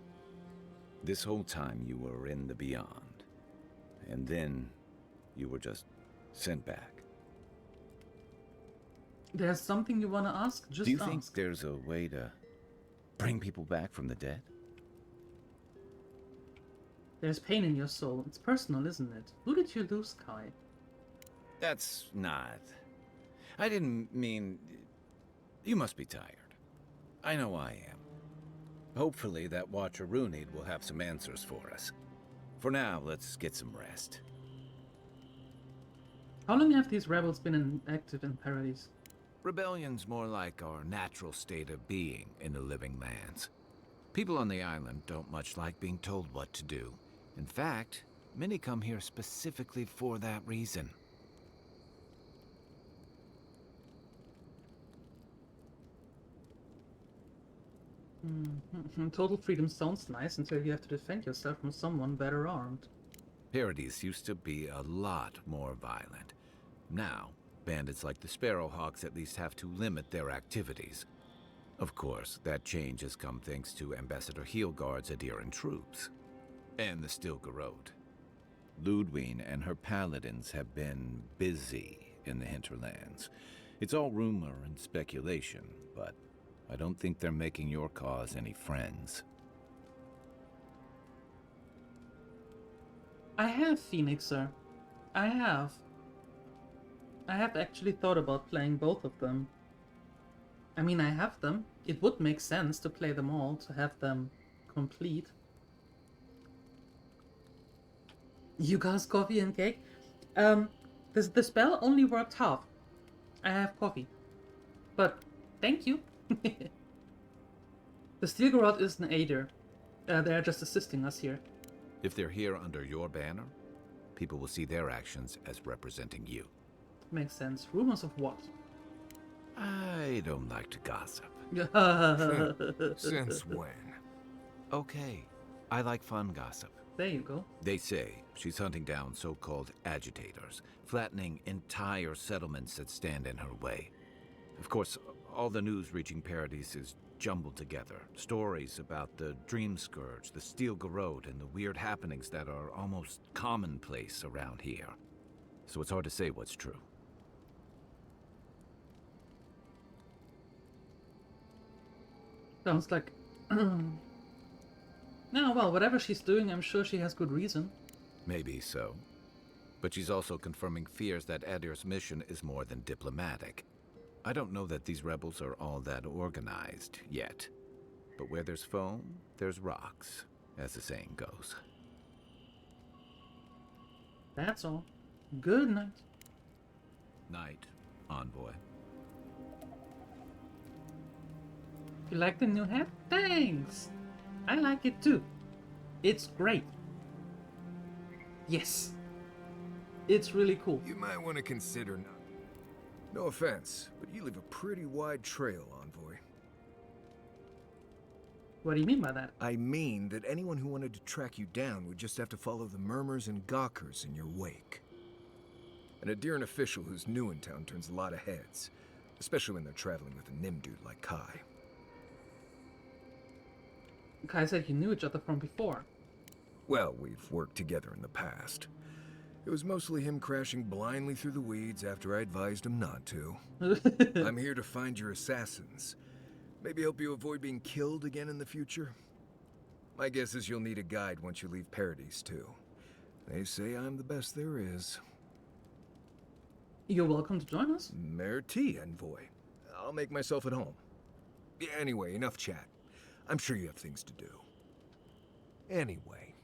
this whole time you were in the beyond, and then you were just sent back. There's something you want to ask? Just Do you ask. think there's a way to bring people back from the dead? There's pain in your soul. It's personal, isn't it? Who did you lose, Kai? That's not... I didn't mean... You must be tired. I know I am. Hopefully that Watcher Runid will have some answers for us. For now, let's get some rest. How long have these rebels been active in Paradise? Rebellion's more like our natural state of being in the living lands. People on the island don't much like being told what to do. In fact, many come here specifically for that reason. Total freedom sounds nice until you have to defend yourself from someone better armed. Paradise used to be a lot more violent. Now, bandits like the Sparrowhawks at least have to limit their activities. Of course, that change has come thanks to Ambassador Heelguard's adherent troops. And the Stilgarode. Ludwine and her paladins have been busy in the hinterlands. It's all rumor and speculation, but I don't think they're making your cause any friends. I have, Phoenixer. I have. I have actually thought about playing both of them. I mean, I have them. It would make sense to play them all, to have them complete. You guys, coffee and cake? The spell only worked half. I have coffee. But thank you. The Stilgarrot is an aider. They're just assisting us here. If they're here under your banner, people will see their actions as representing you. Makes sense. Rumors of what? I don't like to gossip. Since when? Okay, I like fun gossip. There you go. They say she's hunting down so-called agitators, flattening entire settlements that stand in her way. Of course, all the news reaching Paradise is jumbled together. Stories about the Dream Scourge, the Steel Garrote, and the weird happenings that are almost commonplace around here. So it's hard to say what's true. Sounds like... No, well, whatever she's doing, I'm sure she has good reason. Maybe so. But she's also confirming fears that Adir's mission is more than diplomatic. I don't know that these rebels are all that organized yet. But where there's foam, there's rocks, as the saying goes. That's all. Good night. Night, Envoy. You like the new hat? Thanks! I like it too. It's great. Yes. It's really cool. You might want to consider not. No offense, but you leave a pretty wide trail, Envoy. What do you mean by that? I mean that anyone who wanted to track you down would just have to follow the murmurs and gawkers in your wake. An Adiran official who's new in town turns a lot of heads, especially when they're traveling with a Nim dude like Kai. Kai said you knew each other from before. Well, we've worked together in the past. It was mostly him crashing blindly through the weeds after I advised him not to. I'm here to find your assassins. Maybe help you avoid being killed again in the future. My guess is you'll need a guide once you leave Paradise, too. They say I'm the best there is. You're welcome to join us. Merci, Envoy. I'll make myself at home. Anyway, enough chat. I'm sure you have things to do. Anyway.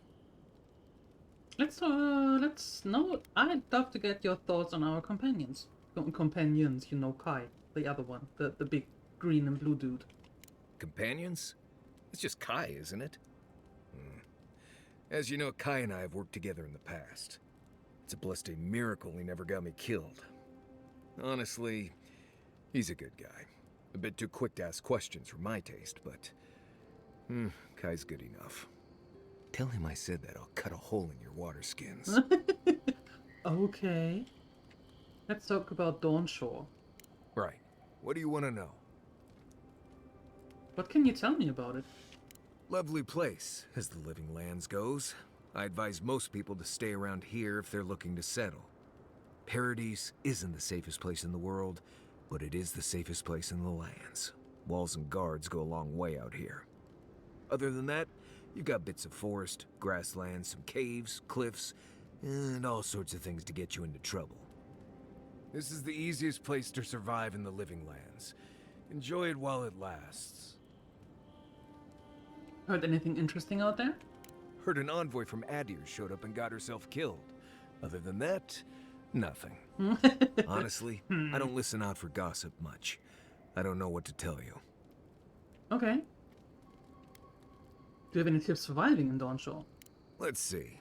Let's know. I'd love to get your thoughts on our companions. Companions, you know, Kai, the other one, the big green and blue dude. Companions? It's just Kai, isn't it? As you know, Kai and I have worked together in the past. It's a blessed miracle he never got me killed. Honestly, he's a good guy. A bit too quick to ask questions for my taste, but... Kai's good enough. Tell him I said that I'll cut a hole in your water skins. Okay. Let's talk about Dawnshore. Right. What do you want to know? What can you tell me about it? Lovely place, as the Living Lands goes. I advise most people to stay around here if they're looking to settle. Paradise isn't the safest place in the world, but it is the safest place in the lands. Walls and guards go a long way out here. Other than that, you've got bits of forest, grasslands, some caves, cliffs, and all sorts of things to get you into trouble. This is the easiest place to survive in the Living Lands. Enjoy it while it lasts. Heard anything interesting out there? Heard an envoy from Adir showed up and got herself killed. Other than that, nothing. Honestly, I don't listen out for gossip much. I don't know what to tell you. Okay. Do you have any tips surviving in Dawnshore? Let's see.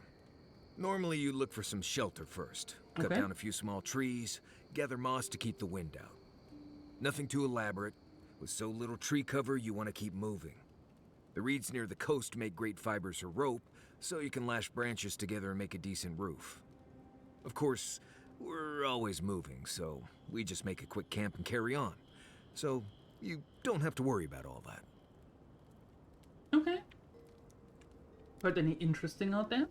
Normally you look for some shelter first. Cut down a few small trees, gather moss to keep the wind out. Nothing too elaborate. With so little tree cover, you want to keep moving. The reeds near the coast make great fibers for rope, so you can lash branches together and make a decent roof. Of course, we're always moving, so we just make a quick camp and carry on. So you don't have to worry about all that. Okay. Heard any interesting out there?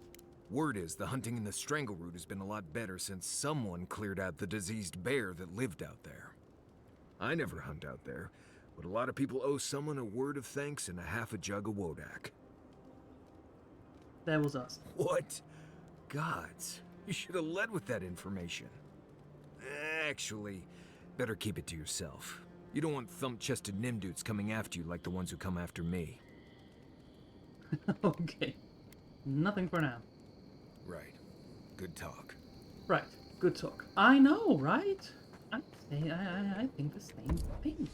Word is the hunting in the Strangleroot has been a lot better since someone cleared out the diseased bear that lived out there. I never hunt out there, but a lot of people owe someone a word of thanks and a half a jug of Wodak. That was us. What? Gods, you should have led with that information. Actually, better keep it to yourself. You don't want thump-chested Nimdudes coming after you like the ones who come after me. Okay. Nothing for now. Right. Good talk. Right. Good talk. I know, right? I think the same thing.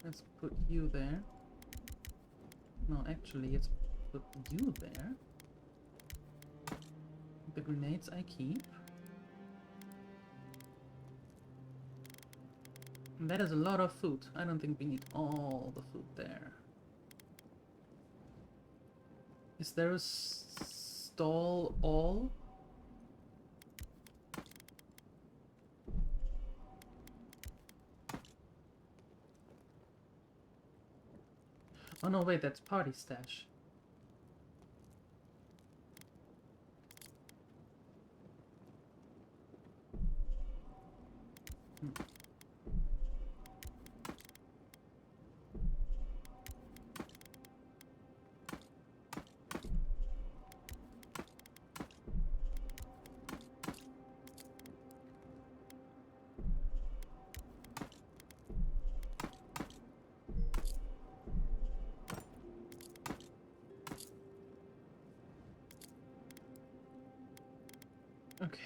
Let's put you there. No, actually, let's put you there. The grenades I keep. That is a lot of food. I don't think we need all the food there. Is there a stall all? Oh no, wait, that's party stash. Okay.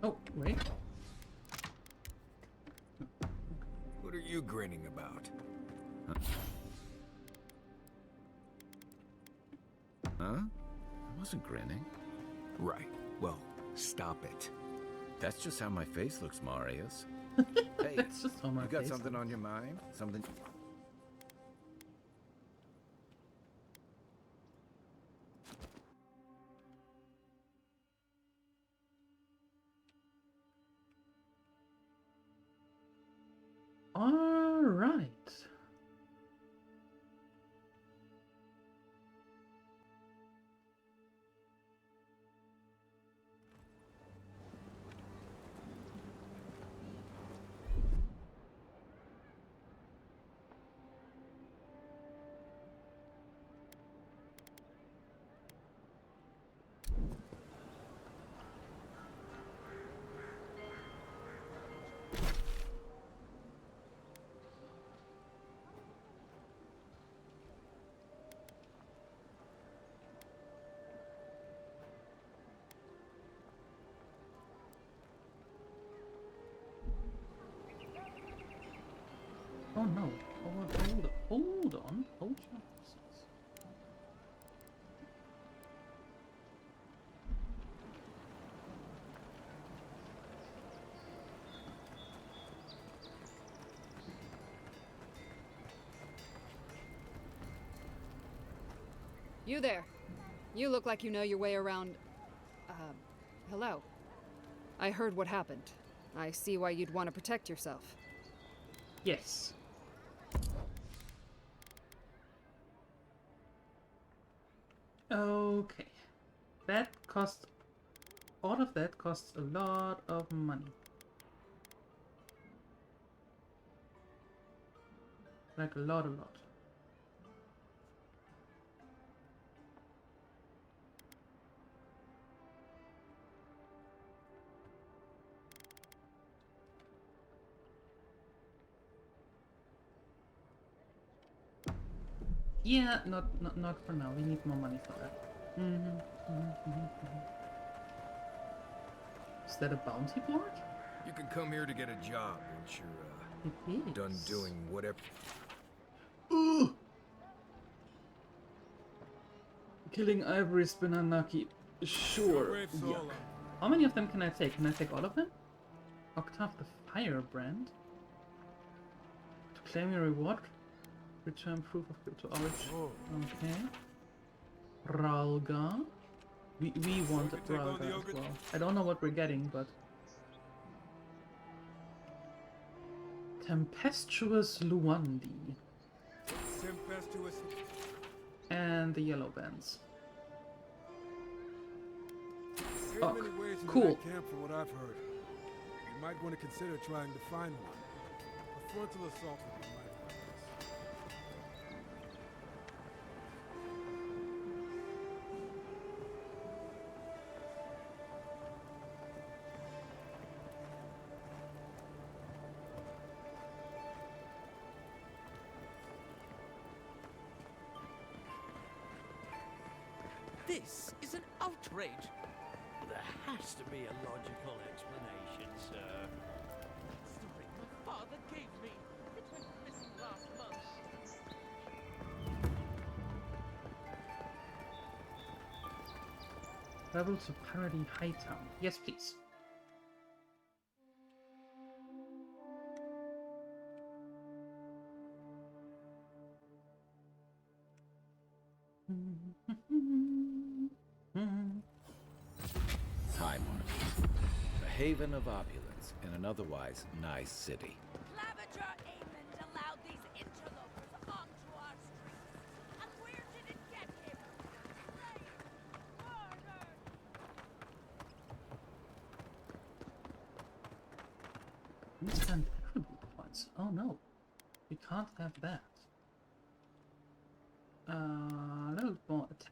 Oh, wait. What are you grinning about? Huh? I wasn't grinning. Right. Well, stop it. That's just how my face looks, Marius. Hey, That's just how my you got face something looks. on your mind? Something... All right. Oh no. Hold on. Hold your horses. You there. You look like you know your way around... hello. I heard what happened. I see why you'd want to protect yourself. Yes. Okay. That costs... All of that costs a lot of money. Like a lot. Yeah, not for now. We need more money for that. Is that a bounty board? You can come here to get a job once you're done doing whatever. Ooh! Killing Ivory Spin unlucky. Sure. Yeah. How many of them can I take? Can I take all of them? Octave the Firebrand. To claim your reward, return proof of crypto origin. Okay. Ralga. We want Ralga as well. I don't know what we're getting, but... Tempestuous Luandi. Tempestuous. And the yellow bands. Ain't many ways into Cool. that camp from what I've heard. might want to consider trying to find one. A frontal assault would be my focus. This is an outrage. There has to be a logical explanation, sir. It's the ring my father gave me. It went missing last month. Travel to Parody Hightown. Yes, please. Hi, Mark. A haven of opulence in an otherwise nice city. Claviger Aemond allowed these interlopers onto our streets. And where did it get him? Slain! Murdered! Instant attribute points. Oh no. We can't have that. Little more attack.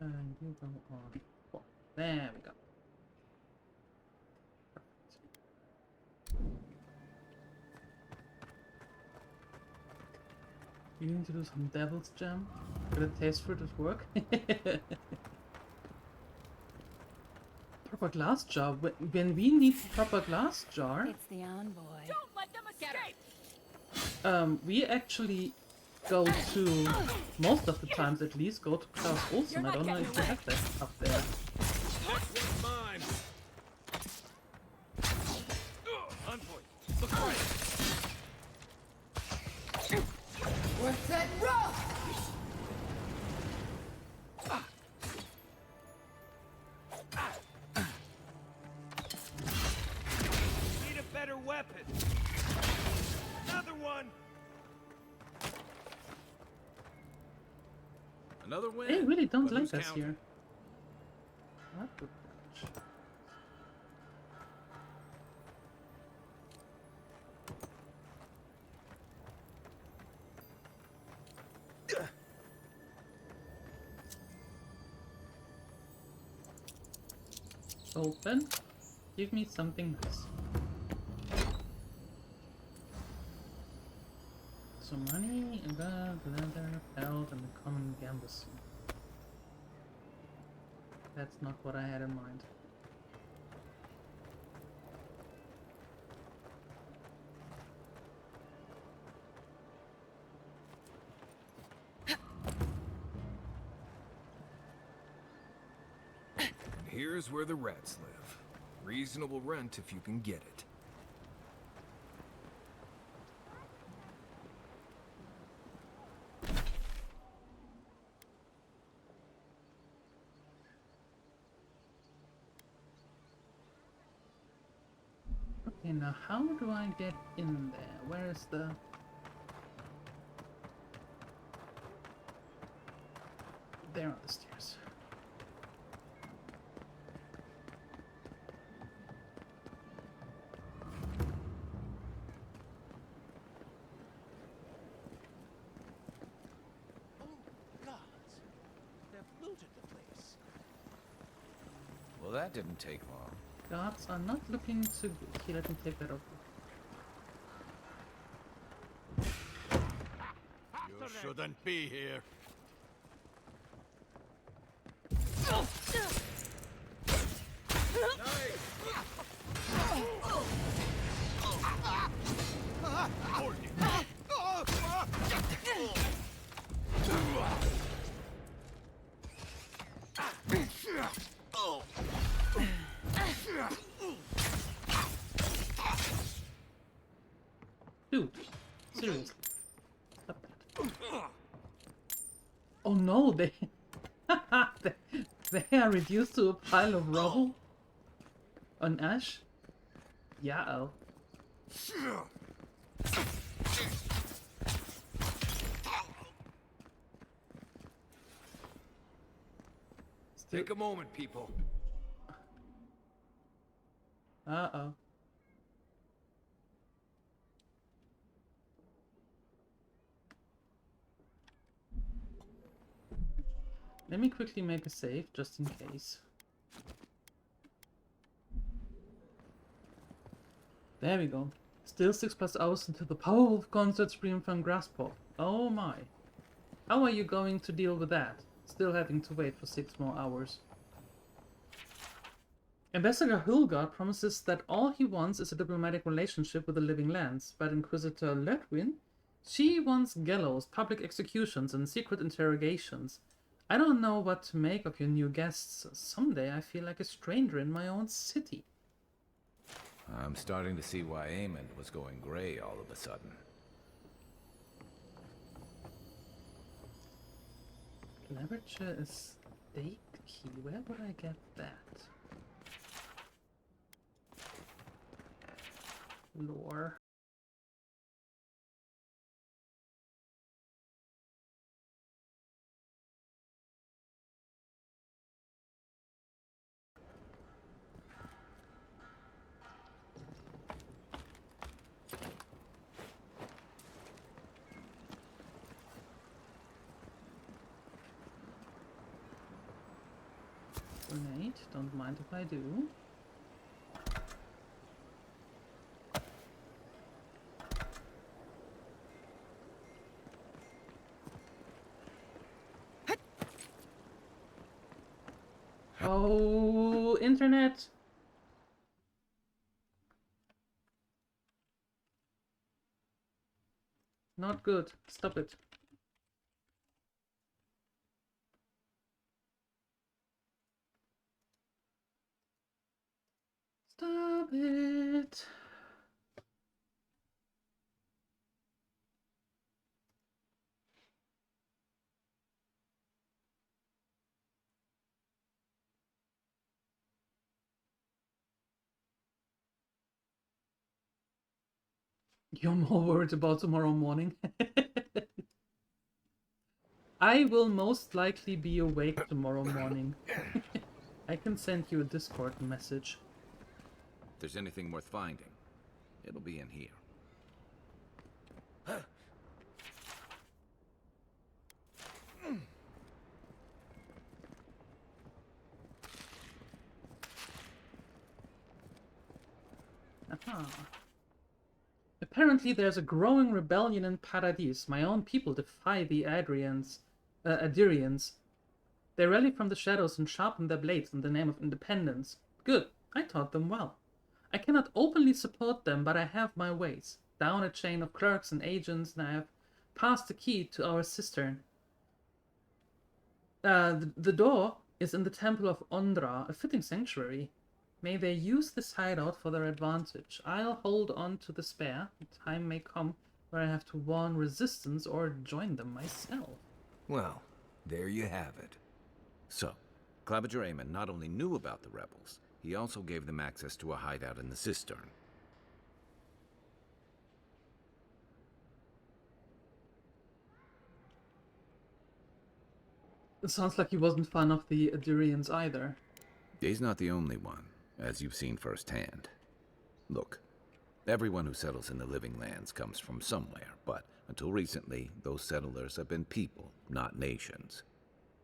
And you go on 4. There we go. You need to do some devil's jam. Got a taste for it at work. Proper glass jar. When we need proper glass jar, It's the envoy. Don't let them escape! we actually go to, most of the times at least, go to Klaus Olsen. I don't know if they have that up there. Next one's mine. Envoy, look right. Worth that rough! Need a better weapon. Another one. Another win. They really don't But like who's us counting? here. What the Open. Give me something nice. So money, and gold, leather, belt, and the common gambeson. That's not what I had in mind. Here's where the rats live. Reasonable rent if you can get it. Okay, now how do I get in there? Where is the... There on the stairs. Well, that didn't take long. Guards are not looking too good. Here, let me take that off. You shouldn't be here. Dude, seriously. Stop that. Oh no, they they are reduced to a pile of rubble? On ash? Yeah. Oh. Take a moment, people. Uh-oh. Let me quickly make a save, just in case. There we go. Still 6+ hours until the powerful concert stream from Graspop. Oh my. How are you going to deal with that? Still having to wait for 6 more hours. Ambassador Hulgard promises that all he wants is a diplomatic relationship with the Living Lands, but Inquisitor Ledwin, she wants gallows, public executions, and secret interrogations. I don't know what to make of your new guests. Someday I feel like a stranger in my own city. I'm starting to see why Aemond was going gray all of a sudden. Leverage estate key. Where would I get that? Lore. Grenade, don't mind if I do. Oh, internet! Not good. Stop it. Stop it. You're more worried about tomorrow morning. I will most likely be awake tomorrow morning. I can send you a Discord message. If there's anything worth finding, it'll be in here. Aha. Apparently there's a growing rebellion in Paradis. My own people defy the Adrians, Adirians. They rally from the shadows and sharpen their blades in the name of independence. Good, I taught them well. I cannot openly support them, but I have my ways. Down a chain of clerks and agents, and I have passed the key to our cistern. The door is in the Temple of Ondra, a fitting sanctuary. May they use this hideout for their advantage. I'll hold on to the spare. The time may come where I have to warn resistance or join them myself. Well, there you have it. So, Claviger Aemon not only knew about the rebels, he also gave them access to a hideout in the cistern. It sounds like he wasn't fan of the Adirians either. He's not the only one, as you've seen firsthand. Look, everyone who settles in the Living Lands comes from somewhere, but until recently, those settlers have been people, not nations.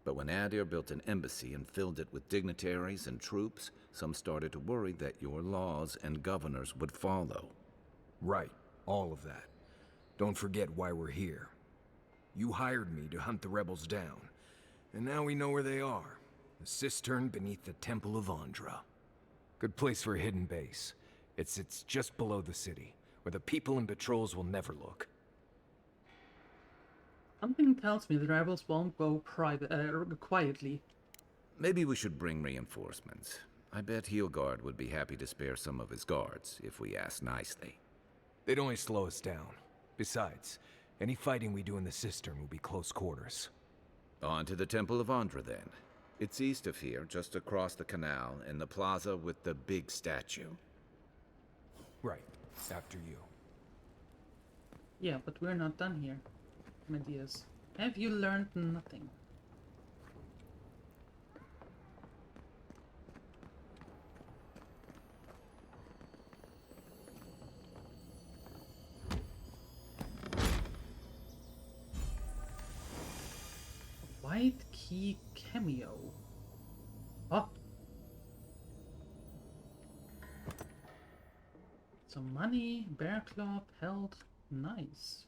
But when Adir built an embassy and filled it with dignitaries and troops, some started to worry that your laws and governors would follow. Right, all of that. Don't forget why we're here. You hired me to hunt the rebels down, and now we know where they are. The cistern beneath the Temple of Andra. Good place for a hidden base. It sits just below the city, where the people and patrols will never look. Something tells me the rebels won't go quietly. Maybe we should bring reinforcements. I bet Heelguard would be happy to spare some of his guards, if we ask nicely. They'd only slow us down. Besides, any fighting we do in the cistern will be close quarters. On to the Temple of Andra, then. It's east of here, just across the canal, in the plaza with the big statue. Right. After you. Yeah, but we're not done here, my dears. Have you learned nothing? White key cameo. Oh. Some money, bear club, held. Nice.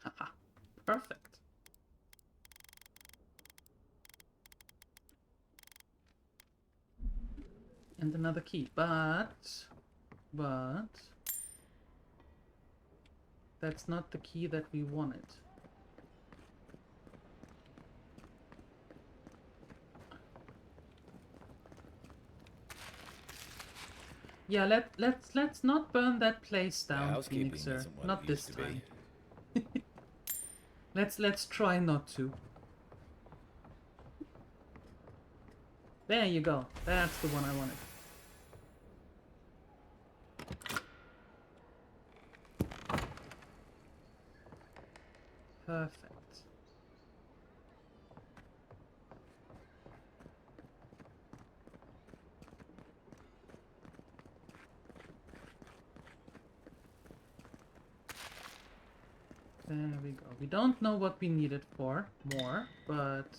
Haha. Perfect. And another key, but that's not the key that we wanted. Yeah, let's not burn that place down, housekeeping Phoenixer. isn't what Not it this used to be. time. Let's try not to. There you go. That's the one I wanted. Perfect. There we go. We don't know what we need it for more, but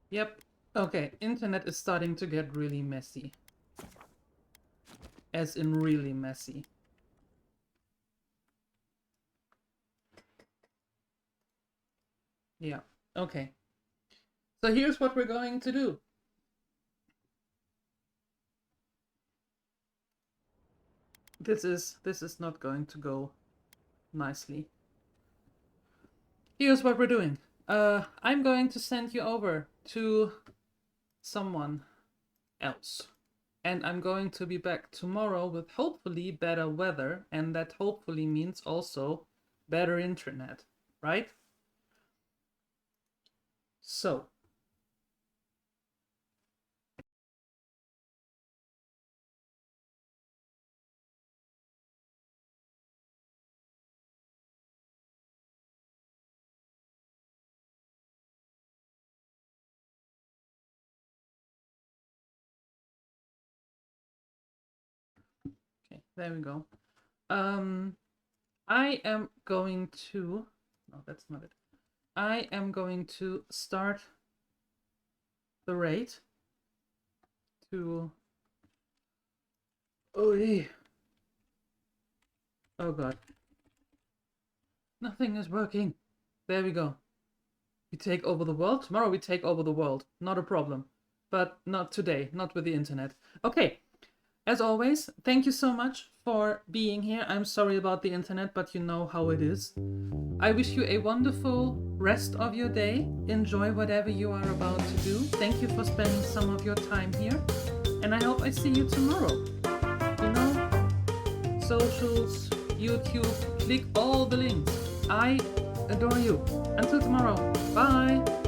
yep. Okay, internet is starting to get really messy. As in really messy. Yeah, okay. So here's what we're going to do. This is not going to go nicely. Here's what we're doing. I'm going to send you over to someone else. And I'm going to be back tomorrow with hopefully better weather, and that hopefully means also better internet, right? So, okay, there we go. I am going to, no, that's not it. I am going to start the raid to, oh god, nothing is working. There we go. We take over the world. Tomorrow we take over the world. Not a problem. But not today. Not with the internet. Okay. As always, thank you so much for being here. I'm sorry about the internet, but you know how it is. I wish you a wonderful rest of your day. Enjoy whatever you are about to do. Thank you for spending some of your time here. And I hope I see you tomorrow. You know, socials, YouTube, big ball balloons. I adore you. Until tomorrow. Bye.